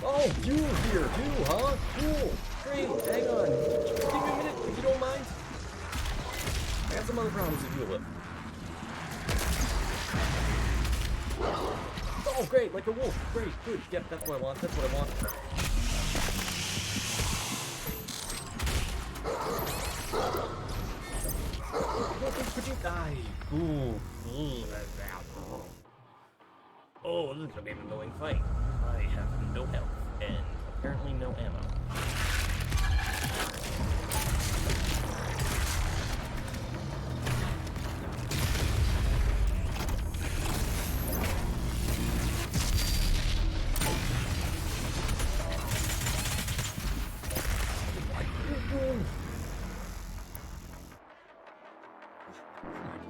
Oh, you here too, huh? Cool. Great. Hang on. Give me a minute if you don't mind. I got some other problems to deal with. Oh, great. Like a wolf. Great. Good. Yep, that's what I want. That's what I want. Could you die? Ooh. Oh, this is gonna be an annoying fight. I have no health and apparently no ammo.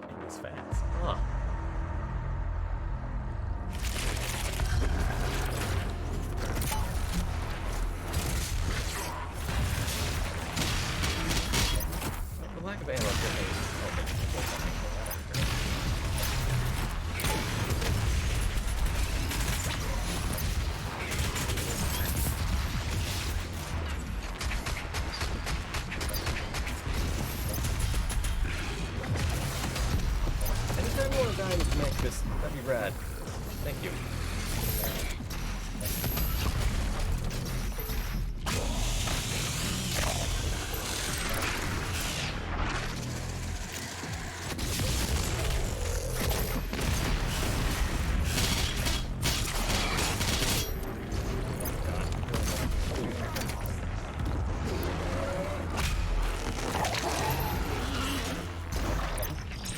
It was fast. Huh. Lack of ammo anytime you want to die in this Nexus, that'd be rad. Thank you.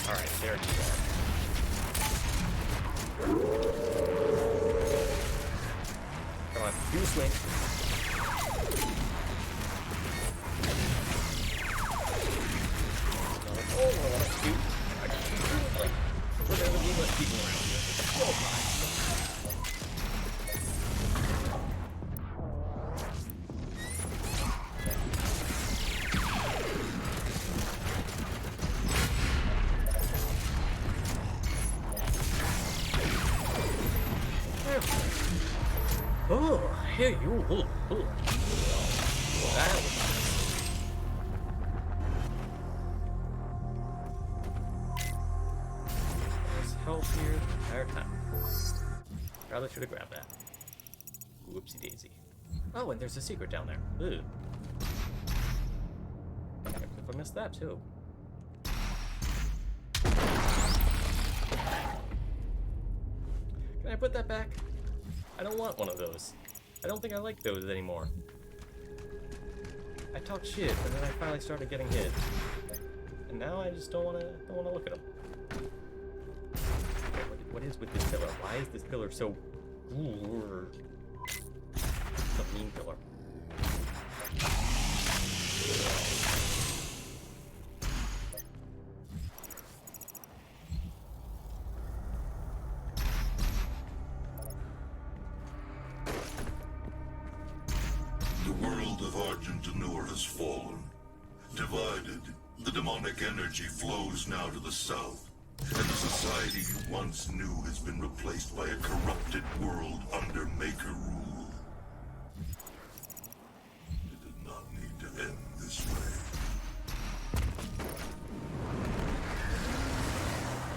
Alright, there you are. Come on, do a swing. Oh, I want to shoot. I can shoot. Like, we're going to be less people around here. Oh my. Oh, here you. That was there's health here the entire time. Probably should have grabbed that. Whoopsie daisy. Oh, and there's a secret down there. Ugh. If I missed that too. Can I put that back? I don't want one of those. I don't think I like those anymore. I talked shit, and then I finally started getting hit. And now I just don't wanna look at them. Okay, what is with this pillar? Why is this pillar so... It's a mean pillar. The world of Argentanur has fallen. Divided, the demonic energy flows now to the south, and the society you once knew has been replaced by a corrupted world under Maker rule. It did not need to end this way.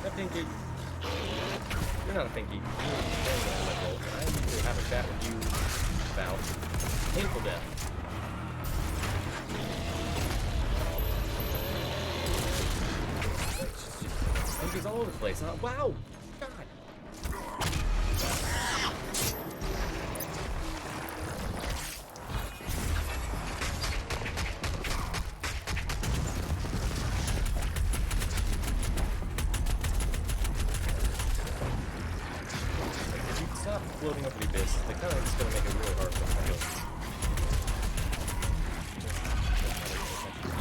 That Pinky. You're not a Pinky. You're an animal. I need to have a chat with you about painful death. Pinky's all over the place, huh? Wow! God! If you stop floating over the abyss, they kind of just gonna make it really hard for them to go.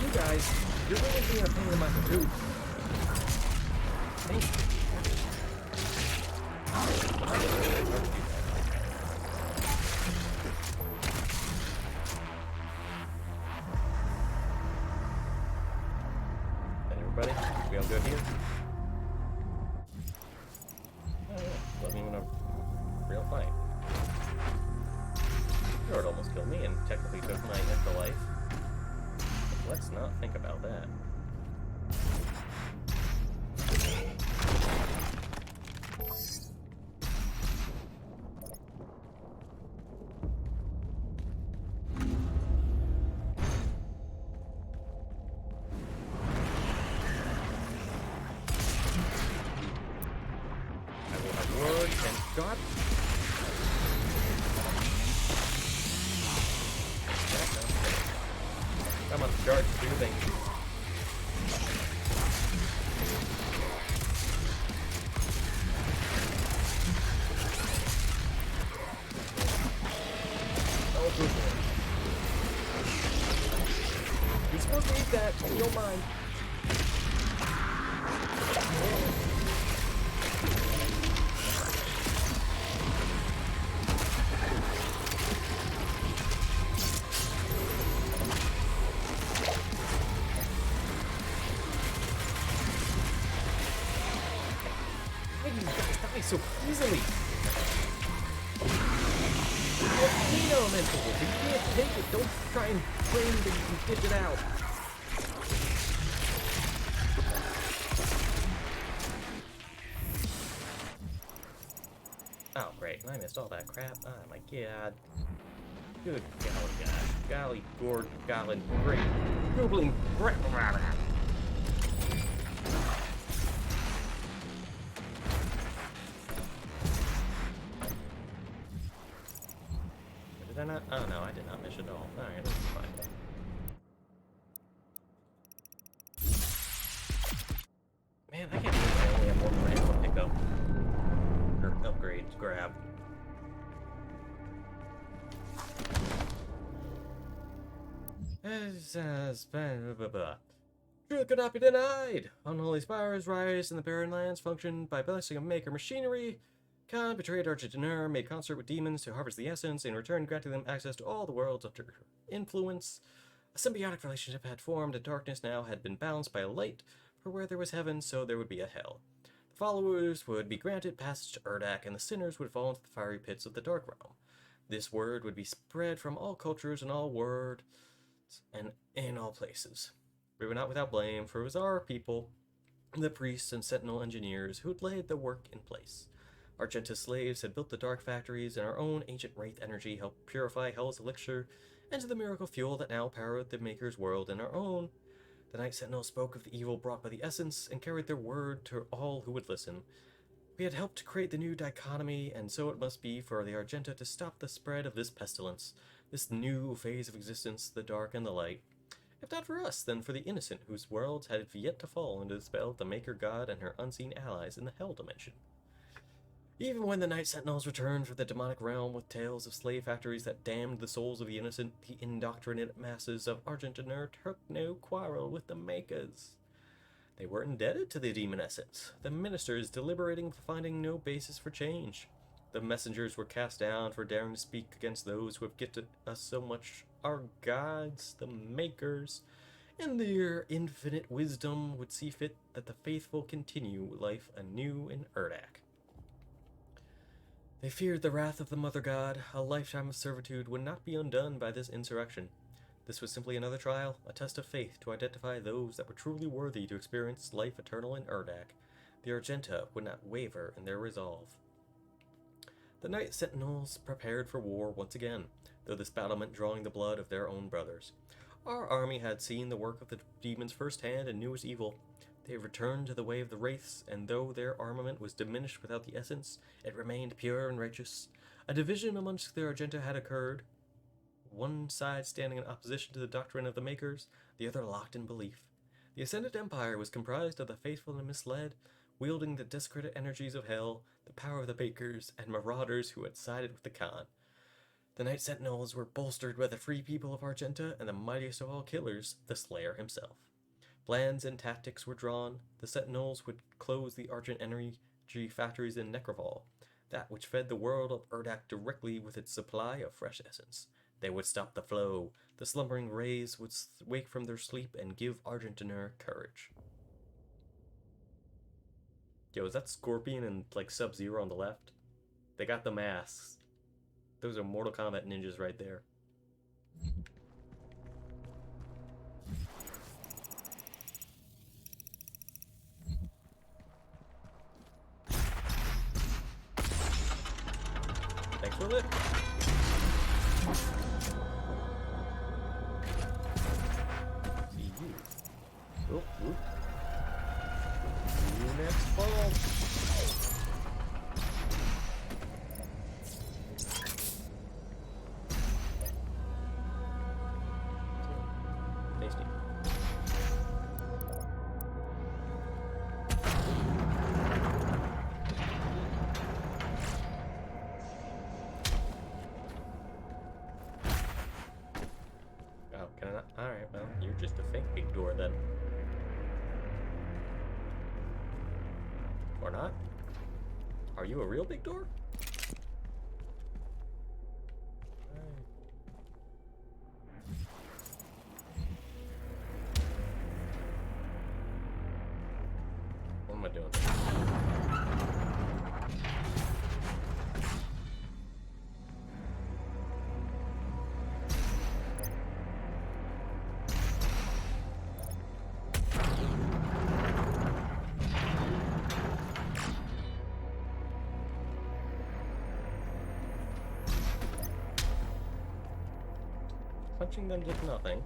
You guys, you're really being a pain in my dude. Thank you. And everybody, we all good here? Oh yeah, wasn't even a real fight. Sure, it almost killed me and technically took my afterlife. But let's not think about that. God. Come on, charge, do your thing. Oh, good boy. You're supposed to eat that, you don't mind. So easily. You're clean elemental. If you can't take it, don't try and claim that you can ditch it out. Oh, great. I missed all that crap. Oh my god. Good golly gosh. Golly gourd, golly great. Googling crap. Did I not? Oh no, I did not miss at all. Alright, this is fine. Man, I can't believe I only have one more ammo to pick up. Or upgrade to grab. Truth could not be denied! Unholy spires rise in the barren lands, function by blessing of maker machinery. Khan betrayed Argentanur, made concert with demons to harvest the essence, in return granting them access to all the worlds under her influence. A symbiotic relationship had formed, and darkness now had been balanced by light, for where there was heaven, so there would be a hell. The followers would be granted passage to Urdak, and the sinners would fall into the fiery pits of the Dark Realm. This word would be spread from all cultures and all words, and in all places. We were not without blame, for it was our people, the priests and sentinel engineers, who had laid the work in place. Argenta slaves had built the dark factories, and our own ancient wraith energy helped purify Hell's elixir into the miracle fuel that now powered the Maker's world and our own. The Night Sentinel spoke of the evil brought by the essence and carried their word to all who would listen. We had helped to create the new dichotomy, and so it must be for the Argenta to stop the spread of this pestilence, this new phase of existence, the dark and the light. If not for us, then for the innocent, whose worlds had yet to fall into the spell of the Maker God and her unseen allies in the Hell dimension. Even when the Night Sentinels returned from the demonic realm with tales of slave factories that damned the souls of the innocent, the indoctrinated masses of Argentinur took no quarrel with the Makers. They were indebted to the demon essence, the ministers deliberating, finding no basis for change. The messengers were cast down for daring to speak against those who have gifted us so much. Our gods, the Makers, in their infinite wisdom, would see fit that the faithful continue life anew in Urdak. They feared the wrath of the Mother God. A lifetime of servitude would not be undone by this insurrection. This was simply another trial, a test of faith to identify those that were truly worthy to experience life eternal in Urdak. The Argenta would not waver in their resolve. The Night Sentinels prepared for war once again, though this battle meant drawing the blood of their own brothers. Our army had seen the work of the demons firsthand and knew its evil. They returned to the way of the wraiths, and though their armament was diminished without the essence, it remained pure and righteous. A division amongst the Argenta had occurred, one side standing in opposition to the doctrine of the Makers, the other locked in belief. The Ascended Empire was comprised of the faithful and misled, wielding the discredited energies of hell, the power of the Makers, and marauders who had sided with the Khan. The Night Sentinels were bolstered by the free people of Argenta and the mightiest of all killers, the Slayer himself. Plans and tactics were drawn. The Sentinels would close the Argent energy factories in Necroval, that which fed the world of Urdak directly with its supply of fresh essence. They would stop the flow. The slumbering rays would wake from their sleep and give Argentinur courage. Yo, is that Scorpion and like Sub-Zero on the left? They got the masks. Those are Mortal Kombat ninjas right there. Thanks for it. See you. Whoop, whoop. See you next fall. Tasty. Oh, can I not? Alright, well, you're just a fake big door then. Or not? Are you a real big door? What am I doing? Punching them did nothing.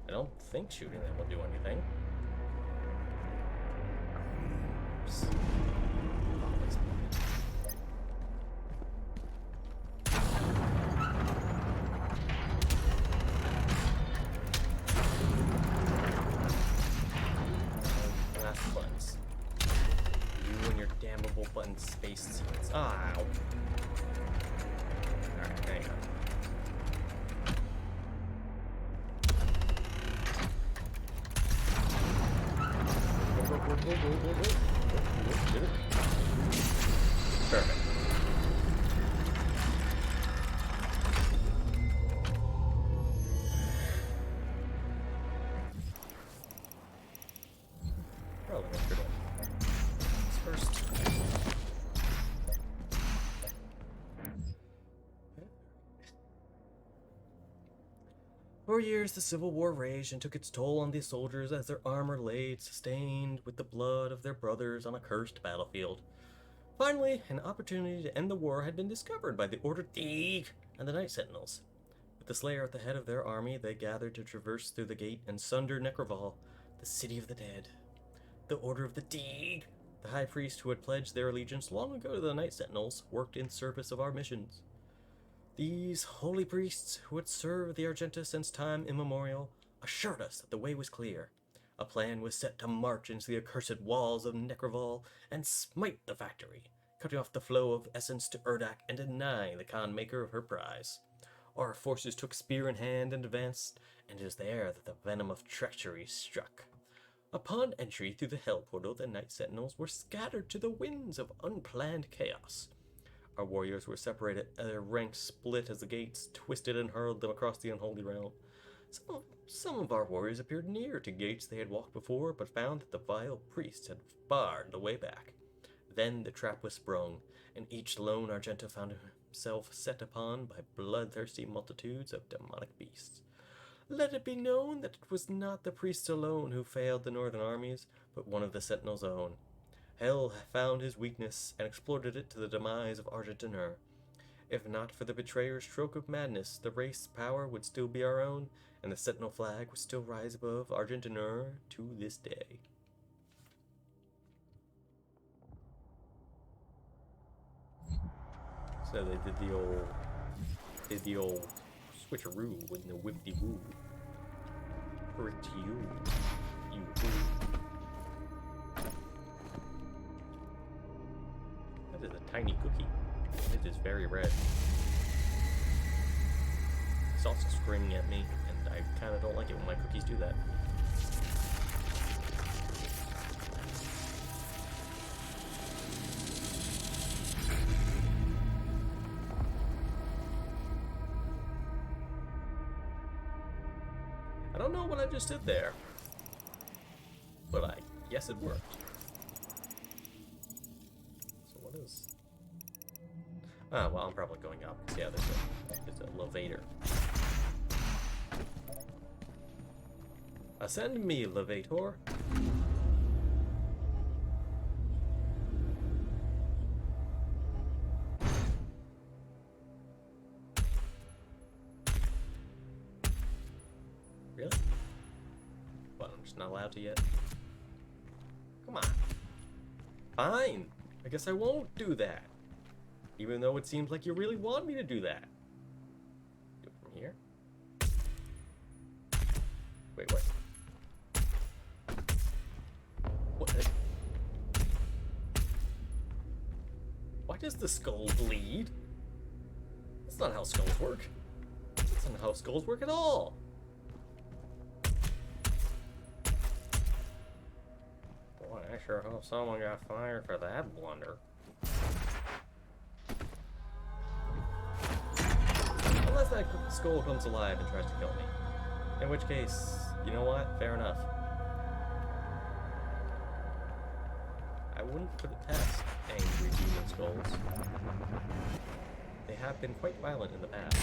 I don't think shooting them will do anything. Oops. Always last buttons. You and your damnable button space sequence. Ow! Alright, hang on. Perfect. Probably went through that. First. For years, the Civil War raged and took its toll on these soldiers as their armor laid sustained with the blood of their brothers on a cursed battlefield. Finally, an opportunity to end the war had been discovered by the Order Deeg and the Night Sentinels. With the Slayer at the head of their army, they gathered to traverse through the gate and sunder Necroval, the city of the dead. The Order of the Deeg, the High Priest who had pledged their allegiance long ago to the Night Sentinels, worked in service of our missions. These holy priests, who had served the Argenta since time immemorial, assured us that the way was clear. A plan was set to march into the accursed walls of Necroval and smite the factory, cutting off the flow of essence to Urdak and denying the Khan maker of her prize. Our forces took spear in hand and advanced, and it was there that the venom of treachery struck. Upon entry through the Hell Portal, the Night Sentinels were scattered to the winds of unplanned chaos. Our warriors were separated, their ranks split as the gates twisted and hurled them across the unholy realm. Some of our warriors appeared near to gates they had walked before, but found that the vile priests had barred the way back. Then the trap was sprung, and each lone Argenta found himself set upon by bloodthirsty multitudes of demonic beasts. Let it be known that it was not the priests alone who failed the northern armies, but one of the Sentinels' own. Hell found his weakness and exploited it to the demise of Argentinur. If not for the betrayer's stroke of madness, the race power would still be our own, and the Sentinel flag would still rise above Argentinur to this day. So they did the old switcheroo with the whippity-woo. Brick to you, you woo. That is a tiny cookie. It is very red. It's also screaming at me, and I kind of don't like it when my cookies do that. I don't know what I just did there, but I guess it worked. So what is... Ah, well, I'm probably going up. Yeah, there's a levator. Ascend me, levator. Really? What, I'm just not allowed to yet? Come on. Fine. I guess I won't do that. Even though it seems like you really want me to do that. Do it from here? Wait, what? What? Why does the skull bleed? That's not how skulls work. That's not how skulls work at all. Boy, I sure hope someone got fired for that blunder. Unless that skull comes alive and tries to kill me. In which case, you know what? Fair enough. I wouldn't put it past angry demon skulls. They have been quite violent in the past.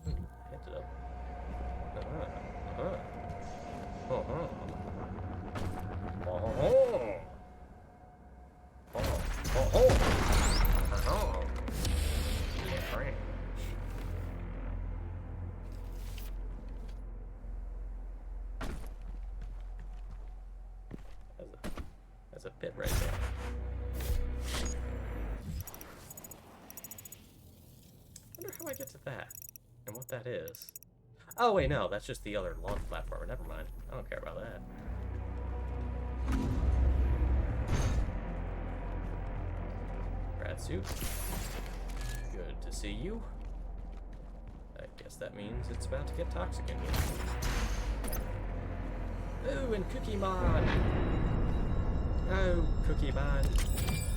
Hit it up. That's a bit right there. I wonder how I get to that and what that is. Oh wait, no, that's just the other launch platform. Never mind. I don't care about that. Rad suit. Good to see you. I guess that means it's about to get toxic in here. Oh, and Cookie Man! Oh, Cookie Man.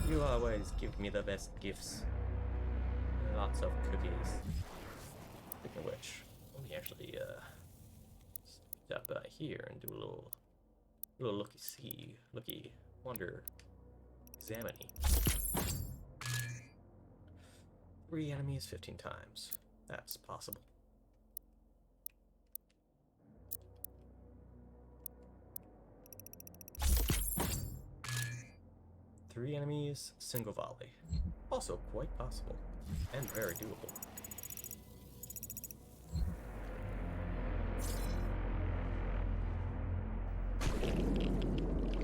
You always give me the best gifts. Lots of cookies. Speaking of which, let me actually step by here and do a little looky wonder examining. 3 enemies 15 times. That's possible. 3 enemies, single volley. Also quite possible, and very doable.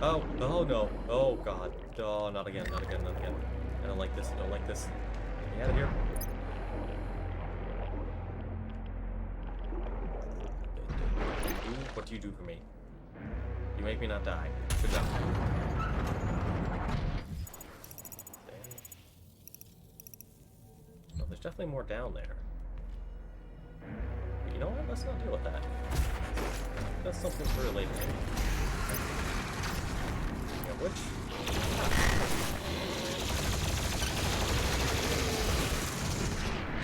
Oh, oh no. Oh god. Oh, not again, not again, not again. I don't like this, I don't like this. Get me out of here. What do you do for me? You make me not die. Good job. Well, there's definitely more down there. But you know what? Let's not deal with that. That's something for later. Yeah, which?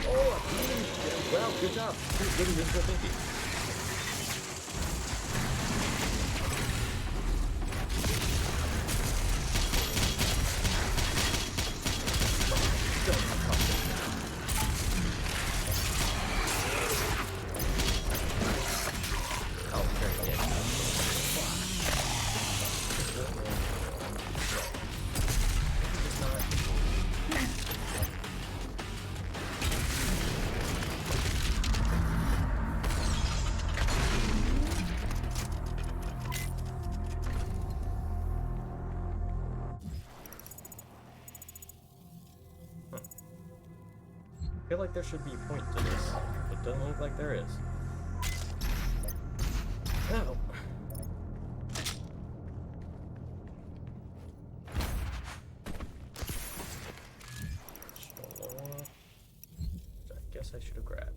Oh, well, good job. Good, good, good, good, thank you. I feel like there should be a point to this, but it doesn't look like there is. Oh. I guess I should have grabbed.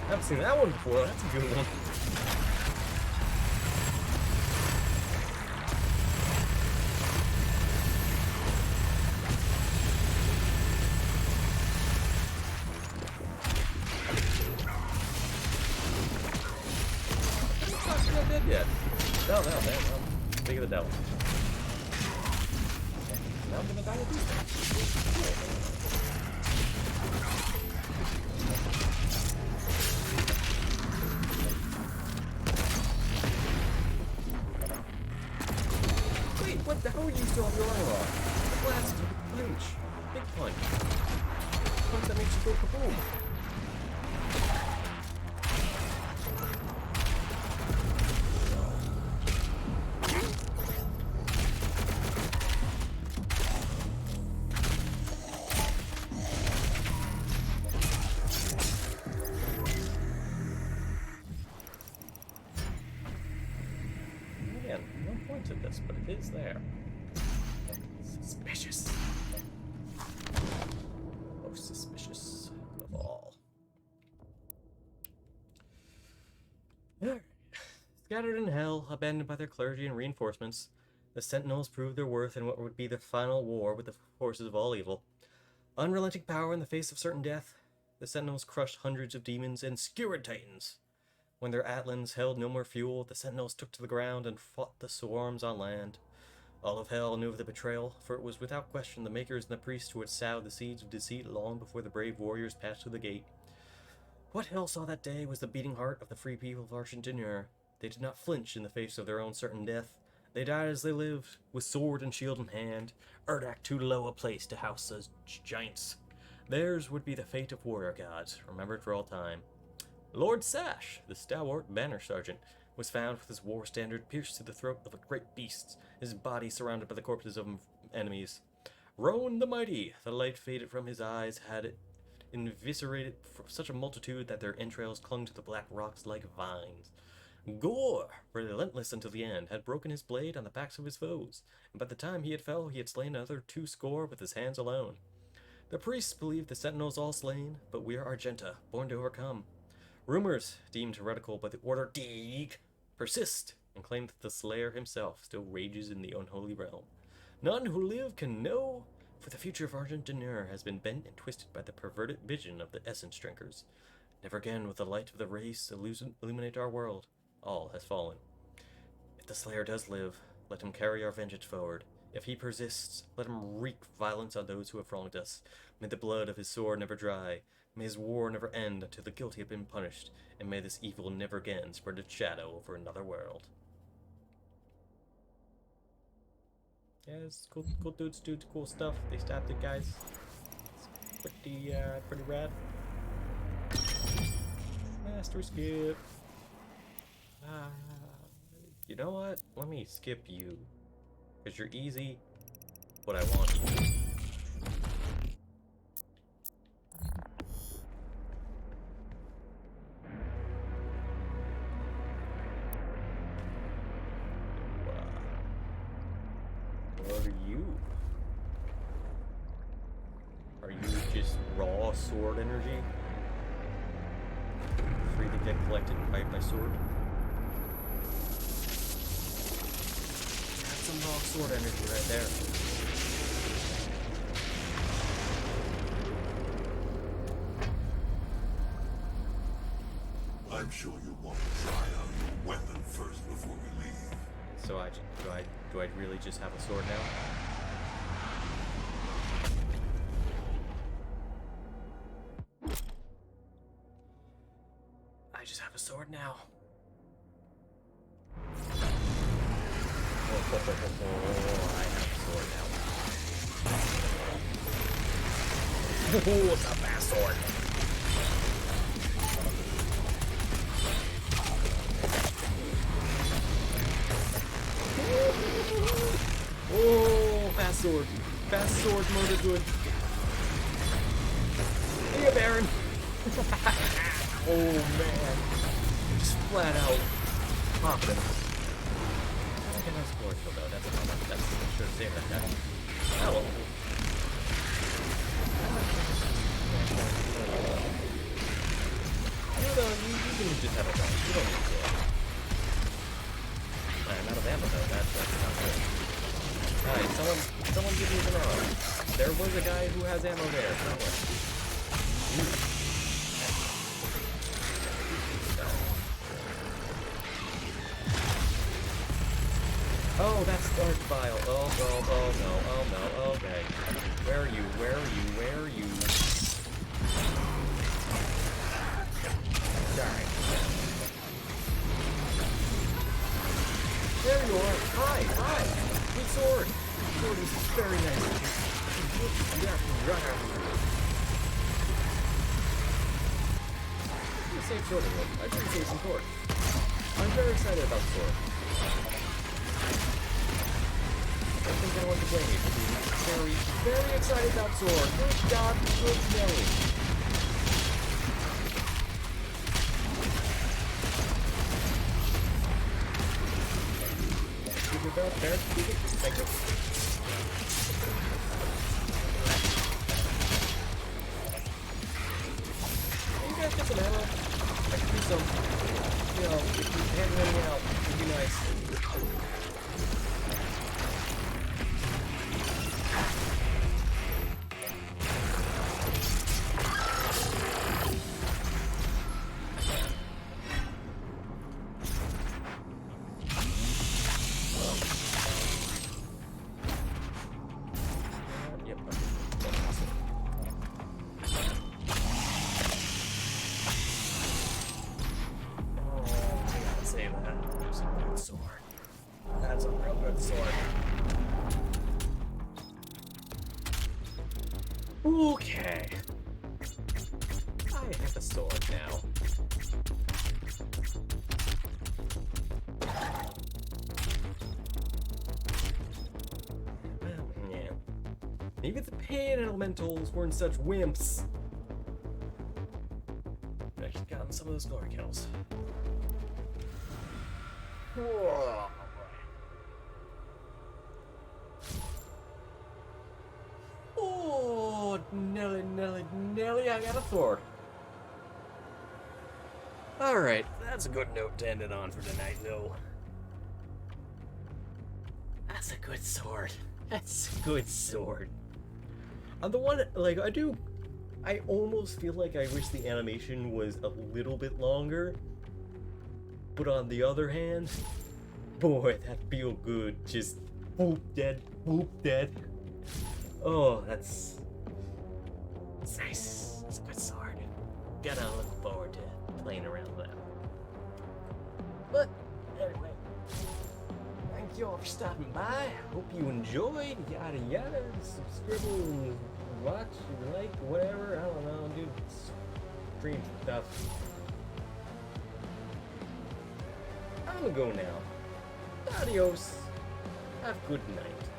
I haven't seen that one before. That's a good one. I'm not dead yet. No, man. Think of the devil. Now I'm gonna die with these. What the hell are you still have your armor on? Blast, punch, big punch. Punch that makes you go kaboom. Again, no point to this, but it is there. Suspicious. Most suspicious of all. Alright. Scattered in hell, abandoned by their clergy and reinforcements, the Sentinels proved their worth in what would be the final war with the forces of all evil. Unrelenting power in the face of certain death, the Sentinels crushed hundreds of demons and skewered titans. When their Atlans held no more fuel, the Sentinels took to the ground and fought the swarms on land. All of hell knew of the betrayal, for it was without question the makers and the priests who had sowed the seeds of deceit long before the brave warriors passed through the gate. What hell saw that day was the beating heart of the free people of Argentinur. They did not flinch in the face of their own certain death. They died as they lived, with sword and shield in hand, Urdak too low a place to house such giants. Theirs would be the fate of warrior gods, remembered for all time. Lord Sash, the stalwart banner sergeant, was found with his war standard pierced to the throat of a great beast, his body surrounded by the corpses of enemies. Rowan the mighty, the light faded from his eyes, had it eviscerated such a multitude that their entrails clung to the black rocks like vines. Gore, relentless until the end, had broken his blade on the backs of his foes, and by the time he had fell, he had slain another 2 score with his hands alone. The priests believe the Sentinels all slain, but we are Argenta, born to overcome. Rumors, deemed heretical by the Order Deeg, persist and claim that the Slayer himself still rages in the unholy realm. None who live can know, for the future of Argentina has been bent and twisted by the perverted vision of the essence drinkers. Never again will the light of the race illuminate our world. All has fallen. If the Slayer does live, let him carry our vengeance forward. If he persists, let him wreak violence on those who have wronged us. May the blood of his sword never dry. May his war never end until the guilty have been punished. And may this evil never again spread its shadow over another world. Yeah, it's cool dudes do cool stuff. They stabbed the guys. It's pretty rad. Master skip. You know what? Let me skip you. Because you're easy, but I want you. What are you? Are you just raw sword energy? Free to get collected by my sword? That's some raw sword energy right there. I'm sure you'll want to try out your weapon first before we leave. So do I really just have a sword now? I just have a sword now. I have a sword now. Oh, it's a fast sword. Oh, fast sword. Fast sword, murder good. Hey, Baron. Oh, man. Just flat out popping. I can have score kill though. That's I should have saved that guy. Oh. You can just have a gun. You don't need a sword. I'm out of ammo though. That's not good. Alright, someone give me some ammo. There was a guy who has ammo there somewhere. Oh, that's Dark Vile. Oh no, okay. Where are you? Alright. There you are. Hi. Good sword. Sword is very nice. I'm gonna save sword a little. I should save some sword. I'm very excited about sword. I think I want to blame you for being very excited about sword. Good job, good name. There. Thank you. You guys get some ammo? I could use some. You know, if you hand running out, it'd be nice. Okay. I have a sword now. Yeah. Maybe the pain elementals weren't such wimps. I should have gotten some of those glory kills. Whoa. Oh, no, nearly I got a sword. Alright, that's a good note to end it on for tonight, though. That's a good sword. That's a good sword. On the one, like, I almost feel like I wish the animation was a little bit longer. But on the other hand, boy, that feel good. Just boop dead, boop dead. Oh, that's nice. It's a good sword. Gotta look forward to playing around with that. But anyway, thank you all for stopping by. Hope you enjoyed. Yada yada. Subscribe and watch if you like, whatever. I don't know, dude. Stream stuff. I'm gonna go now. Adios. Have a good night.